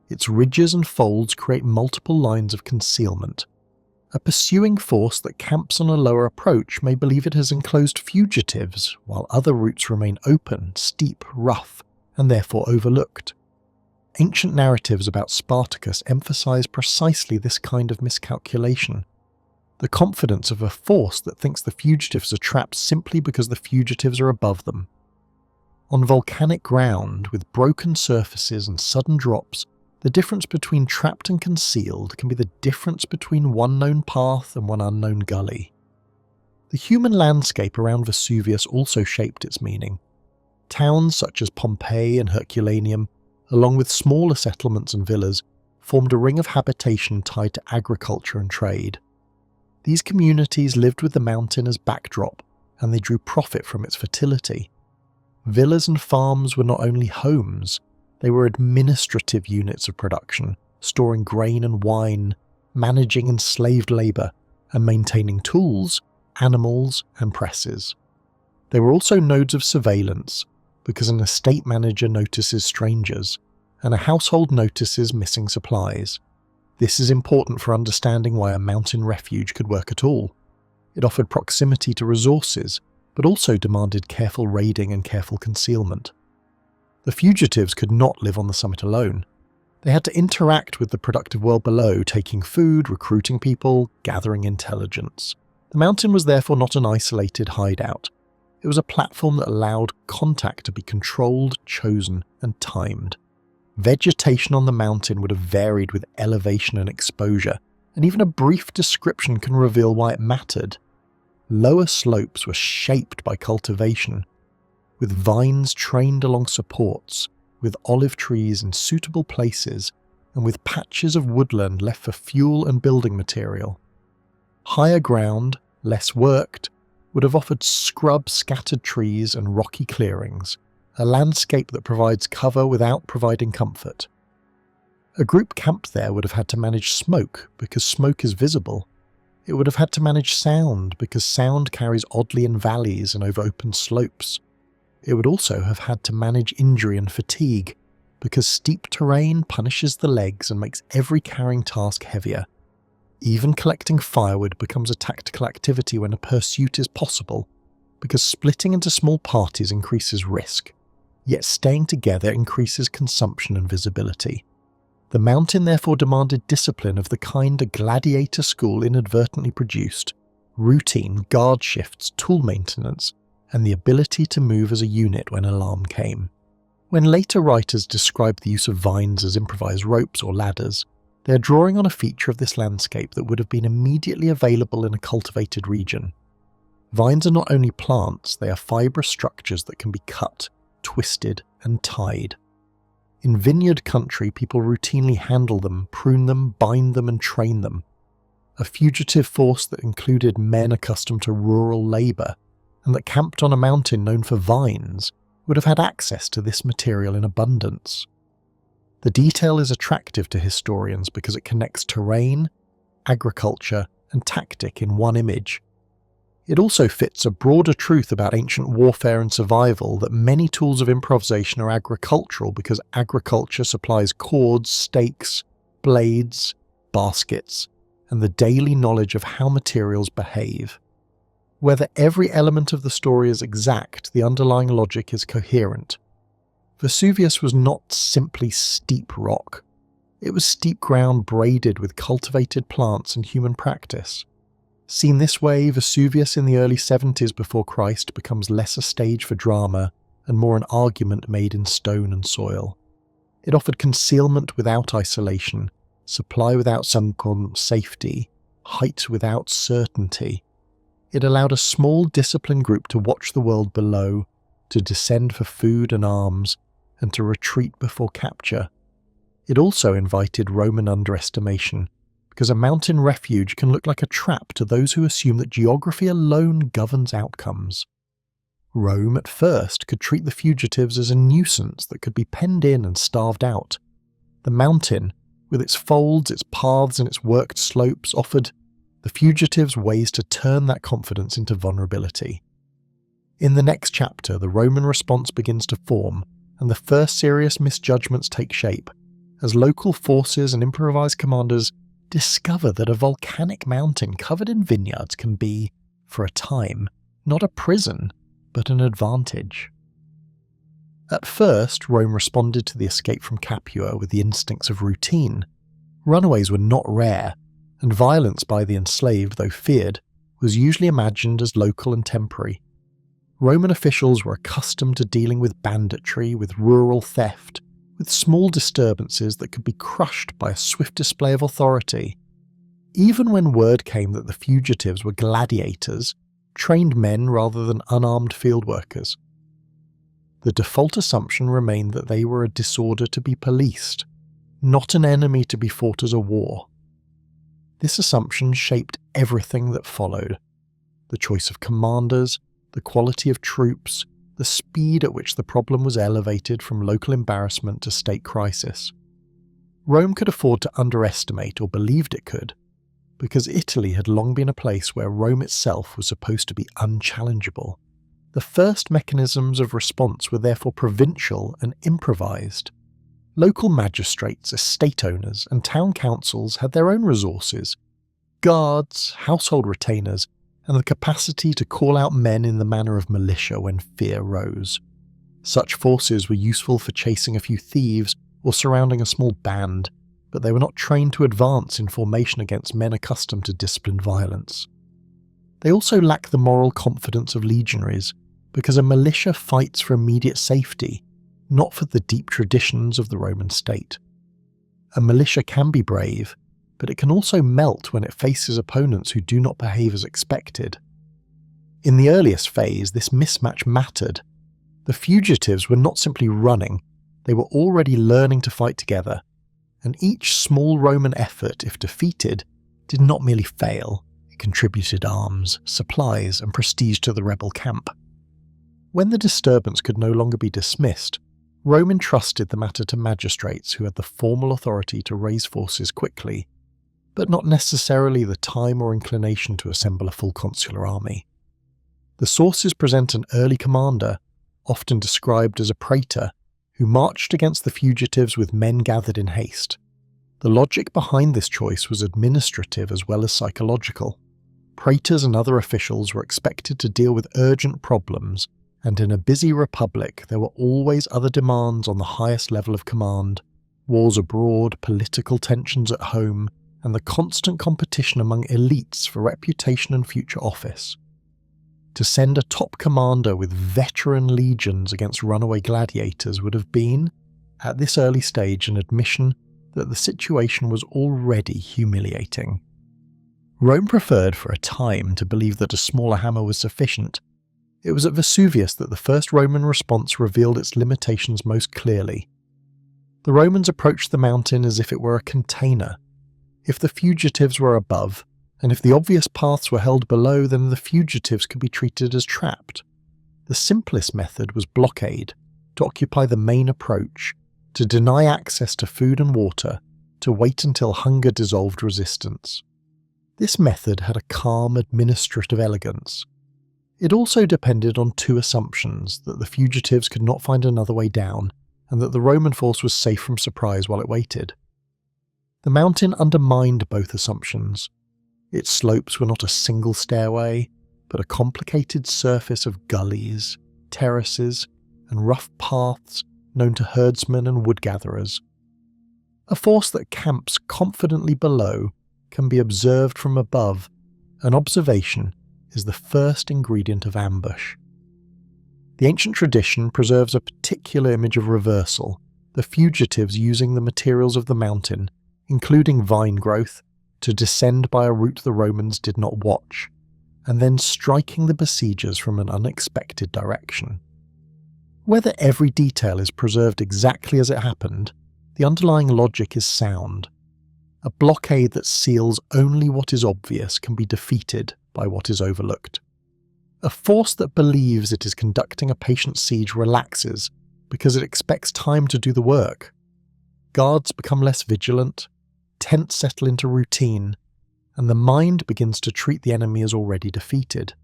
Its ridges and folds create multiple lines of concealment. A pursuing force that camps on a lower approach may believe it has enclosed fugitives, while other routes remain open, steep, rough, and therefore overlooked. Ancient narratives about Spartacus emphasize precisely this kind of miscalculation. The confidence of a force that thinks the fugitives are trapped simply because the fugitives are above them. On volcanic ground, with broken surfaces and sudden drops, the difference between trapped and concealed can be the difference between one known path and one unknown gully. The human landscape around Vesuvius also shaped its meaning. Towns such as Pompeii and Herculaneum, along with smaller settlements and villas, formed a ring of habitation tied to agriculture and trade. These communities lived with the mountain as backdrop, and they drew profit from its fertility. Villas and farms were not only homes, they were administrative units of production, storing grain and wine, managing enslaved labour, and maintaining tools, animals, and presses. They were also nodes of surveillance, because an estate manager notices strangers, and a household notices missing supplies. This is important for understanding why a mountain refuge could work at all. It offered proximity to resources, but also demanded careful raiding and careful concealment. The fugitives could not live on the summit alone. They had to interact with the productive world below, taking food, recruiting people, gathering intelligence. The mountain was therefore not an isolated hideout. It was a platform that allowed contact to be controlled, chosen, and timed. Vegetation on the mountain would have varied with elevation and exposure, and even a brief description can reveal why it mattered. Lower slopes were shaped by cultivation, with vines trained along supports, with olive trees in suitable places, and with patches of woodland left for fuel and building material. Higher ground, less worked, would have offered scrub-scattered trees and rocky clearings, a landscape that provides cover without providing comfort. A group camped there would have had to manage smoke because smoke is visible. It would have had to manage sound because sound carries oddly in valleys and over open slopes. It would also have had to manage injury and fatigue, because steep terrain punishes the legs and makes every carrying task heavier. Even collecting firewood becomes a tactical activity when a pursuit is possible, because splitting into small parties increases risk, yet staying together increases consumption and visibility. The mountain therefore demanded discipline of the kind a gladiator school inadvertently produced: routine, guard shifts, tool maintenance, and the ability to move as a unit when alarm came. When later writers describe the use of vines as improvised ropes or ladders, they are drawing on a feature of this landscape that would have been immediately available in a cultivated region. Vines are not only plants, they are fibrous structures that can be cut, twisted, and tied. In vineyard country, people routinely handle them, prune them, bind them, and train them. A fugitive force that included men accustomed to rural labour, and that camped on a mountain known for vines, would have had access to this material in abundance. The detail is attractive to historians because it connects terrain, agriculture, and tactic in one image. It also fits a broader truth about ancient warfare and survival that many tools of improvisation are agricultural because agriculture supplies cords, stakes, blades, baskets, and the daily knowledge of how materials behave. Whether every element of the story is exact, the underlying logic is coherent. Vesuvius was not simply steep rock. It was steep ground braided with cultivated plants and human practice. Seen this way, Vesuvius in the early 70s before Christ becomes less a stage for drama and more an argument made in stone and soil. It offered concealment without isolation, supply without some safety, height without certainty. It allowed a small disciplined group to watch the world below, to descend for food and arms, and to retreat before capture. It also invited Roman underestimation, because a mountain refuge can look like a trap to those who assume that geography alone governs outcomes. Rome at first could treat the fugitives as a nuisance that could be penned in and starved out. The mountain, with its folds, its paths, and its worked slopes, offered the fugitives ways to turn that confidence into vulnerability. In the next chapter, the Roman response begins to form, and the first serious misjudgments take shape, as local forces and improvised commanders discover that a volcanic mountain covered in vineyards can be, for a time, not a prison, but an advantage. At first, Rome responded to the escape from Capua with the instincts of routine. Runaways were not rare, and violence by the enslaved, though feared, was usually imagined as local and temporary. Roman officials were accustomed to dealing with banditry, with rural theft, with small disturbances that could be crushed by a swift display of authority. Even when word came that the fugitives were gladiators, trained men rather than unarmed field workers, the default assumption remained that they were a disorder to be policed, not an enemy to be fought as a war. This assumption shaped everything that followed: the choice of commanders, the quality of troops, the speed at which the problem was elevated from local embarrassment to state crisis. Rome could afford to underestimate, or believed it could, because Italy had long been a place where Rome itself was supposed to be unchallengeable. The first mechanisms of response were therefore provincial and improvised. Local magistrates, estate owners, and town councils had their own resources: guards, household retainers, and the capacity to call out men in the manner of militia when fear rose. Such forces were useful for chasing a few thieves or surrounding a small band, but they were not trained to advance in formation against men accustomed to disciplined violence. They also lack the moral confidence of legionaries, because a militia fights for immediate safety, not for the deep traditions of the Roman state. A militia can be brave, but it can also melt when it faces opponents who do not behave as expected. In the earliest phase, this mismatch mattered. The fugitives were not simply running, they were already learning to fight together, and each small Roman effort, if defeated, did not merely fail, it contributed arms, supplies, and prestige to the rebel camp. When the disturbance could no longer be dismissed, Rome entrusted the matter to magistrates who had the formal authority to raise forces quickly, but not necessarily the time or inclination to assemble a full consular army. The sources present an early commander, often described as a praetor, who marched against the fugitives with men gathered in haste. The logic behind this choice was administrative as well as psychological. Praetors and other officials were expected to deal with urgent problems, and in a busy republic there were always other demands on the highest level of command: wars abroad, political tensions at home, and the constant competition among elites for reputation and future office. To send a top commander with veteran legions against runaway gladiators would have been, at this early stage, an admission that the situation was already humiliating. Rome preferred for a time to believe that a smaller hammer was sufficient. It was at Vesuvius that the first Roman response revealed its limitations most clearly. The Romans approached the mountain as if it were a container. If the fugitives were above, and if the obvious paths were held below, then the fugitives could be treated as trapped. The simplest method was blockade, to occupy the main approach, to deny access to food and water, to wait until hunger dissolved resistance. This method had a calm administrative elegance. It also depended on two assumptions: that the fugitives could not find another way down, and that the Roman force was safe from surprise while it waited. The mountain undermined both assumptions. Its slopes were not a single stairway, but a complicated surface of gullies, terraces, and rough paths known to herdsmen and wood-gatherers. A force that camps confidently below can be observed from above, and observation is the first ingredient of ambush. The ancient tradition preserves a particular image of reversal, the fugitives using the materials of the mountain, including vine growth, to descend by a route the Romans did not watch, and then striking the besiegers from an unexpected direction. Whether every detail is preserved exactly as it happened, the underlying logic is sound. A blockade that seals only what is obvious can be defeated by what is overlooked. A force that believes it is conducting a patient siege relaxes because it expects time to do the work. Guards become less vigilant, tents settle into routine, and the mind begins to treat the enemy as already defeated.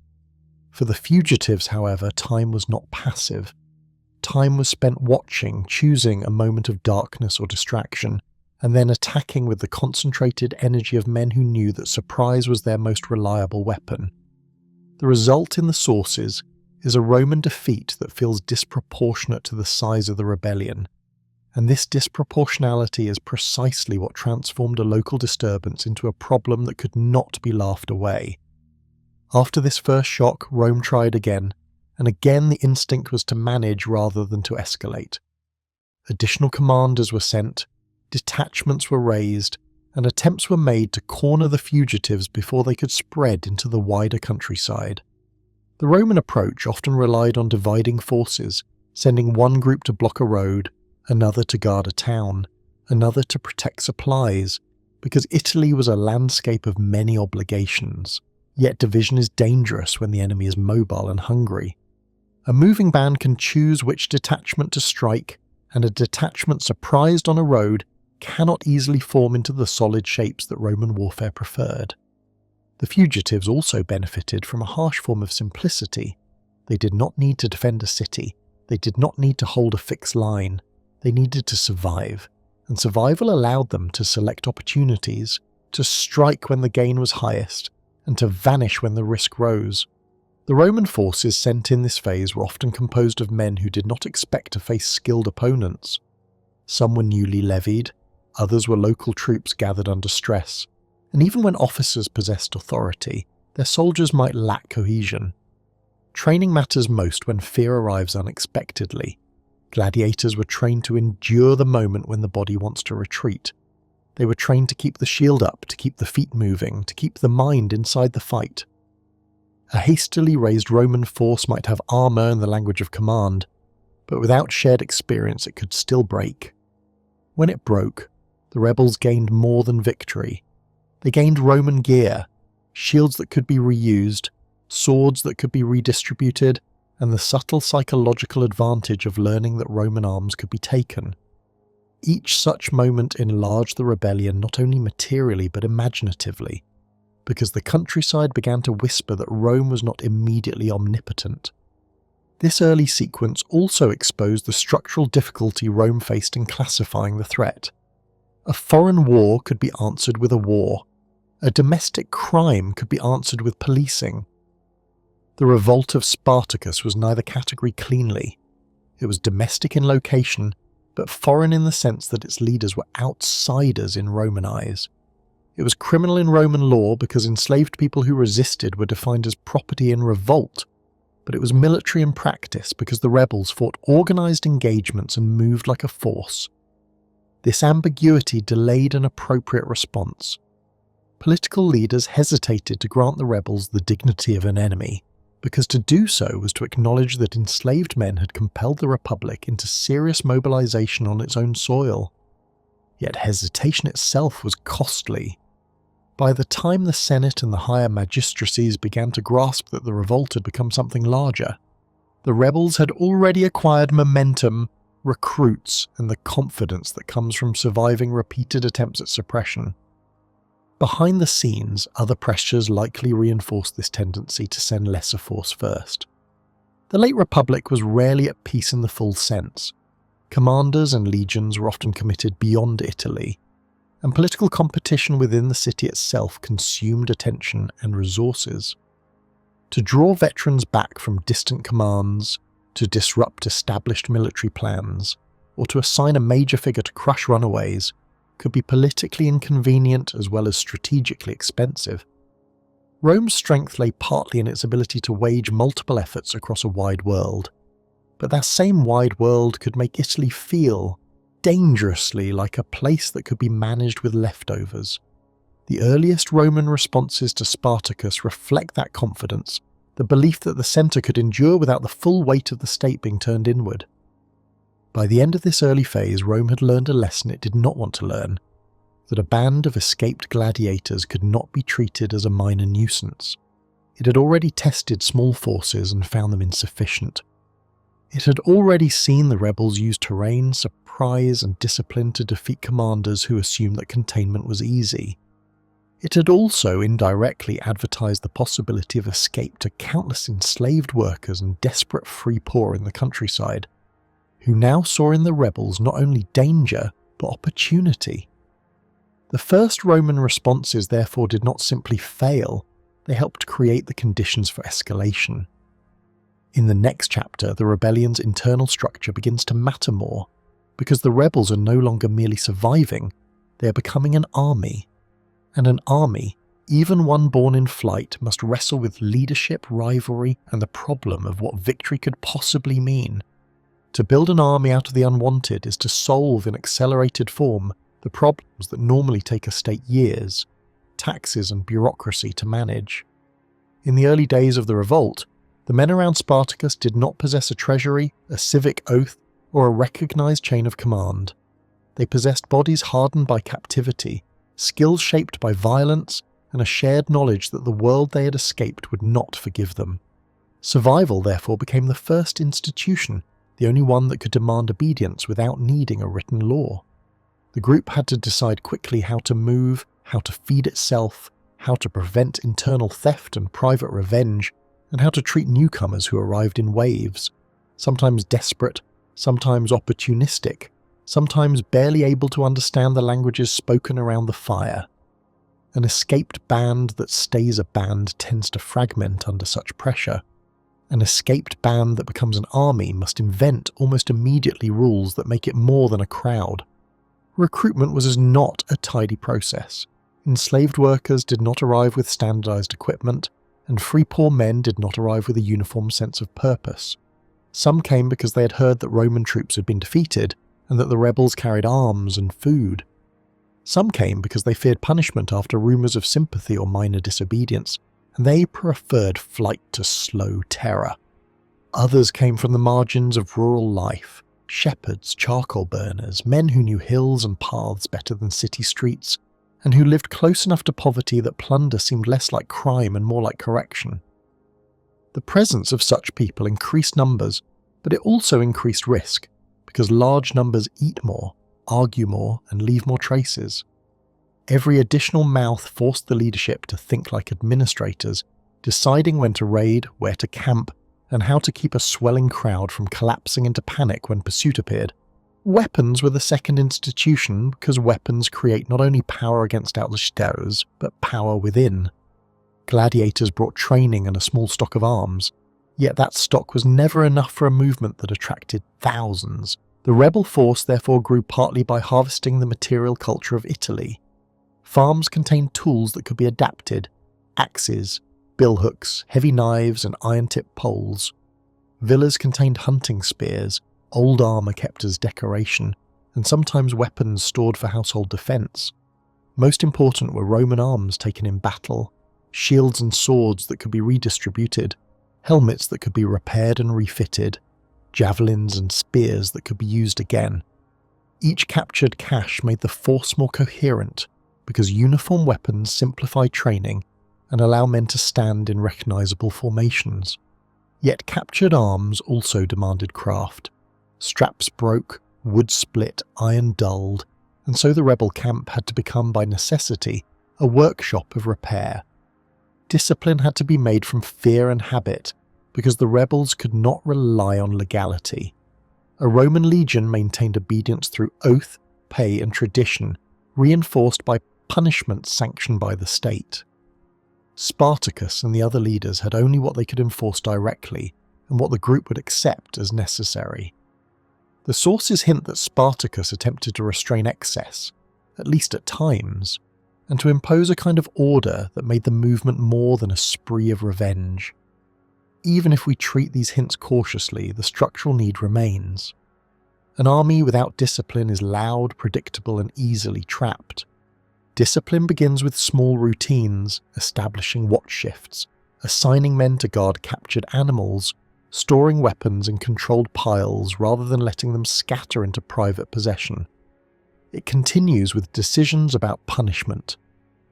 For the fugitives, however, time was not passive. Time was spent watching, choosing a moment of darkness or distraction, and then attacking with the concentrated energy of men who knew that surprise was their most reliable weapon. The result in the sources is a Roman defeat that feels disproportionate to the size of the rebellion, and this disproportionality is precisely what transformed a local disturbance into a problem that could not be laughed away. After this first shock, Rome tried again, and again the instinct was to manage rather than to escalate. Additional commanders were sent, detachments were raised, and attempts were made to corner the fugitives before they could spread into the wider countryside. The Roman approach often relied on dividing forces, sending one group to block a road, another to guard a town, another to protect supplies, because Italy was a landscape of many obligations. Yet division is dangerous when the enemy is mobile and hungry. A moving band can choose which detachment to strike, and a detachment surprised on a road cannot easily form into the solid shapes that Roman warfare preferred. The fugitives also benefited from a harsh form of simplicity. They did not need to defend a city, they did not need to hold a fixed line, they needed to survive, and survival allowed them to select opportunities, to strike when the gain was highest, and to vanish when the risk rose. The Roman forces sent in this phase were often composed of men who did not expect to face skilled opponents. Some were newly levied, others were local troops gathered under stress, and even when officers possessed authority, their soldiers might lack cohesion. Training matters most when fear arrives unexpectedly. Gladiators were trained to endure the moment when the body wants to retreat. They were trained to keep the shield up, to keep the feet moving, to keep the mind inside the fight. A hastily raised Roman force might have armour in the language of command, but without shared experience it could still break. When it broke, the rebels gained more than victory. They gained Roman gear, shields that could be reused, swords that could be redistributed, and the subtle psychological advantage of learning that Roman arms could be taken. Each such moment enlarged the rebellion not only materially but imaginatively, because the countryside began to whisper that Rome was not immediately omnipotent. This early sequence also exposed the structural difficulty Rome faced in classifying the threat. A foreign war could be answered with a war. A domestic crime could be answered with policing. The revolt of Spartacus was neither category cleanly. It was domestic in location, but foreign in the sense that its leaders were outsiders in Roman eyes. It was criminal in Roman law because enslaved people who resisted were defined as property in revolt, but it was military in practice because the rebels fought organised engagements and moved like a force. This ambiguity delayed an appropriate response. Political leaders hesitated to grant the rebels the dignity of an enemy, because to do so was to acknowledge that enslaved men had compelled the Republic into serious mobilization on its own soil. Yet hesitation itself was costly. By the time the Senate and the higher magistracies began to grasp that the revolt had become something larger, the rebels had already acquired momentum, recruits, and the confidence that comes from surviving repeated attempts at suppression. Behind the scenes, other pressures likely reinforced this tendency to send lesser force first. The late Republic was rarely at peace in the full sense. Commanders and legions were often committed beyond Italy, and political competition within the city itself consumed attention and resources. To draw veterans back from distant commands, to disrupt established military plans, or to assign a major figure to crush runaways, could be politically inconvenient as well as strategically expensive. Rome's strength lay partly in its ability to wage multiple efforts across a wide world, but that same wide world could make Italy feel dangerously like a place that could be managed with leftovers. The earliest Roman responses to Spartacus reflect that confidence, the belief that the centre could endure without the full weight of the state being turned inward. By the end of this early phase, Rome had learned a lesson it did not want to learn, that a band of escaped gladiators could not be treated as a minor nuisance. It had already tested small forces and found them insufficient. It had already seen the rebels use terrain, surprise, and discipline to defeat commanders who assumed that containment was easy. It had also indirectly advertised the possibility of escape to countless enslaved workers and desperate free poor in the countryside, who now saw in the rebels not only danger, but opportunity. The first Roman responses therefore did not simply fail, they helped create the conditions for escalation. In the next chapter, the rebellion's internal structure begins to matter more, because the rebels are no longer merely surviving, they are becoming an army. And an army, even one born in flight, must wrestle with leadership, rivalry, and the problem of what victory could possibly mean. To build an army out of the unwanted is to solve in accelerated form the problems that normally take a state years, taxes and bureaucracy to manage. In the early days of the revolt, the men around Spartacus did not possess a treasury, a civic oath, or a recognized chain of command. They possessed bodies hardened by captivity, skills shaped by violence, and a shared knowledge that the world they had escaped would not forgive them. Survival, therefore, became the first institution, the only one that could demand obedience without needing a written law. The group had to decide quickly how to move, how to feed itself, how to prevent internal theft and private revenge, and how to treat newcomers who arrived in waves, sometimes desperate, sometimes opportunistic, sometimes barely able to understand the languages spoken around the fire. An escaped band that stays a band tends to fragment under such pressure. An escaped band that becomes an army must invent almost immediately rules that make it more than a crowd. Recruitment was not a tidy process. Enslaved workers did not arrive with standardized equipment, and free poor men did not arrive with a uniform sense of purpose. Some came because they had heard that Roman troops had been defeated, and that the rebels carried arms and food. Some came because they feared punishment after rumours of sympathy or minor disobedience, and they preferred flight to slow terror. Others came from the margins of rural life, shepherds, charcoal burners, men who knew hills and paths better than city streets, and who lived close enough to poverty that plunder seemed less like crime and more like correction. The presence of such people increased numbers, but it also increased risk, because large numbers eat more, argue more, and leave more traces. Every additional mouth forced the leadership to think like administrators, deciding when to raid, where to camp, and how to keep a swelling crowd from collapsing into panic when pursuit appeared. Weapons were the second institution because weapons create not only power against outsiders, but power within. Gladiators brought training and a small stock of arms, yet that stock was never enough for a movement that attracted thousands. The rebel force therefore grew partly by harvesting the material culture of Italy. Farms contained tools that could be adapted: axes, billhooks, heavy knives and iron-tipped poles. Villas contained hunting spears, old armour kept as decoration, and sometimes weapons stored for household defence. Most important were Roman arms taken in battle, shields and swords that could be redistributed, helmets that could be repaired and refitted, javelins and spears that could be used again. Each captured cache made the force more coherent because uniform weapons simplify training and allow men to stand in recognisable formations. Yet captured arms also demanded craft. Straps broke, wood split, iron dulled, and so the rebel camp had to become by necessity a workshop of repair. Discipline had to be made from fear and habit, because the rebels could not rely on legality. A Roman legion maintained obedience through oath, pay and tradition, reinforced by punishment sanctioned by the state. Spartacus and the other leaders had only what they could enforce directly and what the group would accept as necessary. The sources hint that Spartacus attempted to restrain excess, at least at times, and to impose a kind of order that made the movement more than a spree of revenge. Even if we treat these hints cautiously, the structural need remains. An army without discipline is loud, predictable, and easily trapped. Discipline begins with small routines, establishing watch shifts, assigning men to guard captured animals, storing weapons in controlled piles rather than letting them scatter into private possession. It continues with decisions about punishment.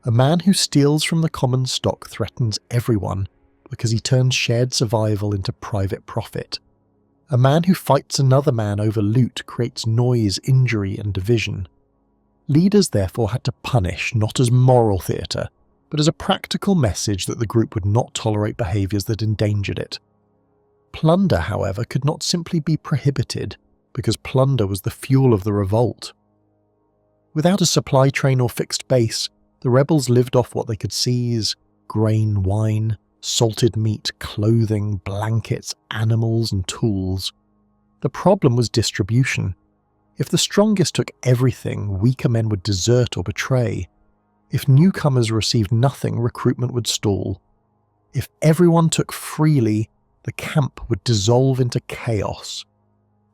A man who steals from the common stock threatens everyone because he turns shared survival into private profit. A man who fights another man over loot creates noise, injury, and division. Leaders therefore had to punish not as moral theatre, but as a practical message that the group would not tolerate behaviours that endangered it. Plunder, however, could not simply be prohibited, because plunder was the fuel of the revolt. Without a supply train or fixed base, the rebels lived off what they could seize: grain, wine, salted meat, clothing, blankets, animals, and tools. The problem was distribution. If the strongest took everything, weaker men would desert or betray. If newcomers received nothing, recruitment would stall. If everyone took freely, the camp would dissolve into chaos.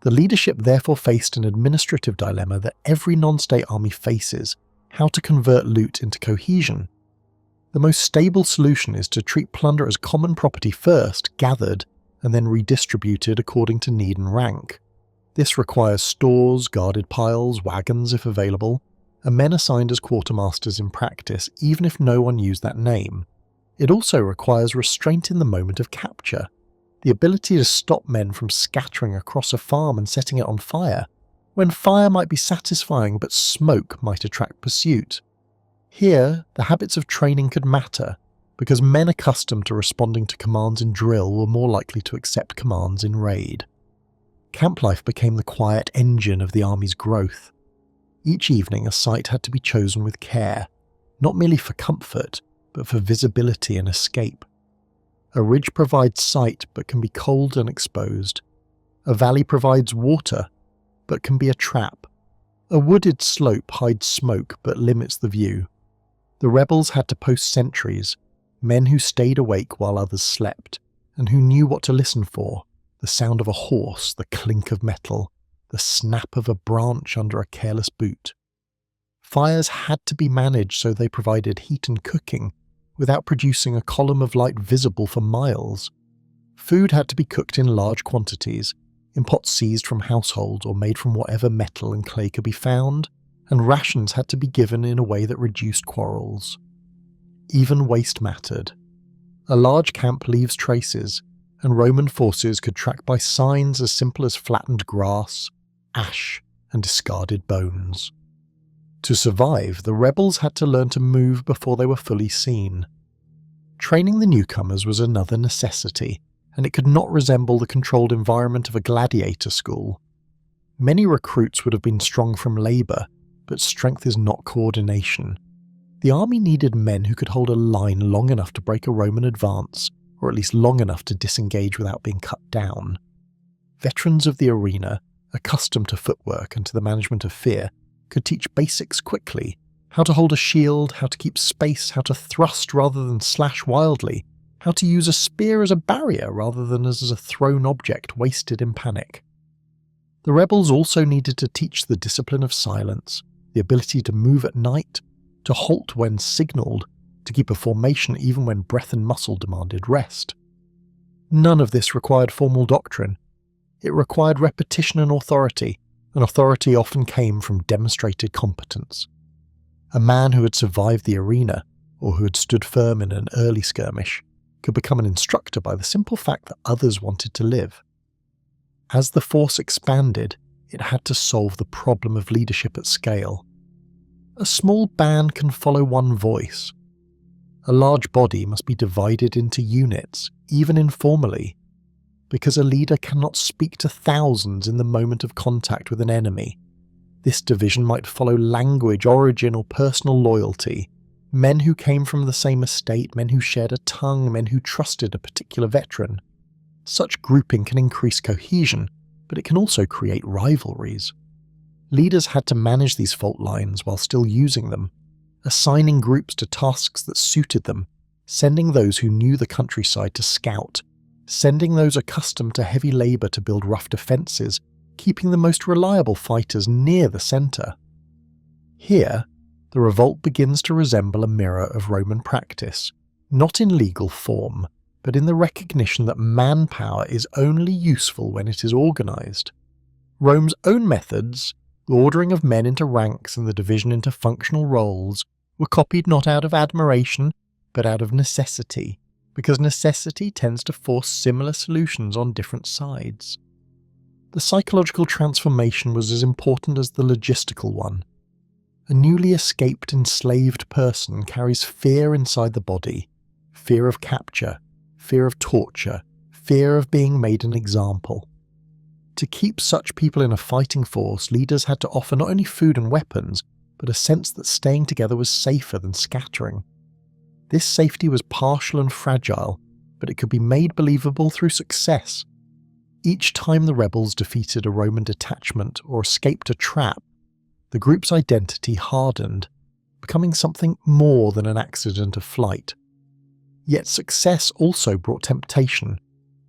The leadership therefore faced an administrative dilemma that every non-state army faces: how to convert loot into cohesion. The most stable solution is to treat plunder as common property first, gathered, and then redistributed according to need and rank. This requires stores, guarded piles, wagons if available, and men assigned as quartermasters in practice, even if no one used that name. It also requires restraint in the moment of capture, the ability to stop men from scattering across a farm and setting it on fire, when fire might be satisfying but smoke might attract pursuit. Here, the habits of training could matter, because men accustomed to responding to commands in drill were more likely to accept commands in raid. Camp life became the quiet engine of the army's growth. Each evening a site had to be chosen with care, not merely for comfort, but for visibility and escape. A ridge provides sight but can be cold and exposed. A valley provides water but can be a trap. A wooded slope hides smoke but limits the view. The rebels had to post sentries, men who stayed awake while others slept, and who knew what to listen for: the sound of a horse, the clink of metal, the snap of a branch under a careless boot. Fires had to be managed so they provided heat and cooking, without producing a column of light visible for miles. Food had to be cooked in large quantities, in pots seized from households or made from whatever metal and clay could be found, and rations had to be given in a way that reduced quarrels. Even waste mattered. A large camp leaves traces, and Roman forces could track by signs as simple as flattened grass, ash, and discarded bones. To survive, the rebels had to learn to move before they were fully seen. Training the newcomers was another necessity, and it could not resemble the controlled environment of a gladiator school. Many recruits would have been strong from labour, but strength is not coordination. The army needed men who could hold a line long enough to break a Roman advance, or at least long enough to disengage without being cut down. Veterans of the arena, accustomed to footwork and to the management of fear, could teach basics quickly: how to hold a shield, how to keep space, how to thrust rather than slash wildly, how to use a spear as a barrier rather than as a thrown object wasted in panic. The rebels also needed to teach the discipline of silence, the ability to move at night, to halt when signalled, to keep a formation even when breath and muscle demanded rest. None of this required formal doctrine. It required repetition and authority often came from demonstrated competence. A man who had survived the arena, or who had stood firm in an early skirmish, could become an instructor by the simple fact that others wanted to live. As the force expanded, it had to solve the problem of leadership at scale. A small band can follow one voice. A large body must be divided into units, even informally, because a leader cannot speak to thousands in the moment of contact with an enemy. This division might follow language, origin, or personal loyalty. Men who came from the same estate, men who shared a tongue, men who trusted a particular veteran. Such grouping can increase cohesion, but it can also create rivalries. Leaders had to manage these fault lines while still using them, assigning groups to tasks that suited them, sending those who knew the countryside to scout, sending those accustomed to heavy labour to build rough defences, keeping the most reliable fighters near the centre. Here, the revolt begins to resemble a mirror of Roman practice, not in legal form, but in the recognition that manpower is only useful when it is organised. Rome's own methods, the ordering of men into ranks and the division into functional roles, were copied not out of admiration, but out of necessity, because necessity tends to force similar solutions on different sides. The psychological transformation was as important as the logistical one. A newly escaped enslaved person carries fear inside the body, fear of capture, fear of torture, fear of being made an example. To keep such people in a fighting force, leaders had to offer not only food and weapons, but a sense that staying together was safer than scattering. This safety was partial and fragile, but it could be made believable through success. Each time the rebels defeated a Roman detachment or escaped a trap, the group's identity hardened, becoming something more than an accident of flight. Yet success also brought temptation.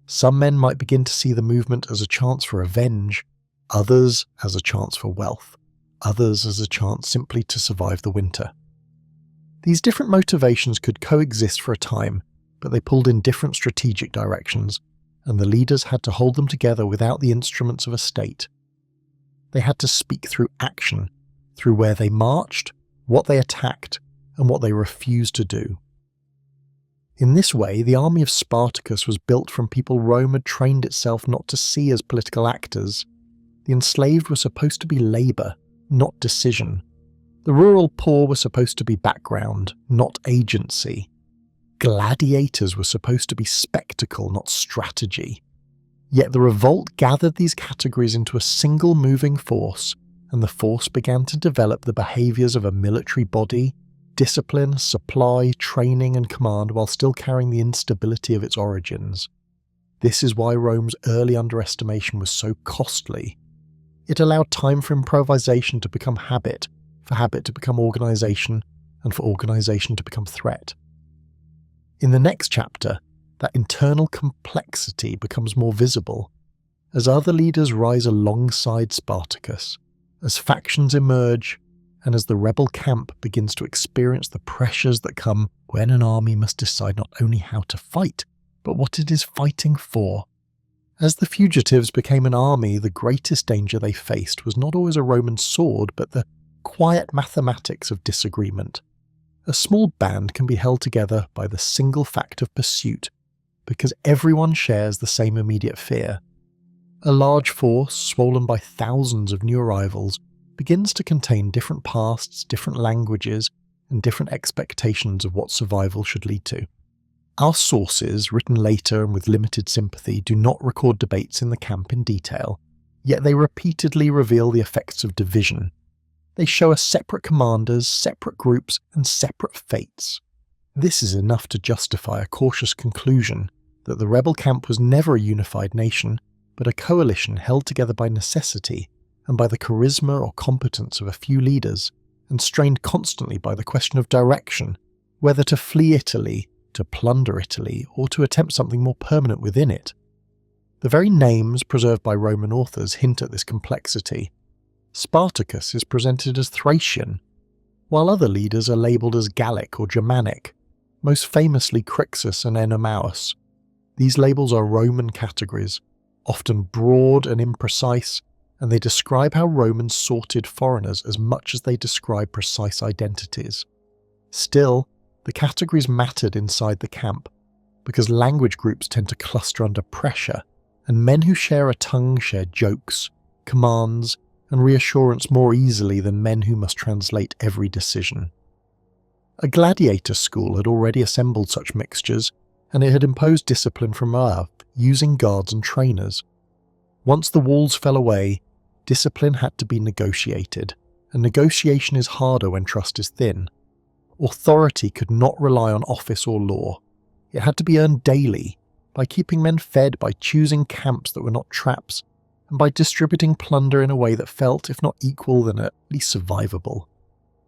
Some men might begin to see the movement as a chance for revenge, others as a chance for wealth, others as a chance simply to survive the winter. These different motivations could coexist for a time, but they pulled in different strategic directions, and the leaders had to hold them together without the instruments of a state. They had to speak through action, through where they marched, what they attacked, and what they refused to do. In this way, the army of Spartacus was built from people Rome had trained itself not to see as political actors. The enslaved were supposed to be labour, not decision. The rural poor were supposed to be background, not agency. Gladiators were supposed to be spectacle, not strategy. Yet the revolt gathered these categories into a single moving force, and the force began to develop the behaviours of a military body: discipline, supply, training and command, while still carrying the instability of its origins. This is why Rome's early underestimation was so costly. It allowed time for improvisation to become habit, for habit to become organisation, and for organisation to become threat. In the next chapter, that internal complexity becomes more visible, as other leaders rise alongside Spartacus, as factions emerge, and as the rebel camp begins to experience the pressures that come when an army must decide not only how to fight, but what it is fighting for. As the fugitives became an army, the greatest danger they faced was not always a Roman sword, but the quiet mathematics of disagreement. A small band can be held together by the single fact of pursuit, because everyone shares the same immediate fear. A large force, swollen by thousands of new arrivals, begins to contain different pasts, different languages, and different expectations of what survival should lead to. Our sources, written later and with limited sympathy, do not record debates in the camp in detail, Yet they repeatedly reveal the effects of division. They show us separate commanders, separate groups, and separate fates. This is enough to justify a cautious conclusion that the rebel camp was never a unified nation, but a coalition held together by necessity and by the charisma or competence of a few leaders, and strained constantly by the question of direction, whether to flee Italy, to plunder Italy, or to attempt something more permanent within it. The very names preserved by Roman authors hint at this complexity. Spartacus is presented as Thracian, while other leaders are labelled as Gallic or Germanic, most famously Crassus and Ennomaus. These labels are Roman categories, often broad and imprecise, and they describe how Romans sorted foreigners as much as they describe precise identities. Still, the categories mattered inside the camp, because language groups tend to cluster under pressure, and men who share a tongue share jokes, commands, and reassurance more easily than men who must translate every decision. A gladiator school had already assembled such mixtures, and it had imposed discipline from above, using guards and trainers. Once the walls fell away, discipline had to be negotiated, and negotiation is harder when trust is thin. Authority could not rely on office or law. It had to be earned daily, by keeping men fed, by choosing camps that were not traps, and by distributing plunder in a way that felt, if not equal, then at least survivable.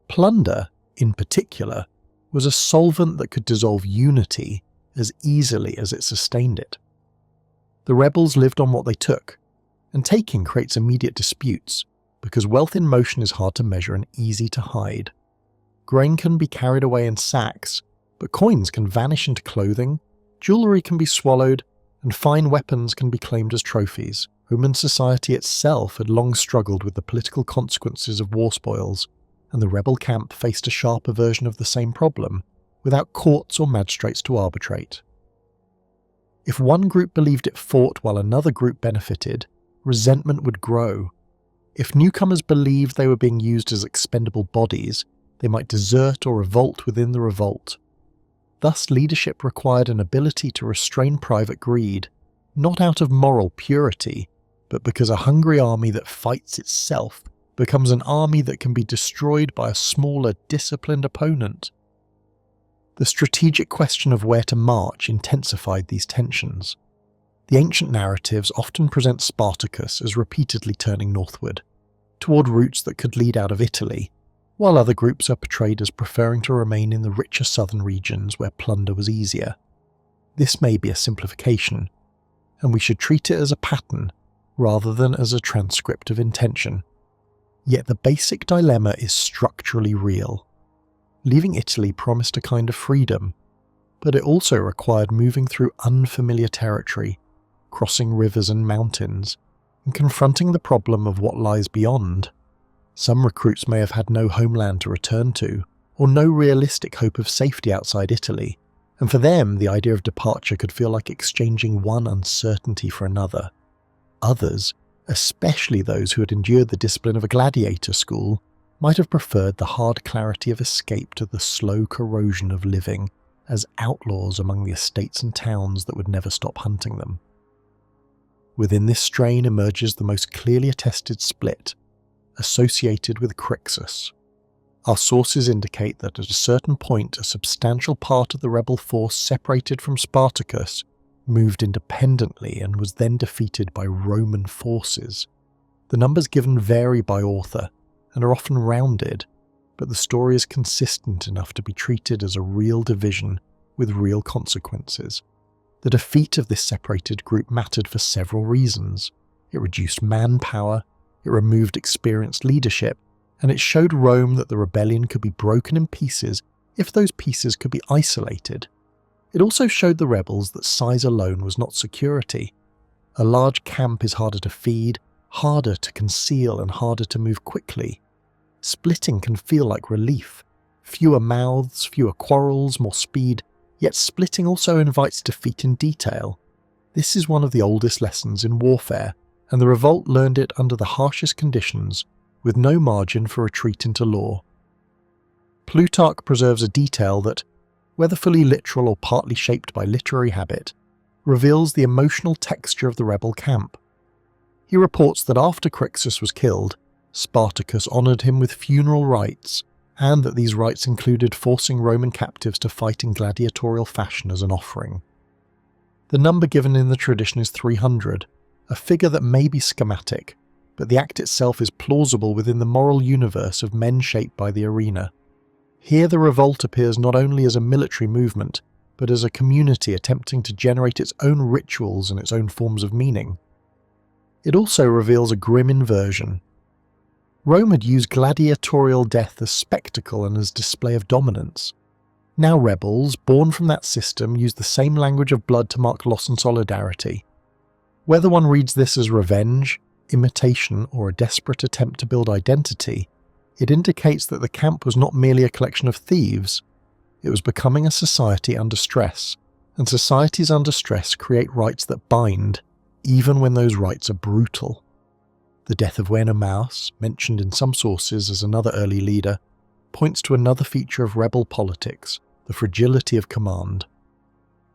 Plunder, in particular, was a solvent that could dissolve unity as easily as it sustained it. The rebels lived on what they took, and taking creates immediate disputes, because wealth in motion is hard to measure and easy to hide. Grain can be carried away in sacks, but coins can vanish into clothing, jewellery can be swallowed, and fine weapons can be claimed as trophies. Roman society itself had long struggled with the political consequences of war spoils, and the rebel camp faced a sharper version of the same problem, without courts or magistrates to arbitrate. If one group believed it fought while another group benefited, resentment would grow. If newcomers believed they were being used as expendable bodies, they might desert or revolt within the revolt. Thus, leadership required an ability to restrain private greed, not out of moral purity, but because a hungry army that fights itself becomes an army that can be destroyed by a smaller, disciplined opponent. The strategic question of where to march intensified these tensions. The ancient narratives often present Spartacus as repeatedly turning northward, toward routes that could lead out of Italy, while other groups are portrayed as preferring to remain in the richer southern regions where plunder was easier. This may be a simplification, and we should treat it as a pattern rather than as a transcript of intention. Yet the basic dilemma is structurally real. Leaving Italy promised a kind of freedom, but it also required moving through unfamiliar territory, crossing rivers and mountains, and confronting the problem of what lies beyond. Some recruits may have had no homeland to return to, or no realistic hope of safety outside Italy, and for them the idea of departure could feel like exchanging one uncertainty for another. Others, especially those who had endured the discipline of a gladiator school, might have preferred the hard clarity of escape to the slow corrosion of living as outlaws among the estates and towns that would never stop hunting them. Within this strain emerges the most clearly attested split, associated with Crassus. Our sources indicate that at a certain point a substantial part of the rebel force separated from Spartacus moved independently and was then defeated by Roman forces. The numbers given vary by author and are often rounded, but the story is consistent enough to be treated as a real division with real consequences. The defeat of this separated group mattered for several reasons. It reduced manpower, it removed experienced leadership, and it showed Rome that the rebellion could be broken in pieces if those pieces could be isolated. It also showed the rebels that size alone was not security. A large camp is harder to feed, harder to conceal, and harder to move quickly. Splitting can feel like relief. Fewer mouths, fewer quarrels, more speed, yet splitting also invites defeat in detail. This is one of the oldest lessons in warfare, and the revolt learned it under the harshest conditions, with no margin for retreat into law. Plutarch preserves a detail that, whether fully literal or partly shaped by literary habit, reveals the emotional texture of the rebel camp. He reports that after Crassus was killed, Spartacus honoured him with funeral rites, and that these rites included forcing Roman captives to fight in gladiatorial fashion as an offering. The number given in the tradition is 300, a figure that may be schematic, but the act itself is plausible within the moral universe of men shaped by the arena. Here the revolt appears not only as a military movement, but as a community attempting to generate its own rituals and its own forms of meaning. It also reveals a grim inversion. Rome had used gladiatorial death as spectacle and as display of dominance. Now rebels, born from that system, use the same language of blood to mark loss and solidarity. Whether one reads this as revenge, imitation, or a desperate attempt to build identity, it indicates that the camp was not merely a collection of thieves. It was becoming a society under stress, and societies under stress create rites that bind, even when those rites are brutal. The death of Maus, mentioned in some sources as another early leader, points to another feature of rebel politics, the fragility of command.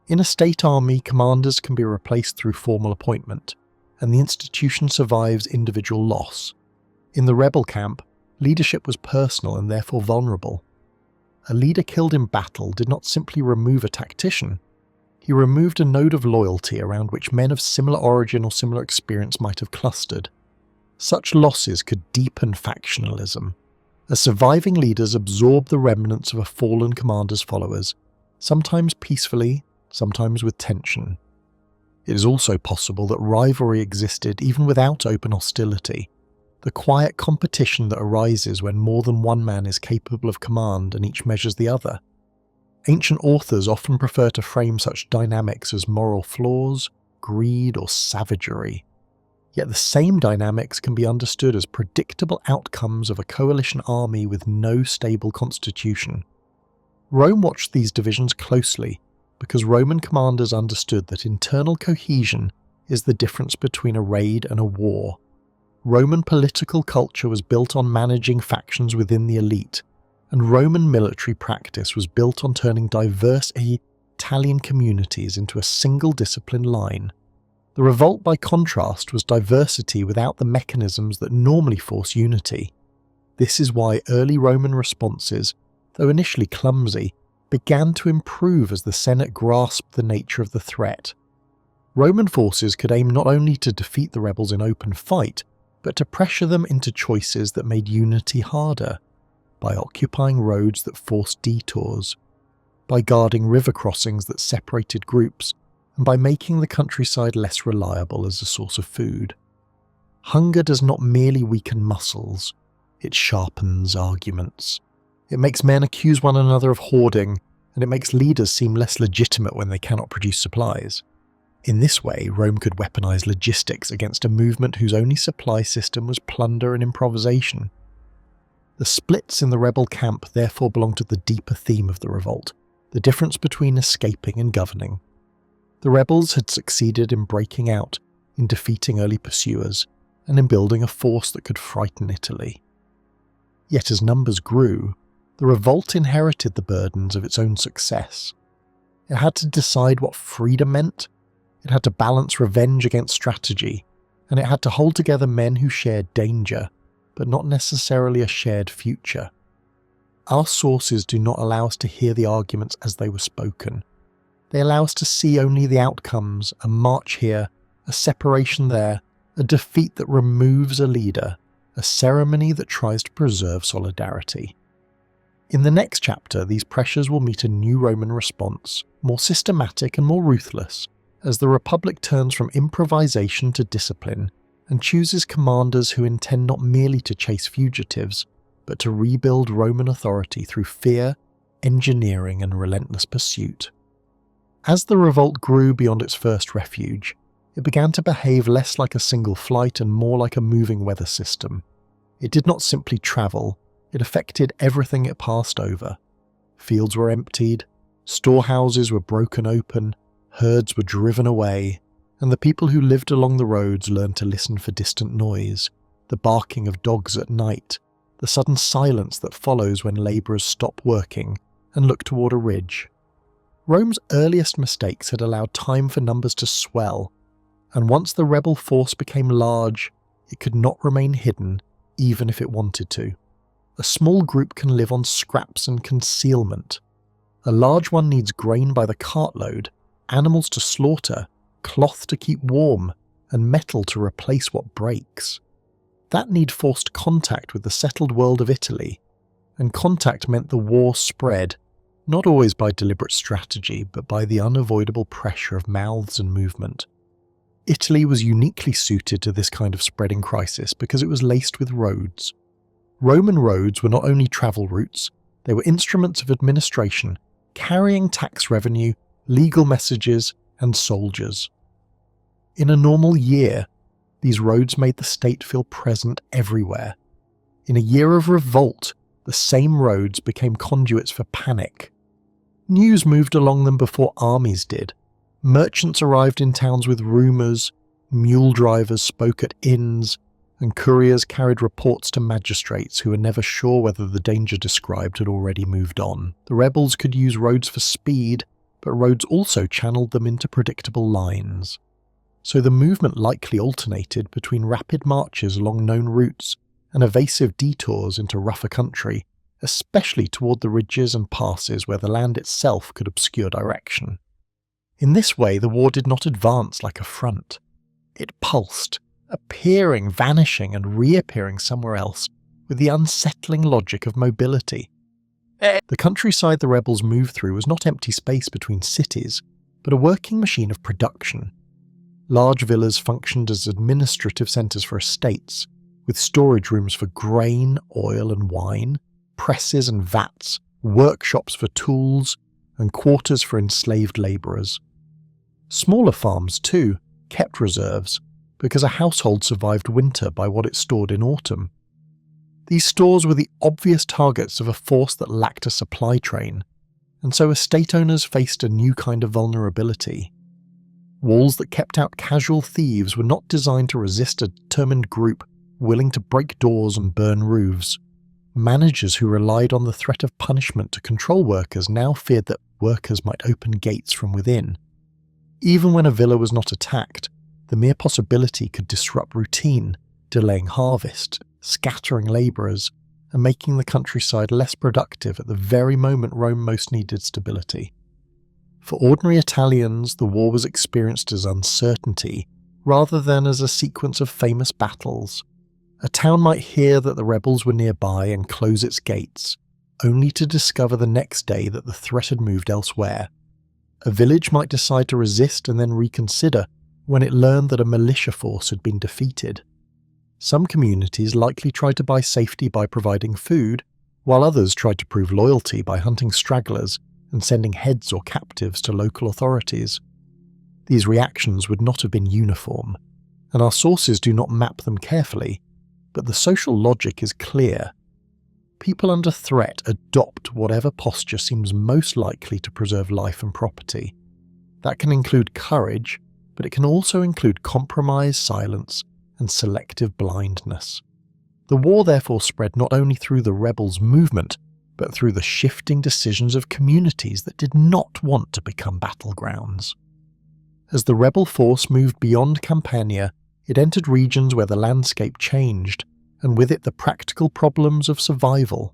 In a state army, commanders can be replaced through formal appointment, and the institution survives individual loss. In the rebel camp, leadership was personal and therefore vulnerable. A leader killed in battle did not simply remove a tactician. He removed a node of loyalty around which men of similar origin or similar experience might have clustered. Such losses could deepen factionalism, as surviving leaders absorb the remnants of a fallen commander's followers, sometimes peacefully, sometimes with tension. It is also possible that rivalry existed even without open hostility, the quiet competition that arises when more than one man is capable of command and each measures the other. Ancient authors often prefer to frame such dynamics as moral flaws, greed, or savagery. Yet the same dynamics can be understood as predictable outcomes of a coalition army with no stable constitution. Rome watched these divisions closely because Roman commanders understood that internal cohesion is the difference between a raid and a war. Roman political culture was built on managing factions within the elite, and Roman military practice was built on turning diverse Italian communities into a single discipline line. The revolt, by contrast, was diversity without the mechanisms that normally force unity. This is why early Roman responses, though initially clumsy, began to improve as the Senate grasped the nature of the threat. Roman forces could aim not only to defeat the rebels in open fight, but to pressure them into choices that made unity harder, by occupying roads that forced detours, by guarding river crossings that separated groups, and by making the countryside less reliable as a source of food. Hunger does not merely weaken muscles, it sharpens arguments. It makes men accuse one another of hoarding, and it makes leaders seem less legitimate when they cannot produce supplies. In this way, Rome could weaponize logistics against a movement whose only supply system was plunder and improvisation. The splits in the rebel camp therefore belong to the deeper theme of the revolt, the difference between escaping and governing. The rebels had succeeded in breaking out, in defeating early pursuers, and in building a force that could frighten Italy. Yet as numbers grew, the revolt inherited the burdens of its own success. It had to decide what freedom meant, it had to balance revenge against strategy, and it had to hold together men who shared danger, but not necessarily a shared future. Our sources do not allow us to hear the arguments as they were spoken. They allow us to see only the outcomes, a march here, a separation there, a defeat that removes a leader, a ceremony that tries to preserve solidarity. In the next chapter, these pressures will meet a new Roman response, more systematic and more ruthless, as the Republic turns from improvisation to discipline and chooses commanders who intend not merely to chase fugitives, but to rebuild Roman authority through fear, engineering, and relentless pursuit. As the revolt grew beyond its first refuge, it began to behave less like a single flight and more like a moving weather system. It did not simply travel, it affected everything it passed over. Fields were emptied, storehouses were broken open, herds were driven away, and the people who lived along the roads learned to listen for distant noise, the barking of dogs at night, the sudden silence that follows when labourers stop working and look toward a ridge. Rome's earliest mistakes had allowed time for numbers to swell, and once the rebel force became large, it could not remain hidden even if it wanted to. A small group can live on scraps and concealment. A large one needs grain by the cartload, animals to slaughter, cloth to keep warm, and metal to replace what breaks. That need forced contact with the settled world of Italy, and contact meant the war spread, not always by deliberate strategy, but by the unavoidable pressure of mouths and movement. Italy was uniquely suited to this kind of spreading crisis because it was laced with roads. Roman roads were not only travel routes, they were instruments of administration, carrying tax revenue, legal messages, and soldiers. In a normal year, these roads made the state feel present everywhere. In a year of revolt, the same roads became conduits for panic. News moved along them before armies did. Merchants arrived in towns with rumours, mule drivers spoke at inns, and couriers carried reports to magistrates who were never sure whether the danger described had already moved on. The rebels could use roads for speed, but roads also channeled them into predictable lines. So the movement likely alternated between rapid marches along known routes and evasive detours into rougher country, especially toward the ridges and passes where the land itself could obscure direction. In this way, the war did not advance like a front. It pulsed, appearing, vanishing, and reappearing somewhere else with the unsettling logic of mobility. The countryside the rebels moved through was not empty space between cities, but a working machine of production. Large villas functioned as administrative centres for estates, with storage rooms for grain, oil and wine, presses and vats, workshops for tools, and quarters for enslaved labourers. Smaller farms, too, kept reserves, because a household survived winter by what it stored in autumn. These stores were the obvious targets of a force that lacked a supply train, and so estate owners faced a new kind of vulnerability. Walls that kept out casual thieves were not designed to resist a determined group willing to break doors and burn roofs. Managers who relied on the threat of punishment to control workers now feared that workers might open gates from within. Even when a villa was not attacked, the mere possibility could disrupt routine, delaying harvest, scattering labourers, and making the countryside less productive at the very moment Rome most needed stability. For ordinary Italians, the war was experienced as uncertainty, rather than as a sequence of famous battles. A town might hear that the rebels were nearby and close its gates, only to discover the next day that the threat had moved elsewhere. A village might decide to resist and then reconsider when it learned that a militia force had been defeated. Some communities likely tried to buy safety by providing food, while others tried to prove loyalty by hunting stragglers and sending heads or captives to local authorities. These reactions would not have been uniform, and our sources do not map them carefully, but the social logic is clear. People under threat adopt whatever posture seems most likely to preserve life and property. That can include courage, but it can also include compromise, silence, and selective blindness. The war therefore spread not only through the rebels' movement, but through the shifting decisions of communities that did not want to become battlegrounds. As the rebel force moved beyond Campania, it entered regions where the landscape changed, and with it the practical problems of survival.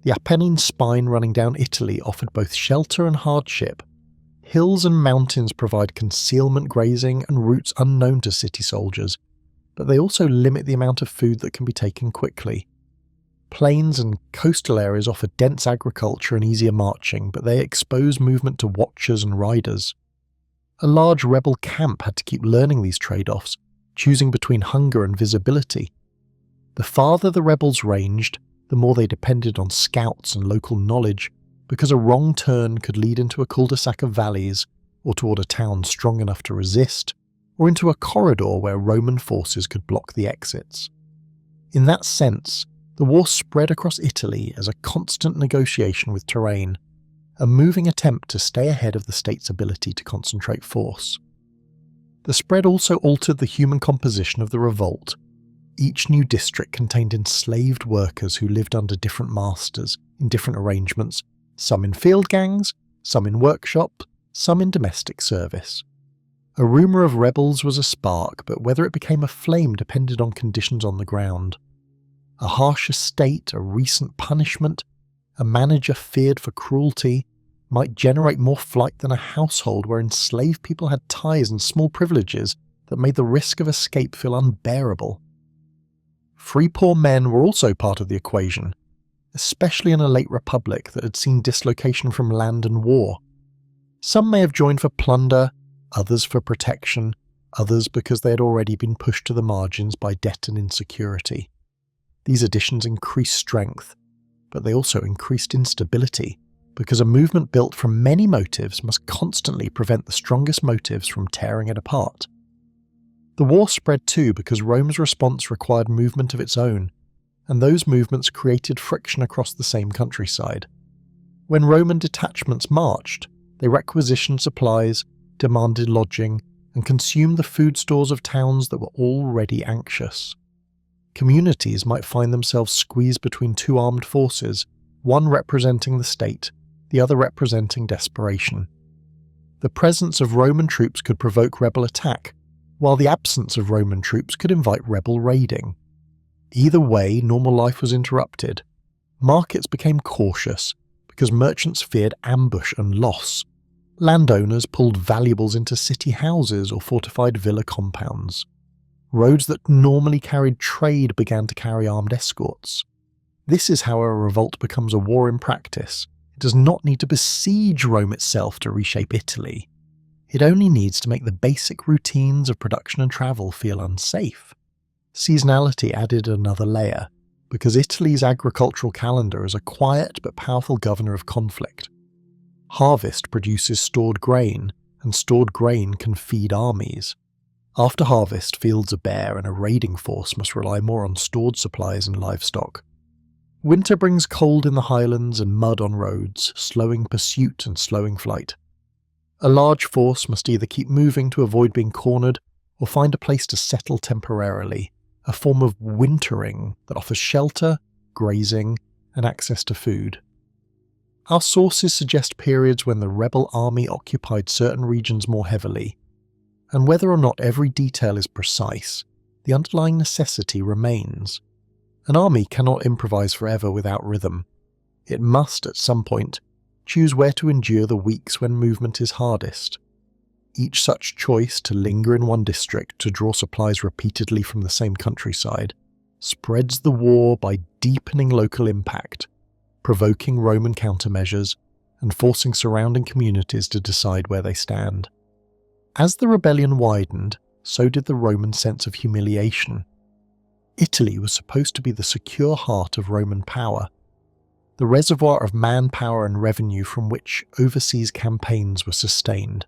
The Apennine spine running down Italy offered both shelter and hardship. Hills and mountains provide concealment grazing and routes unknown to city soldiers, but they also limit the amount of food that can be taken quickly. Plains and coastal areas offer dense agriculture and easier marching, but they expose movement to watchers and riders. A large rebel camp had to keep learning these trade-offs, choosing between hunger and visibility. The farther the rebels ranged, the more they depended on scouts and local knowledge, because a wrong turn could lead into a cul-de-sac of valleys, or toward a town strong enough to resist, or into a corridor where Roman forces could block the exits. In that sense, the war spread across Italy as a constant negotiation with terrain, a moving attempt to stay ahead of the state's ability to concentrate force. The spread also altered the human composition of the revolt. Each new district contained enslaved workers who lived under different masters, in different arrangements, some in field gangs, some in workshops, some in domestic service. A rumour of rebels was a spark, but whether it became a flame depended on conditions on the ground. A harsh estate, a recent punishment, a manager feared for cruelty, might generate more flight than a household where enslaved people had ties and small privileges that made the risk of escape feel unbearable. Free poor men were also part of the equation, especially in a late republic that had seen dislocation from land and war. Some may have joined for plunder, others for protection, others because they had already been pushed to the margins by debt and insecurity. These additions increased strength, but they also increased instability, because a movement built from many motives must constantly prevent the strongest motives from tearing it apart. The war spread too because Rome's response required movement of its own, and those movements created friction across the same countryside. When Roman detachments marched, they requisitioned supplies, demanded lodging, and consumed the food stores of towns that were already anxious. Communities might find themselves squeezed between two armed forces, one representing the state, the other representing desperation. The presence of Roman troops could provoke rebel attack, while the absence of Roman troops could invite rebel raiding. Either way, normal life was interrupted. Markets became cautious because merchants feared ambush and loss. Landowners pulled valuables into city houses or fortified villa compounds. Roads that normally carried trade began to carry armed escorts. This is how a revolt becomes a war in practice. It does not need to besiege Rome itself to reshape Italy. It only needs to make the basic routines of production and travel feel unsafe. Seasonality added another layer, because Italy's agricultural calendar is a quiet but powerful governor of conflict. Harvest produces stored grain, and stored grain can feed armies. After harvest, fields are bare and a raiding force must rely more on stored supplies and livestock. Winter brings cold in the highlands and mud on roads, slowing pursuit and slowing flight. A large force must either keep moving to avoid being cornered or find a place to settle temporarily, a form of wintering that offers shelter, grazing, and access to food. Our sources suggest periods when the rebel army occupied certain regions more heavily, and whether or not every detail is precise, the underlying necessity remains. An army cannot improvise forever without rhythm. It must, at some point, choose where to endure the weeks when movement is hardest. Each such choice to linger in one district to draw supplies repeatedly from the same countryside spreads the war by deepening local impact, provoking Roman countermeasures, and forcing surrounding communities to decide where they stand. As the rebellion widened, so did the Roman sense of humiliation. Italy was supposed to be the secure heart of Roman power, the reservoir of manpower and revenue from which overseas campaigns were sustained.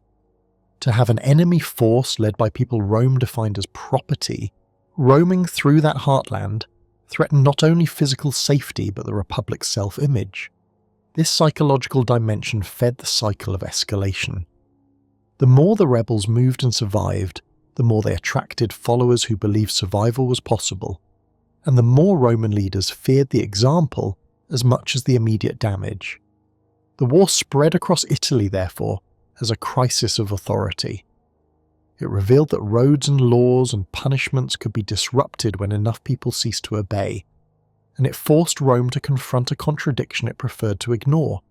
To have an enemy force led by people Rome defined as property, roaming through that heartland, threatened not only physical safety but the Republic's self-image. This psychological dimension fed the cycle of escalation. The more the rebels moved and survived, the more they attracted followers who believed survival was possible, and the more Roman leaders feared the example as much as the immediate damage. The war spread across Italy, therefore, as a crisis of authority. It revealed that roads and laws and punishments could be disrupted when enough people ceased to obey, and it forced Rome to confront a contradiction it preferred to ignore,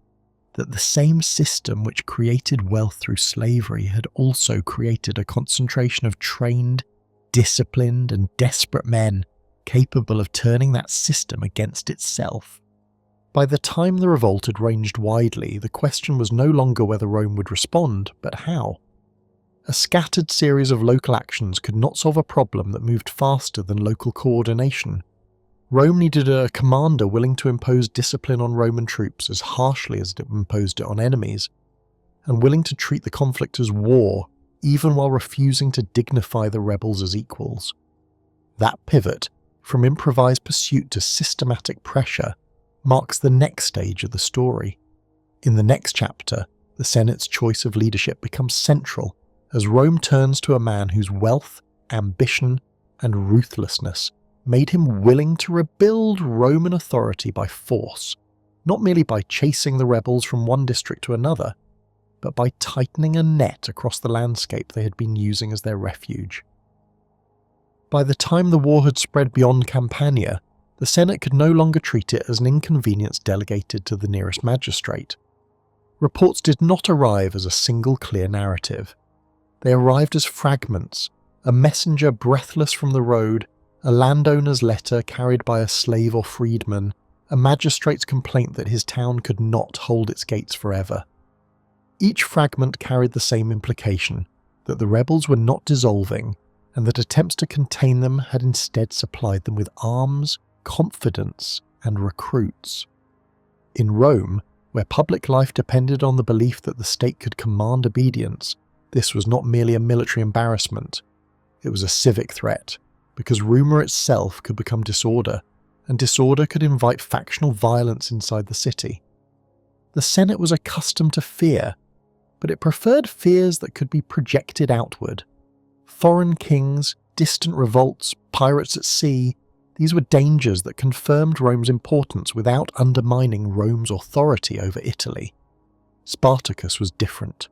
that the same system which created wealth through slavery had also created a concentration of trained, disciplined, and desperate men capable of turning that system against itself. By the time the revolt had ranged widely, the question was no longer whether Rome would respond, but how. A scattered series of local actions could not solve a problem that moved faster than local coordination. Rome needed a commander willing to impose discipline on Roman troops as harshly as it imposed it on enemies, and willing to treat the conflict as war, even while refusing to dignify the rebels as equals. That pivot, from improvised pursuit to systematic pressure, marks the next stage of the story. In the next chapter, the Senate's choice of leadership becomes central as Rome turns to a man whose wealth, ambition, and ruthlessness made him willing to rebuild Roman authority by force, not merely by chasing the rebels from one district to another, but by tightening a net across the landscape they had been using as their refuge. By the time the war had spread beyond Campania, the Senate could no longer treat it as an inconvenience delegated to the nearest magistrate. Reports did not arrive as a single clear narrative. They arrived as fragments, a messenger breathless from the road, a landowner's letter carried by a slave or freedman, a magistrate's complaint that his town could not hold its gates forever. Each fragment carried the same implication, that the rebels were not dissolving, and that attempts to contain them had instead supplied them with arms, confidence, and recruits. In Rome, where public life depended on the belief that the state could command obedience, this was not merely a military embarrassment, it was a civic threat, because rumour itself could become disorder, and disorder could invite factional violence inside the city. The Senate was accustomed to fear, but it preferred fears that could be projected outward. Foreign kings, distant revolts, pirates at sea, these were dangers that confirmed Rome's importance without undermining Rome's authority over Italy. Spartacus was different.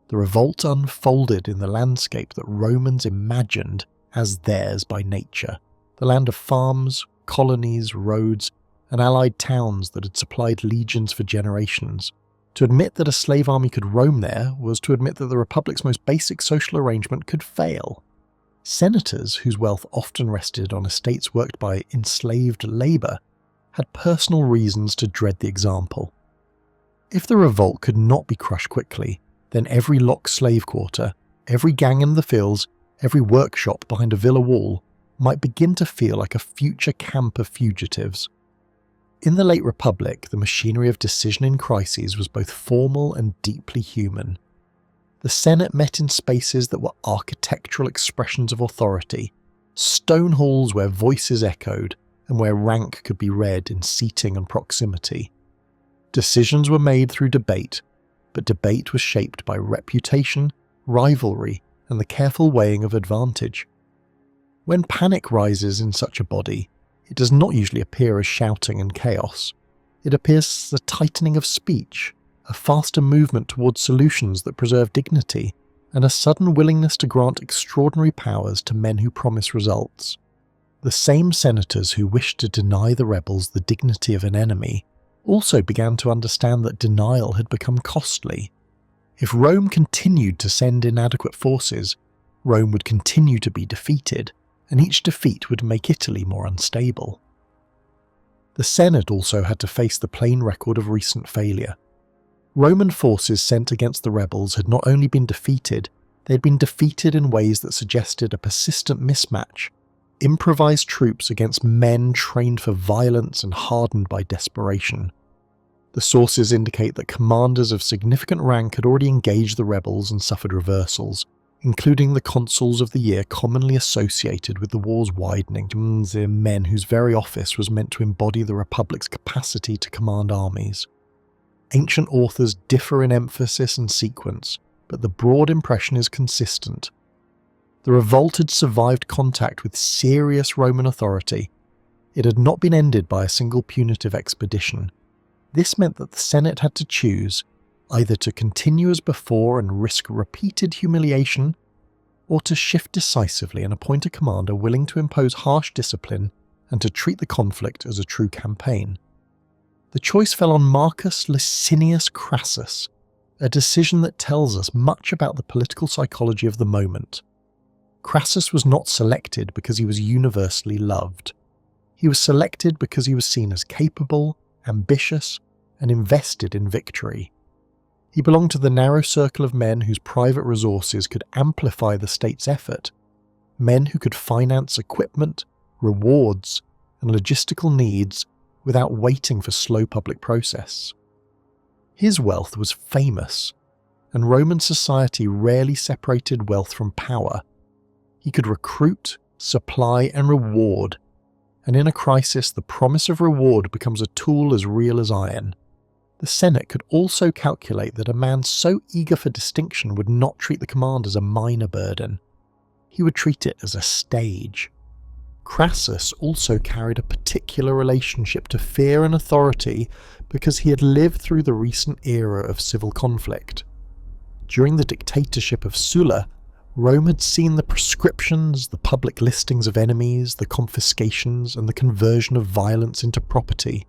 The revolt unfolded in the landscape that Romans imagined as theirs by nature, the land of farms, colonies, roads, and allied towns that had supplied legions for generations. To admit that a slave army could roam there was to admit that the Republic's most basic social arrangement could fail. Senators, whose wealth often rested on estates worked by enslaved labour, had personal reasons to dread the example. If the revolt could not be crushed quickly, then every locked slave quarter, every gang in the fields, every workshop behind a villa wall might begin to feel like a future camp of fugitives. In the late Republic, the machinery of decision in crises was both formal and deeply human. The Senate met in spaces that were architectural expressions of authority, stone halls where voices echoed and where rank could be read in seating and proximity. Decisions were made through debate, but debate was shaped by reputation, rivalry, and the careful weighing of advantage. When panic rises in such a body, it does not usually appear as shouting and chaos. It appears as a tightening of speech, a faster movement towards solutions that preserve dignity, and a sudden willingness to grant extraordinary powers to men who promise results. The same senators who wished to deny the rebels the dignity of an enemy also began to understand that denial had become costly. If Rome continued to send inadequate forces, Rome would continue to be defeated, and each defeat would make Italy more unstable. The Senate also had to face the plain record of recent failure. Roman forces sent against the rebels had not only been defeated, they had been defeated in ways that suggested a persistent mismatch, improvised troops against men trained for violence and hardened by desperation. The sources indicate that commanders of significant rank had already engaged the rebels and suffered reversals, including the consuls of the year commonly associated with the war's widening, the men whose very office was meant to embody the Republic's capacity to command armies. Ancient authors differ in emphasis and sequence, but the broad impression is consistent. The revolt had survived contact with serious Roman authority. It had not been ended by a single punitive expedition. This meant that the Senate had to choose either to continue as before and risk repeated humiliation, or to shift decisively and appoint a commander willing to impose harsh discipline and to treat the conflict as a true campaign. The choice fell on Marcus Licinius Crassus, a decision that tells us much about the political psychology of the moment. Crassus was not selected because he was universally loved. He was selected because he was seen as capable, ambitious, and invested in victory. He belonged to the narrow circle of men whose private resources could amplify the state's effort, men who could finance equipment, rewards, and logistical needs without waiting for slow public process. His wealth was famous, and Roman society rarely separated wealth from power. He could recruit, supply, and reward, and in a crisis the promise of reward becomes a tool as real as iron. The Senate could also calculate that a man so eager for distinction would not treat the command as a minor burden. He would treat it as a stage. Crassus also carried a particular relationship to fear and authority because he had lived through the recent era of civil conflict. During the dictatorship of Sulla, Rome had seen the proscriptions, the public listings of enemies, the confiscations, and the conversion of violence into property.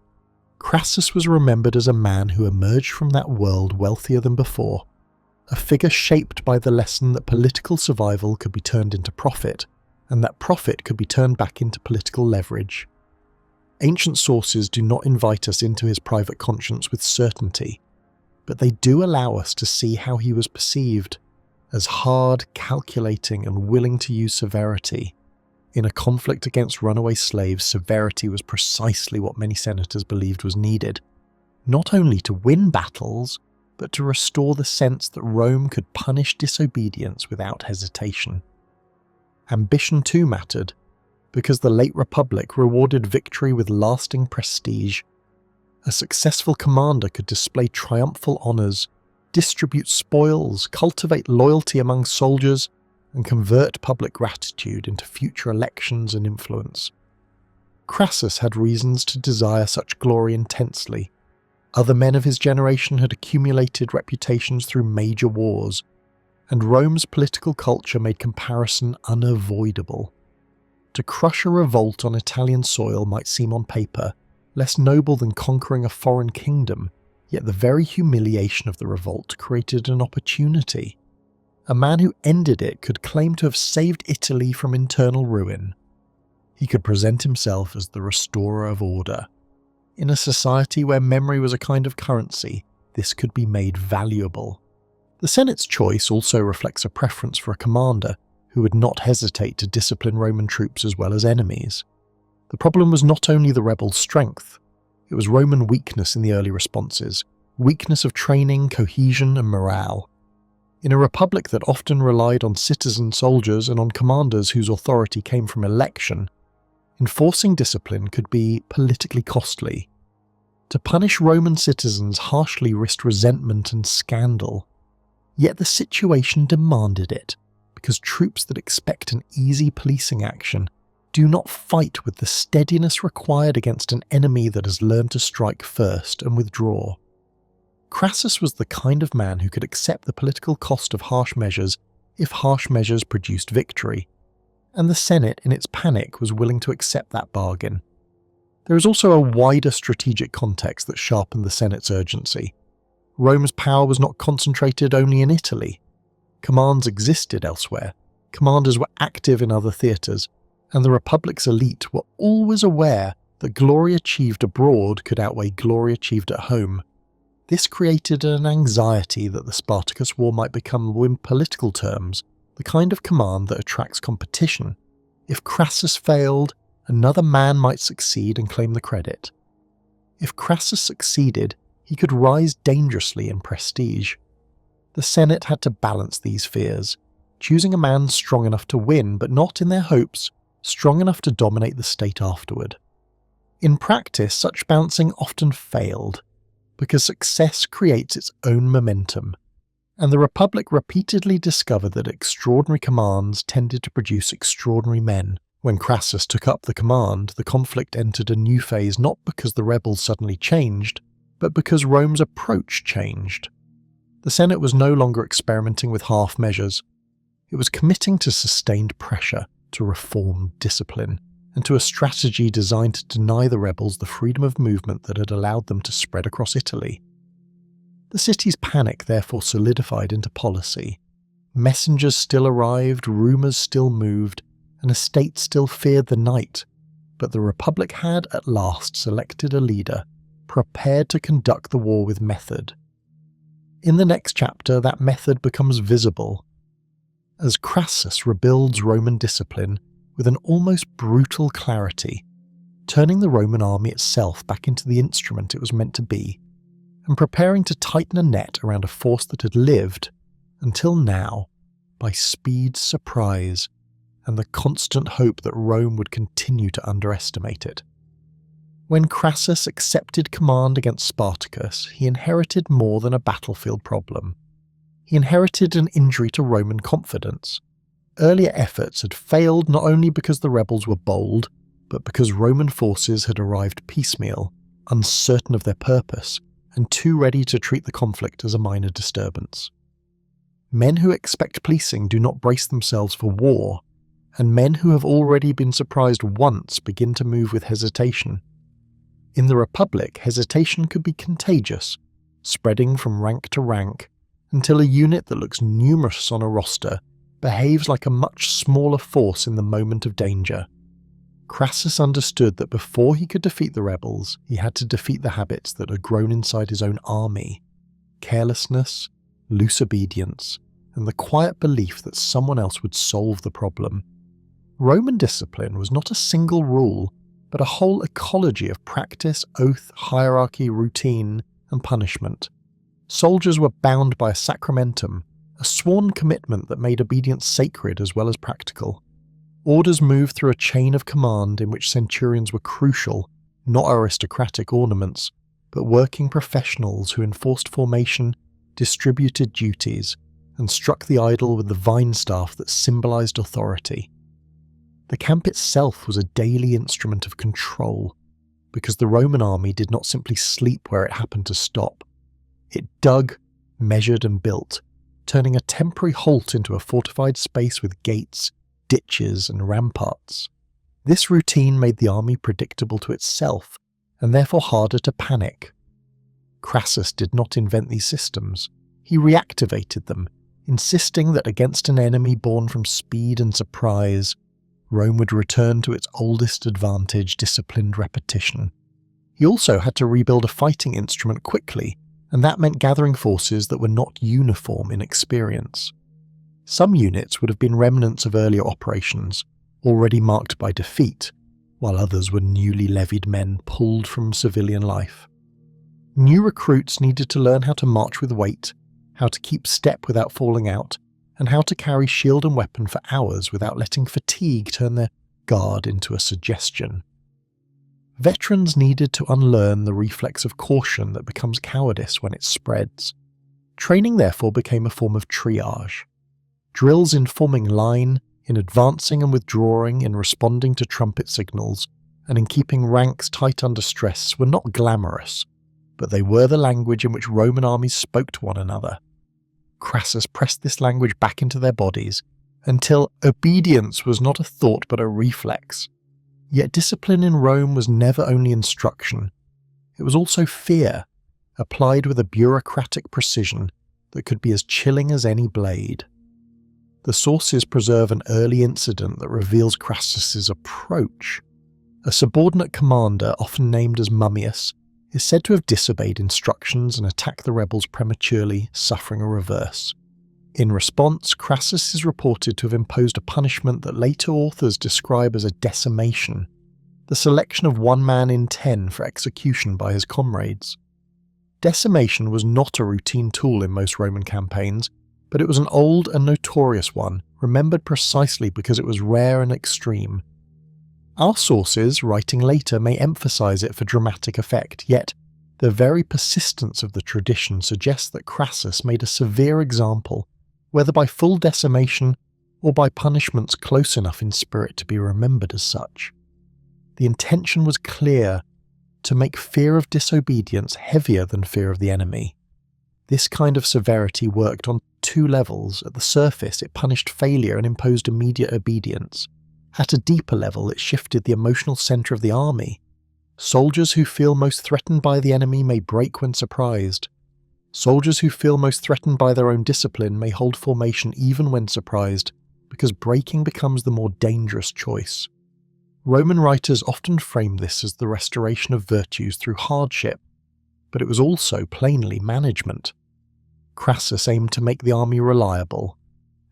Crassus was remembered as a man who emerged from that world wealthier than before, a figure shaped by the lesson that political survival could be turned into profit, and that profit could be turned back into political leverage. Ancient sources do not invite us into his private conscience with certainty, but they do allow us to see how he was perceived, as hard, calculating, and willing to use severity. In a conflict against runaway slaves, severity was precisely what many senators believed was needed, not only to win battles, but to restore the sense that Rome could punish disobedience without hesitation. Ambition too mattered, because the late Republic rewarded victory with lasting prestige. A successful commander could display triumphal honours, distribute spoils, cultivate loyalty among soldiers, and convert public gratitude into future elections and influence. Crassus had reasons to desire such glory intensely. Other men of his generation had accumulated reputations through major wars, and Rome's political culture made comparison unavoidable. To crush a revolt on Italian soil might seem on paper less noble than conquering a foreign kingdom, yet the very humiliation of the revolt created an opportunity. A man who ended it could claim to have saved Italy from internal ruin. He could present himself as the restorer of order. In a society where memory was a kind of currency, this could be made valuable. The Senate's choice also reflects a preference for a commander who would not hesitate to discipline Roman troops as well as enemies. The problem was not only the rebels' strength, it was Roman weakness in the early responses, weakness of training, cohesion, and morale. In a republic that often relied on citizen soldiers and on commanders whose authority came from election, enforcing discipline could be politically costly. To punish Roman citizens harshly risked resentment and scandal. Yet the situation demanded it, because troops that expect an easy policing action do not fight with the steadiness required against an enemy that has learned to strike first and withdraw. Crassus was the kind of man who could accept the political cost of harsh measures if harsh measures produced victory, and the Senate in its panic was willing to accept that bargain. There is also a wider strategic context that sharpened the Senate's urgency. Rome's power was not concentrated only in Italy. Commands existed elsewhere, commanders were active in other theatres, and the Republic's elite were always aware that glory achieved abroad could outweigh glory achieved at home. This created an anxiety that the Spartacus War might become, in political terms, the kind of command that attracts competition. If Crassus failed, another man might succeed and claim the credit. If Crassus succeeded, he could rise dangerously in prestige. The Senate had to balance these fears, choosing a man strong enough to win, but not, in their hopes, strong enough to dominate the state afterward. In practice, such balancing often failed, because success creates its own momentum, and the Republic repeatedly discovered that extraordinary commands tended to produce extraordinary men. When Crassus took up the command, the conflict entered a new phase not because the rebels suddenly changed, but because Rome's approach changed. The Senate was no longer experimenting with half measures. It was committing to sustained pressure, to reform discipline, and to a strategy designed to deny the rebels the freedom of movement that had allowed them to spread across Italy. The city's panic therefore solidified into policy. Messengers still arrived, rumours still moved, and a state still feared the night, but the Republic had at last selected a leader, prepared to conduct the war with method. In the next chapter, that method becomes visible, as Crassus rebuilds Roman discipline with an almost brutal clarity, turning the Roman army itself back into the instrument it was meant to be, and preparing to tighten a net around a force that had lived, until now, by speed's surprise and the constant hope that Rome would continue to underestimate it. When Crassus accepted command against Spartacus, he inherited more than a battlefield problem. He inherited an injury to Roman confidence. Earlier efforts had failed not only because the rebels were bold, but because Roman forces had arrived piecemeal, uncertain of their purpose, and too ready to treat the conflict as a minor disturbance. Men who expect policing do not brace themselves for war, and men who have already been surprised once begin to move with hesitation. In the Republic, hesitation could be contagious, spreading from rank to rank, until a unit that looks numerous on a roster behaves like a much smaller force in the moment of danger. Crassus understood that before he could defeat the rebels, he had to defeat the habits that had grown inside his own army: carelessness, loose obedience, and the quiet belief that someone else would solve the problem. Roman discipline was not a single rule, but a whole ecology of practice, oath, hierarchy, routine, and punishment. Soldiers were bound by a sacramentum, a sworn commitment that made obedience sacred as well as practical. Orders moved through a chain of command in which centurions were crucial, not aristocratic ornaments, but working professionals who enforced formation, distributed duties, and struck the idol with the vine staff that symbolized authority. The camp itself was a daily instrument of control, because the Roman army did not simply sleep where it happened to stop. It dug, measured, and built, turning a temporary halt into a fortified space with gates, ditches, and ramparts. This routine made the army predictable to itself, and therefore harder to panic. Crassus did not invent these systems. He reactivated them, insisting that against an enemy born from speed and surprise, Rome would return to its oldest advantage, disciplined repetition. He also had to rebuild a fighting instrument quickly, and that meant gathering forces that were not uniform in experience. Some units would have been remnants of earlier operations, already marked by defeat, while others were newly levied men pulled from civilian life. New recruits needed to learn how to march with weight, how to keep step without falling out, and how to carry shield and weapon for hours without letting fatigue turn their guard into a suggestion. Veterans needed to unlearn the reflex of caution that becomes cowardice when it spreads. Training therefore became a form of triage. Drills in forming line, in advancing and withdrawing, in responding to trumpet signals, and in keeping ranks tight under stress were not glamorous, but they were the language in which Roman armies spoke to one another. Crassus pressed this language back into their bodies until obedience was not a thought but a reflex. Yet discipline in Rome was never only instruction. It was also fear, applied with a bureaucratic precision that could be as chilling as any blade. The sources preserve an early incident that reveals Crassus's approach. A subordinate commander, often named as Mummius, is said to have disobeyed instructions and attacked the rebels prematurely, suffering a reverse. In response, Crassus is reported to have imposed a punishment that later authors describe as a decimation, the selection of 1 man in 10 for execution by his comrades. Decimation was not a routine tool in most Roman campaigns, but it was an old and notorious one, remembered precisely because it was rare and extreme. Our sources, writing later, may emphasize it for dramatic effect, yet the very persistence of the tradition suggests that Crassus made a severe example, whether by full decimation or by punishments close enough in spirit to be remembered as such. The intention was clear: to make fear of disobedience heavier than fear of the enemy. This kind of severity worked on 2 levels. At the surface, it punished failure and imposed immediate obedience. At a deeper level, it shifted the emotional center of the army. Soldiers who feel most threatened by the enemy may break when surprised. Soldiers who feel most threatened by their own discipline may hold formation even when surprised, because breaking becomes the more dangerous choice. Roman writers often framed this as the restoration of virtues through hardship, but it was also plainly management. Crassus aimed to make the army reliable,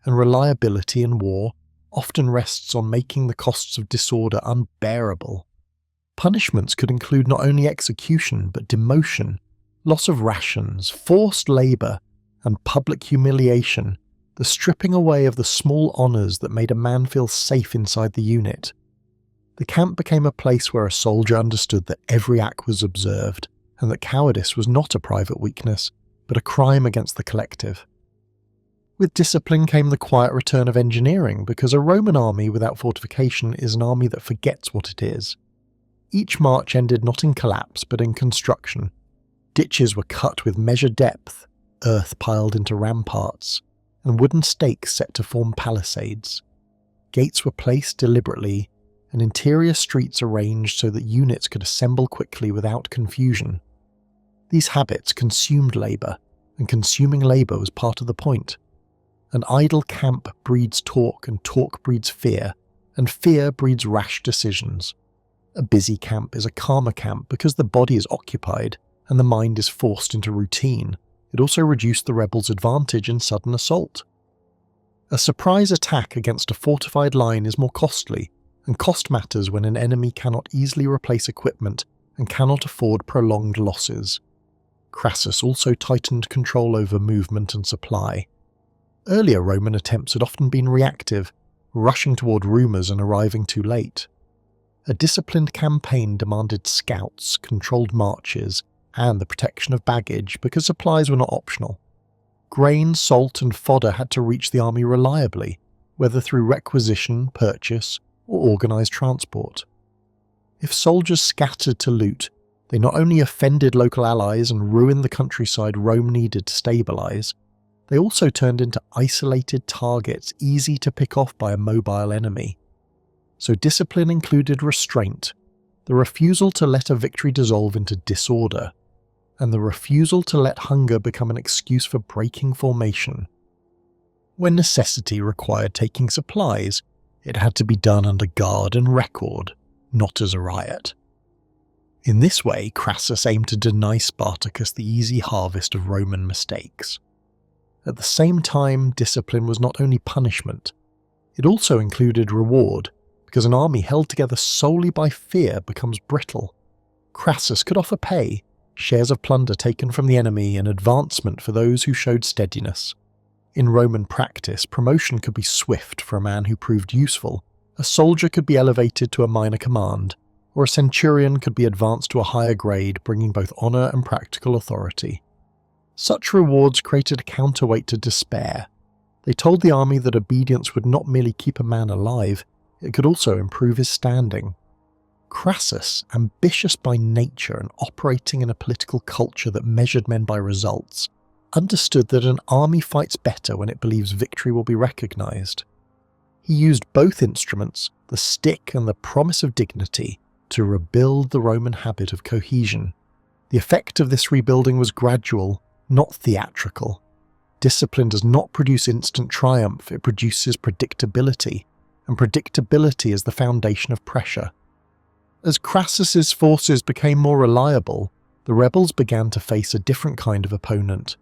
and reliability in war often rests on making the costs of disorder unbearable. Punishments could include not only execution but demotion, loss of rations, forced labour, and public humiliation, the stripping away of the small honours that made a man feel safe inside the unit. The camp became a place where a soldier understood that every act was observed, and that cowardice was not a private weakness, but a crime against the collective. With discipline came the quiet return of engineering, because a Roman army without fortification is an army that forgets what it is. Each march ended not in collapse, but in construction. Ditches were cut with measured depth, earth piled into ramparts, and wooden stakes set to form palisades. Gates were placed deliberately, and interior streets arranged so that units could assemble quickly without confusion. These habits consumed labour, and consuming labour was part of the point. An idle camp breeds talk, and talk breeds fear, and fear breeds rash decisions. A busy camp is a calmer camp because the body is occupied and the mind is forced into routine. It also reduced the rebels' advantage in sudden assault. A surprise attack against a fortified line is more costly, and cost matters when an enemy cannot easily replace equipment and cannot afford prolonged losses. Crassus also tightened control over movement and supply. Earlier Roman attempts had often been reactive, rushing toward rumours and arriving too late. A disciplined campaign demanded scouts, controlled marches, and the protection of baggage because supplies were not optional. Grain, salt, and fodder had to reach the army reliably, whether through requisition, purchase, or organised transport. If soldiers scattered to loot, they not only offended local allies and ruined the countryside Rome needed to stabilise, they also turned into isolated targets easy to pick off by a mobile enemy. So discipline included restraint, the refusal to let a victory dissolve into disorder, and the refusal to let hunger become an excuse for breaking formation. When necessity required taking supplies, it had to be done under guard and record, not as a riot. In this way, Crassus aimed to deny Spartacus the easy harvest of Roman mistakes. At the same time, discipline was not only punishment, it also included reward, because an army held together solely by fear becomes brittle. Crassus could offer pay, shares of plunder taken from the enemy, and advancement for those who showed steadiness. In Roman practice, promotion could be swift for a man who proved useful, a soldier could be elevated to a minor command, or a centurion could be advanced to a higher grade, bringing both honour and practical authority. Such rewards created a counterweight to despair. They told the army that obedience would not merely keep a man alive, it could also improve his standing. Crassus, ambitious by nature and operating in a political culture that measured men by results, understood that an army fights better when it believes victory will be recognised. He used both instruments, the stick and the promise of dignity, to rebuild the Roman habit of cohesion. The effect of this rebuilding was gradual, not theatrical. Discipline does not produce instant triumph, it produces predictability, and predictability is the foundation of pressure. As Crassus's forces became more reliable, the rebels began to face a different kind of opponent.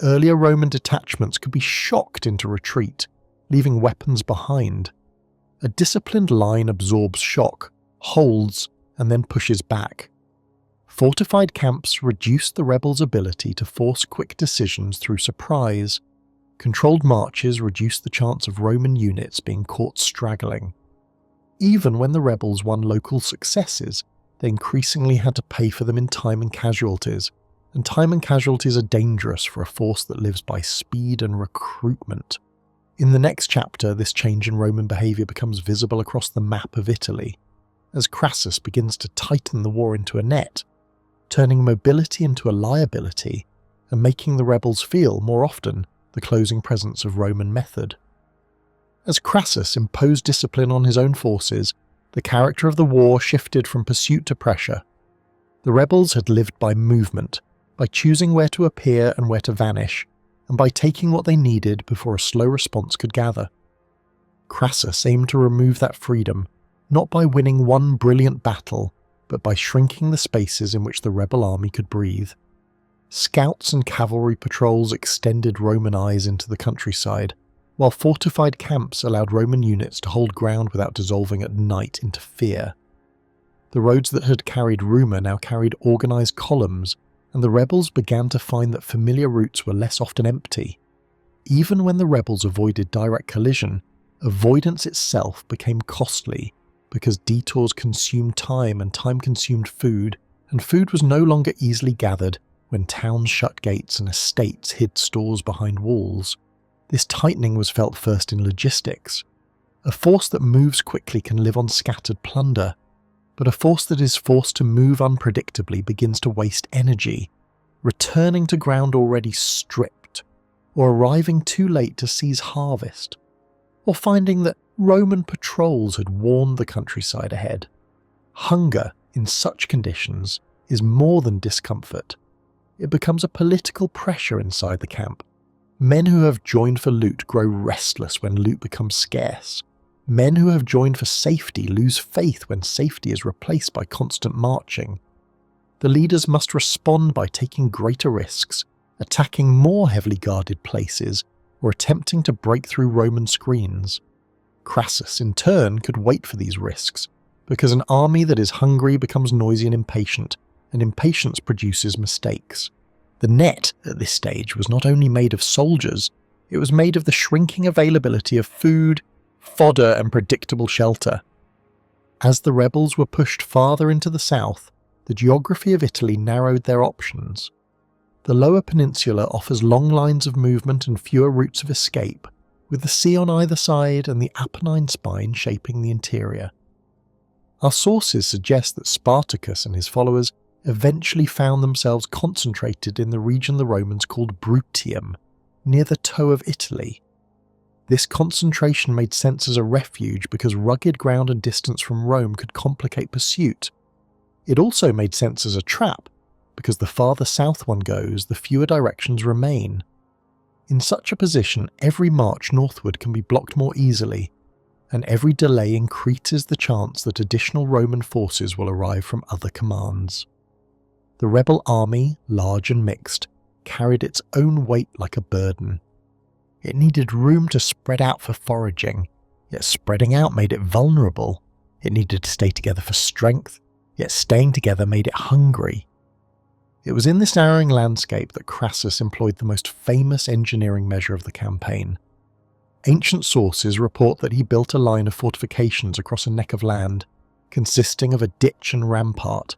Earlier Roman detachments could be shocked into retreat, leaving weapons behind. A disciplined line absorbs shock, holds, and then pushes back. Fortified camps reduced the rebels' ability to force quick decisions through surprise. Controlled marches reduced the chance of Roman units being caught straggling. Even when the rebels won local successes, they increasingly had to pay for them in time and casualties are dangerous for a force that lives by speed and recruitment. In the next chapter, this change in Roman behaviour becomes visible across the map of Italy, as Crassus begins to tighten the war into a net, turning mobility into a liability and making the rebels feel, more often, the closing presence of Roman method. As Crassus imposed discipline on his own forces, the character of the war shifted from pursuit to pressure. The rebels had lived by movement, by choosing where to appear and where to vanish, and by taking what they needed before a slow response could gather. Crassus aimed to remove that freedom, not by winning one brilliant battle, but by shrinking the spaces in which the rebel army could breathe. Scouts and cavalry patrols extended Roman eyes into the countryside, while fortified camps allowed Roman units to hold ground without dissolving at night into fear. The roads that had carried rumour now carried organised columns, and the rebels began to find that familiar routes were less often empty. Even when the rebels avoided direct collision, avoidance itself became costly, because detours consumed time and time consumed food, and food was no longer easily gathered when towns shut gates and estates hid stores behind walls. This tightening was felt first in logistics. A force that moves quickly can live on scattered plunder, but a force that is forced to move unpredictably begins to waste energy, returning to ground already stripped, or arriving too late to seize harvest, or finding that Roman patrols had warned the countryside ahead. Hunger in such conditions is more than discomfort. It becomes a political pressure inside the camp. Men who have joined for loot grow restless when loot becomes scarce. Men who have joined for safety lose faith when safety is replaced by constant marching. The leaders must respond by taking greater risks, attacking more heavily guarded places, or attempting to break through Roman screens. Crassus, in turn, could wait for these risks, because an army that is hungry becomes noisy and impatience produces mistakes. The net, at this stage, was not only made of soldiers, it was made of the shrinking availability of food, fodder, and predictable shelter. As the rebels were pushed farther into the south, the geography of Italy narrowed their options. The Lower Peninsula offers long lines of movement and fewer routes of escape, with the sea on either side and the Apennine spine shaping the interior. Our sources suggest that Spartacus and his followers eventually found themselves concentrated in the region the Romans called Bruttium, near the toe of Italy. This concentration made sense as a refuge because rugged ground and distance from Rome could complicate pursuit. It also made sense as a trap, because the farther south one goes, the fewer directions remain. In such a position, every march northward can be blocked more easily, and every delay increases the chance that additional Roman forces will arrive from other commands. The rebel army, large and mixed, carried its own weight like a burden. It needed room to spread out for foraging, yet spreading out made it vulnerable. It needed to stay together for strength, yet staying together made it hungry. It was in this narrowing landscape that Crassus employed the most famous engineering measure of the campaign. Ancient sources report that he built a line of fortifications across a neck of land, consisting of a ditch and rampart,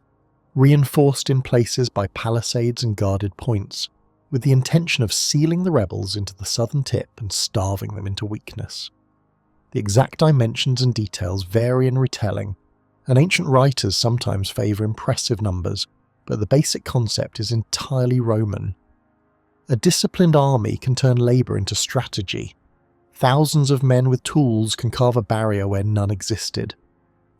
reinforced in places by palisades and guarded points, with the intention of sealing the rebels into the southern tip and starving them into weakness. The exact dimensions and details vary in retelling, and ancient writers sometimes favour impressive numbers, but the basic concept is entirely Roman. A disciplined army can turn labour into strategy. Thousands of men with tools can carve a barrier where none existed,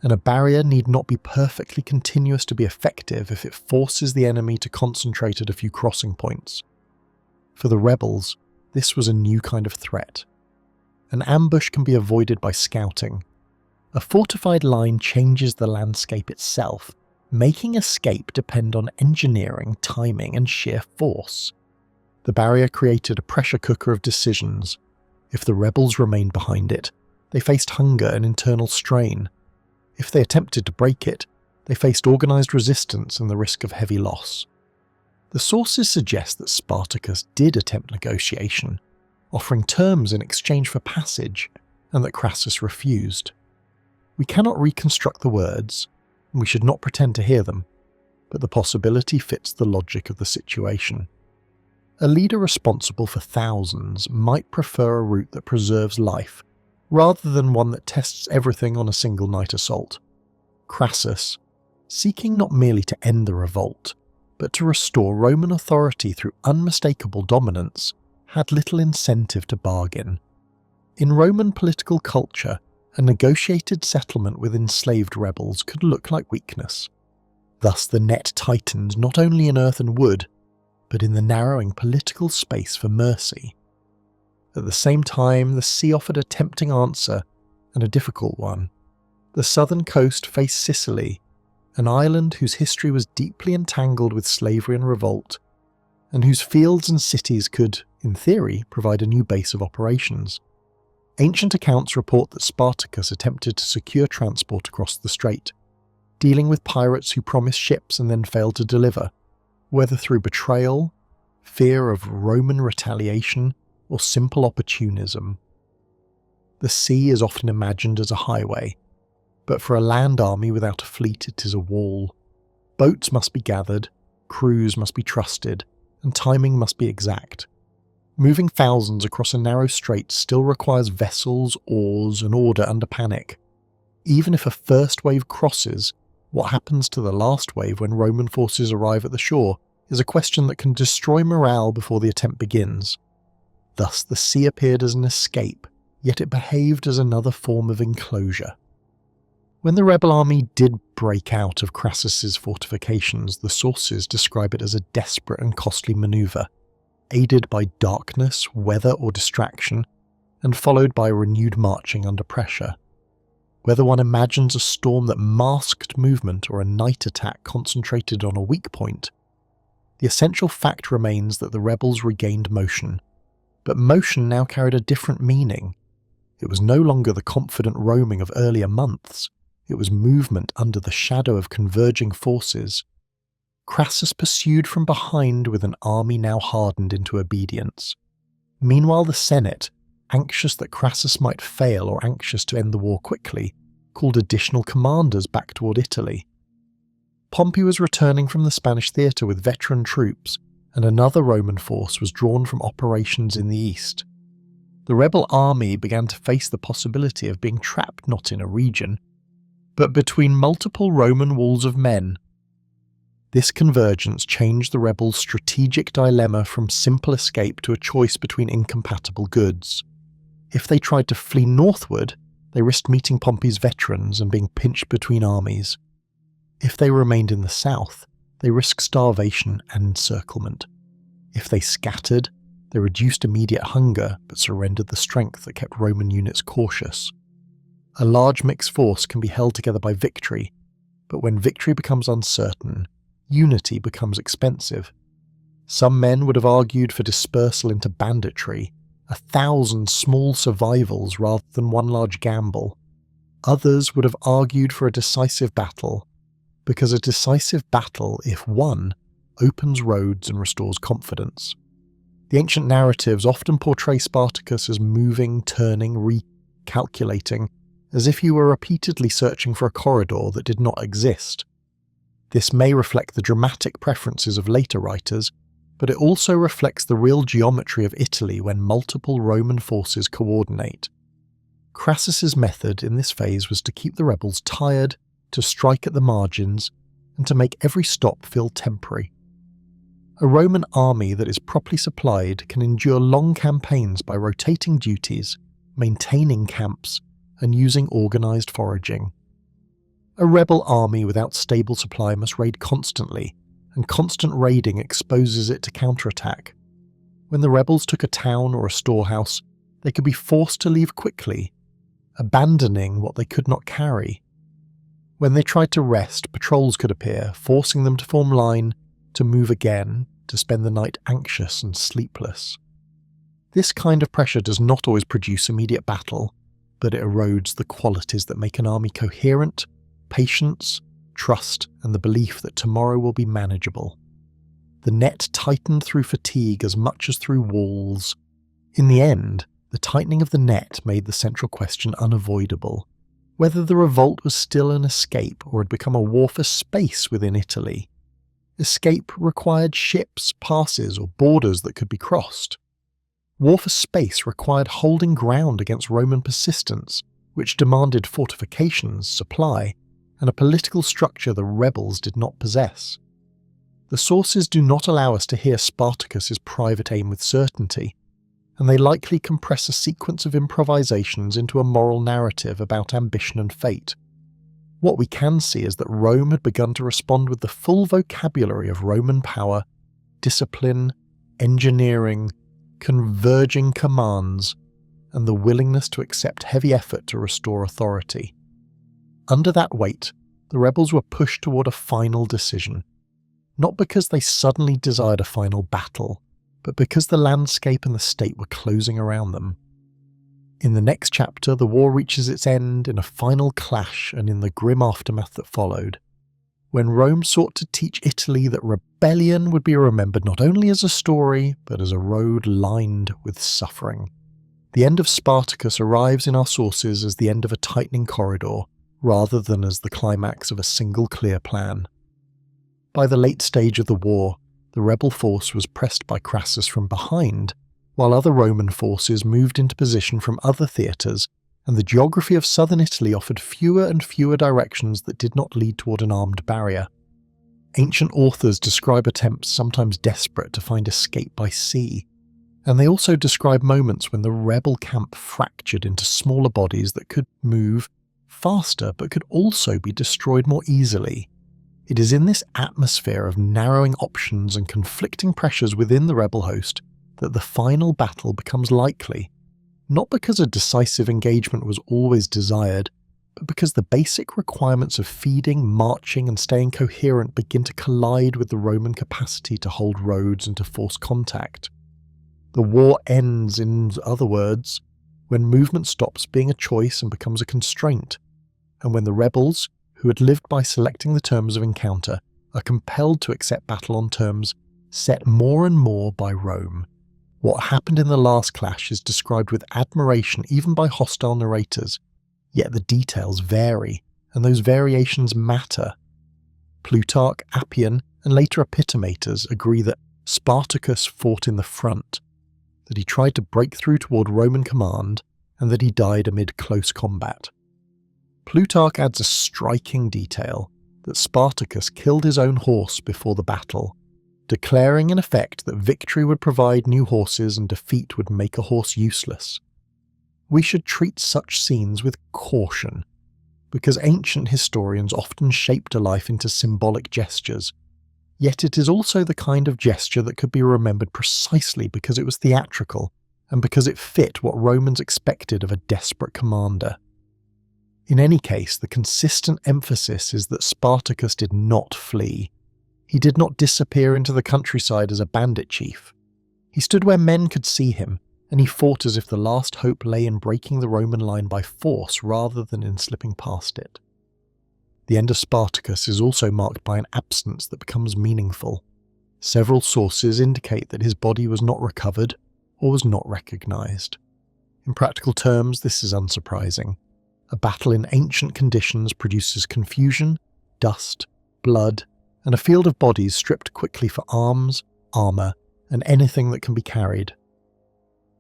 and a barrier need not be perfectly continuous to be effective if it forces the enemy to concentrate at a few crossing points. For the rebels, this was a new kind of threat. An ambush can be avoided by scouting. A fortified line changes the landscape itself, making escape depend on engineering, timing, and sheer force. The barrier created a pressure cooker of decisions. If the rebels remained behind it, they faced hunger and internal strain. If they attempted to break it, they faced organised resistance and the risk of heavy loss. The sources suggest that Spartacus did attempt negotiation, offering terms in exchange for passage, and that Crassus refused. We cannot reconstruct the words, and we should not pretend to hear them, but the possibility fits the logic of the situation. A leader responsible for thousands might prefer a route that preserves life, rather than one that tests everything on a single night assault. Crassus, seeking not merely to end the revolt, but to restore Roman authority through unmistakable dominance, had little incentive to bargain. In Roman political culture, a negotiated settlement with enslaved rebels could look like weakness. Thus the net tightened not only in earth and wood, but in the narrowing political space for mercy. At the same time, the sea offered a tempting answer, and a difficult one. The southern coast faced Sicily, an island whose history was deeply entangled with slavery and revolt, and whose fields and cities could, in theory, provide a new base of operations. Ancient accounts report that Spartacus attempted to secure transport across the strait, dealing with pirates who promised ships and then failed to deliver, whether through betrayal, fear of Roman retaliation, or simple opportunism. The sea is often imagined as a highway, but for a land army without a fleet it is a wall. Boats must be gathered, crews must be trusted, and timing must be exact. Moving thousands across a narrow strait still requires vessels, oars, and order under panic. Even if a first wave crosses, what happens to the last wave when Roman forces arrive at the shore is a question that can destroy morale before the attempt begins. Thus the sea appeared as an escape, yet it behaved as another form of enclosure. When the rebel army did break out of Crassus's fortifications, the sources describe it as a desperate and costly manoeuvre, aided by darkness, weather or distraction, and followed by renewed marching under pressure. Whether one imagines a storm that masked movement or a night attack concentrated on a weak point, the essential fact remains that the rebels regained motion, but motion now carried a different meaning. It was no longer the confident roaming of earlier months. It was movement under the shadow of converging forces. Crassus pursued from behind with an army now hardened into obedience. Meanwhile the Senate, anxious that Crassus might fail or anxious to end the war quickly, called additional commanders back toward Italy. Pompey was returning from the Spanish theatre with veteran troops, and another Roman force was drawn from operations in the east. The rebel army began to face the possibility of being trapped not in a region, but between multiple Roman walls of men. This convergence changed the rebels' strategic dilemma from simple escape to a choice between incompatible goods. If they tried to flee northward, they risked meeting Pompey's veterans and being pinched between armies. If they remained in the south, they risked starvation and encirclement. If they scattered, they reduced immediate hunger but surrendered the strength that kept Roman units cautious. A large mixed force can be held together by victory, but when victory becomes uncertain, unity becomes expensive. Some men would have argued for dispersal into banditry, 1,000 small survivals rather than one large gamble. Others would have argued for a decisive battle, because a decisive battle, if won, opens roads and restores confidence. The ancient narratives often portray Spartacus as moving, turning, recalculating, as if he were repeatedly searching for a corridor that did not exist. This may reflect the dramatic preferences of later writers, but it also reflects the real geometry of Italy when multiple Roman forces coordinate. Crassus's method in this phase was to keep the rebels tired, to strike at the margins, and to make every stop feel temporary. A Roman army that is properly supplied can endure long campaigns by rotating duties, maintaining camps, and using organised foraging. A rebel army without stable supply must raid constantly, and constant raiding exposes it to counterattack. When the rebels took a town or a storehouse, they could be forced to leave quickly, abandoning what they could not carry. When they tried to rest, patrols could appear, forcing them to form line, to move again, to spend the night anxious and sleepless. This kind of pressure does not always produce immediate battle, but it erodes the qualities that make an army coherent: patience, trust, and the belief that tomorrow will be manageable. The net tightened through fatigue as much as through walls. In the end, the tightening of the net made the central question unavoidable: whether the revolt was still an escape or had become a war for space within Italy. Escape required ships, passes, or borders that could be crossed. War for space required holding ground against Roman persistence, which demanded fortifications, supply, and a political structure the rebels did not possess. The sources do not allow us to hear Spartacus's private aim with certainty, and they likely compress a sequence of improvisations into a moral narrative about ambition and fate. What we can see is that Rome had begun to respond with the full vocabulary of Roman power, discipline, engineering, converging commands, and the willingness to accept heavy effort to restore authority. Under that weight, the rebels were pushed toward a final decision, not because they suddenly desired a final battle, but because the landscape and the state were closing around them. In the next chapter, the war reaches its end in a final clash and in the grim aftermath that followed, when Rome sought to teach Italy that rebellion would be remembered not only as a story, but as a road lined with suffering. The end of Spartacus arrives in our sources as the end of a tightening corridor, rather than as the climax of a single clear plan. By the late stage of the war, the rebel force was pressed by Crassus from behind, while other Roman forces moved into position from other theatres, and the geography of southern Italy offered fewer and fewer directions that did not lead toward an armed barrier. Ancient authors describe attempts sometimes desperate to find escape by sea. And they also describe moments when the rebel camp fractured into smaller bodies that could move faster but could also be destroyed more easily. It is in this atmosphere of narrowing options and conflicting pressures within the rebel host that the final battle becomes likely, not because a decisive engagement was always desired, but because the basic requirements of feeding, marching, and staying coherent begin to collide with the Roman capacity to hold roads and to force contact. The war ends, in other words, when movement stops being a choice and becomes a constraint, and when the rebels, who had lived by selecting the terms of encounter, are compelled to accept battle on terms set more and more by Rome. What happened in the last clash is described with admiration even by hostile narrators, yet the details vary, and those variations matter. Plutarch, Appian, and later epitomators agree that Spartacus fought in the front, that he tried to break through toward Roman command, and that he died amid close combat. Plutarch adds a striking detail that Spartacus killed his own horse before the battle, declaring in effect that victory would provide new horses and defeat would make a horse useless. We should treat such scenes with caution, because ancient historians often shaped a life into symbolic gestures, yet it is also the kind of gesture that could be remembered precisely because it was theatrical and because it fit what Romans expected of a desperate commander. In any case, the consistent emphasis is that Spartacus did not flee. He did not disappear into the countryside as a bandit chief. He stood where men could see him, and he fought as if the last hope lay in breaking the Roman line by force rather than in slipping past it. The end of Spartacus is also marked by an absence that becomes meaningful. Several sources indicate that his body was not recovered or was not recognized. In practical terms, this is unsurprising. A battle in ancient conditions produces confusion, dust, blood, and a field of bodies stripped quickly for arms, armour, and anything that can be carried.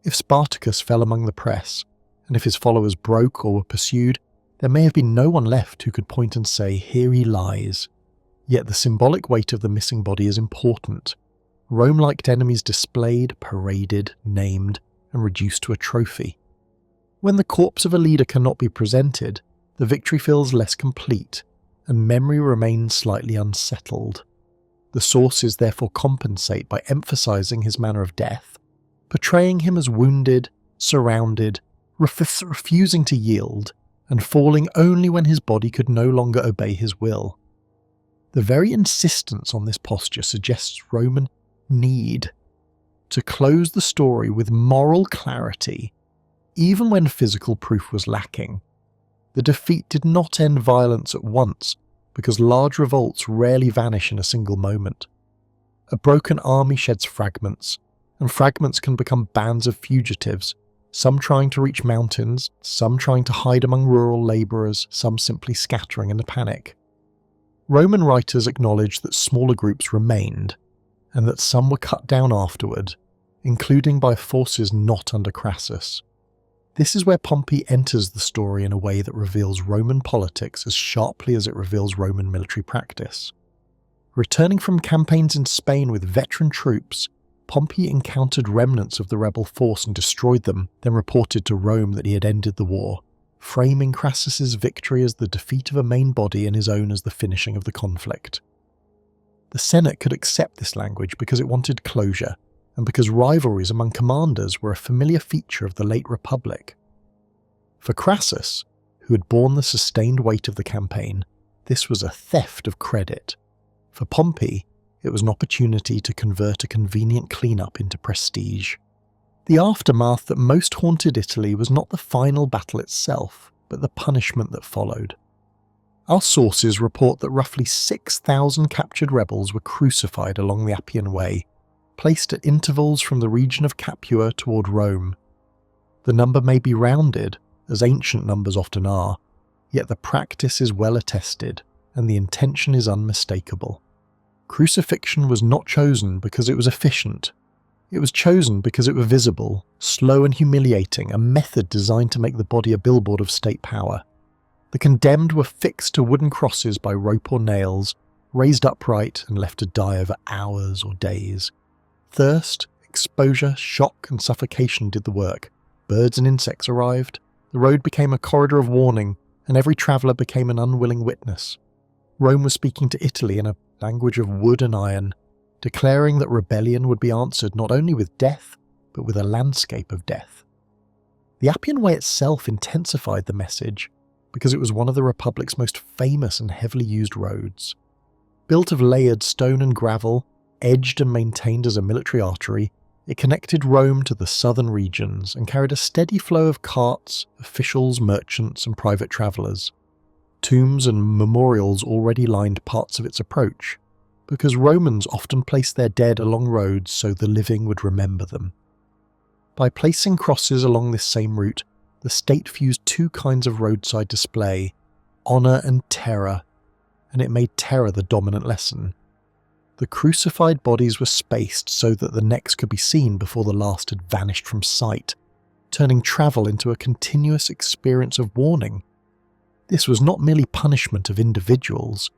If Spartacus fell among the press, and if his followers broke or were pursued, there may have been no one left who could point and say, "Here he lies." Yet the symbolic weight of the missing body is important. Rome liked enemies displayed, paraded, named, and reduced to a trophy. When the corpse of a leader cannot be presented, the victory feels less complete, and memory remains slightly unsettled. The sources therefore compensate by emphasizing his manner of death, portraying him as wounded, surrounded, refusing to yield, and falling only when his body could no longer obey his will. The very insistence on this posture suggests Roman need to close the story with moral clarity, even when physical proof was lacking. The defeat did not end violence at once, because large revolts rarely vanish in a single moment. A broken army sheds fragments, and fragments can become bands of fugitives, some trying to reach mountains, some trying to hide among rural labourers, some simply scattering in a panic. Roman writers acknowledge that smaller groups remained, and that some were cut down afterward, including by forces not under Crassus. This is where Pompey enters the story in a way that reveals Roman politics as sharply as it reveals Roman military practice. Returning from campaigns in Spain with veteran troops, Pompey encountered remnants of the rebel force and destroyed them, then reported to Rome that he had ended the war, framing Crassus's victory as the defeat of a main body and his own as the finishing of the conflict. The Senate could accept this language because it wanted closure, and because rivalries among commanders were a familiar feature of the late Republic. For Crassus, who had borne the sustained weight of the campaign, this was a theft of credit. For Pompey, it was an opportunity to convert a convenient clean-up into prestige. The aftermath that most haunted Italy was not the final battle itself, but the punishment that followed. Our sources report that roughly 6,000 captured rebels were crucified along the Appian Way, placed at intervals from the region of Capua toward Rome. The number may be rounded, as ancient numbers often are, yet the practice is well attested, and the intention is unmistakable. Crucifixion was not chosen because it was efficient. It was chosen because it was visible, slow and humiliating, a method designed to make the body a billboard of state power. The condemned were fixed to wooden crosses by rope or nails, raised upright and left to die over hours or days. Thirst, Exposure, shock, and suffocation did the work. Birds and insects arrived. The road became a corridor of warning, and every traveller became an unwilling witness. Rome was speaking to Italy in a language of wood and iron, declaring that rebellion would be answered not only with death, but with a landscape of death. The Appian Way itself intensified the message, because it was one of the Republic's most famous and heavily used roads. Built of layered stone and gravel, edged and maintained as a military artery, it connected Rome to the southern regions and carried a steady flow of carts, officials, merchants, and private travellers. Tombs and memorials already lined parts of its approach, because Romans often placed their dead along roads so the living would remember them. By placing crosses along this same route, the state fused two kinds of roadside display, honour and terror, and it made terror the dominant lesson. The crucified bodies were spaced so that the necks could be seen before the last had vanished from sight, turning travel into a continuous experience of warning. This was not merely punishment of individuals,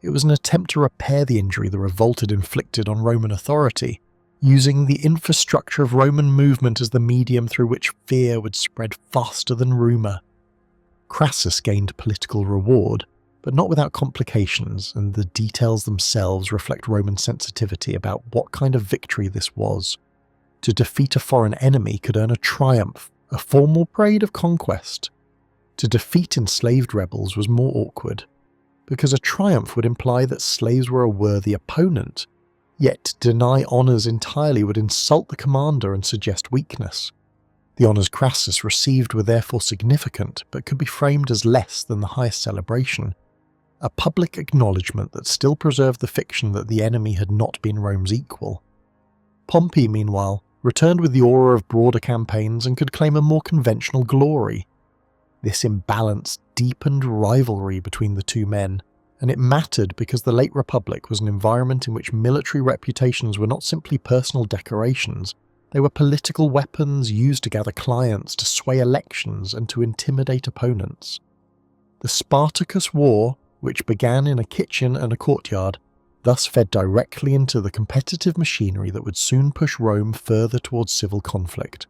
it was an attempt to repair the injury the revolt had inflicted on Roman authority, using the infrastructure of Roman movement as the medium through which fear would spread faster than rumour. Crassus gained political reward, but not without complications, and the details themselves reflect Roman sensitivity about what kind of victory this was. To defeat a foreign enemy could earn a triumph, a formal parade of conquest. To defeat enslaved rebels was more awkward, because a triumph would imply that slaves were a worthy opponent, yet to deny honours entirely would insult the commander and suggest weakness. The honours Crassus received were therefore significant, but could be framed as less than the highest celebration. A public acknowledgement that still preserved the fiction that the enemy had not been Rome's equal. Pompey, meanwhile, returned with the aura of broader campaigns and could claim a more conventional glory. This imbalance deepened rivalry between the two men, and it mattered because the late Republic was an environment in which military reputations were not simply personal decorations, they were political weapons used to gather clients, to sway elections, and to intimidate opponents. The Spartacus War, which began in a kitchen and a courtyard, thus fed directly into the competitive machinery that would soon push Rome further towards civil conflict.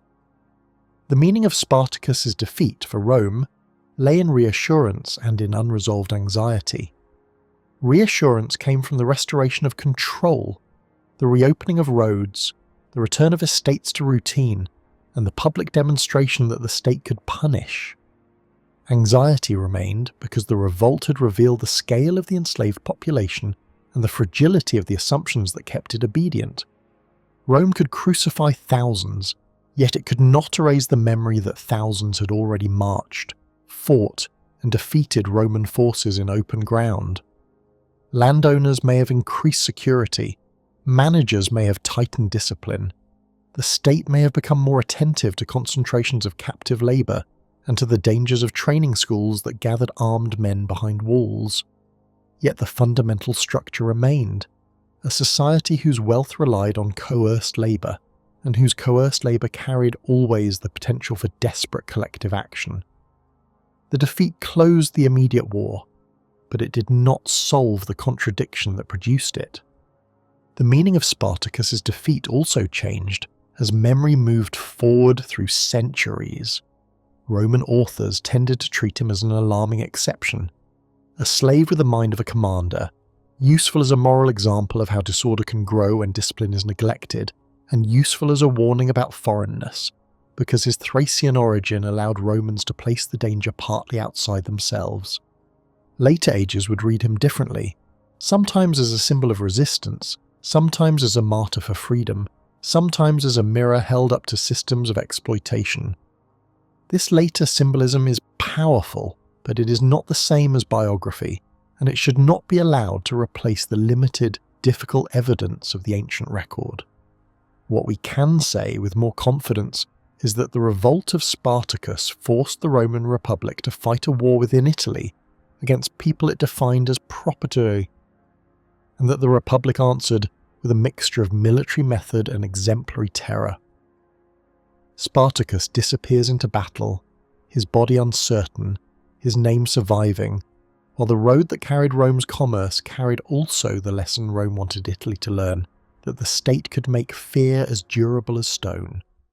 The meaning of Spartacus's defeat for Rome lay in reassurance and in unresolved anxiety. Reassurance came from the restoration of control, the reopening of roads, the return of estates to routine, and the public demonstration that the state could punish. Anxiety remained because the revolt had revealed the scale of the enslaved population and the fragility of the assumptions that kept it obedient. Rome could crucify thousands, yet it could not erase the memory that thousands had already marched, fought, and defeated Roman forces in open ground. Landowners may have increased security, managers may have tightened discipline, the state may have become more attentive to concentrations of captive labour, and to the dangers of training schools that gathered armed men behind walls. Yet the fundamental structure remained, a society whose wealth relied on coerced labour, and whose coerced labour carried always the potential for desperate collective action. The defeat closed the immediate war, but it did not solve the contradiction that produced it. The meaning of Spartacus's defeat also changed as memory moved forward through centuries. Roman authors tended to treat him as an alarming exception, a slave with the mind of a commander, useful as a moral example of how disorder can grow when discipline is neglected, and useful as a warning about foreignness, because his Thracian origin allowed Romans to place the danger partly outside themselves. Later ages would read him differently, sometimes as a symbol of resistance, sometimes as a martyr for freedom, sometimes as a mirror held up to systems of exploitation. This later symbolism is powerful, but it is not the same as biography, and it should not be allowed to replace the limited, difficult evidence of the ancient record. What we can say with more confidence is that the revolt of Spartacus forced the Roman Republic to fight a war within Italy against people it defined as proprietary, and that the Republic answered with a mixture of military method and exemplary terror. Spartacus disappears into battle, his body uncertain, his name surviving, while the road that carried Rome's commerce carried also the lesson Rome wanted Italy to learn, that the state could make fear as durable as stone,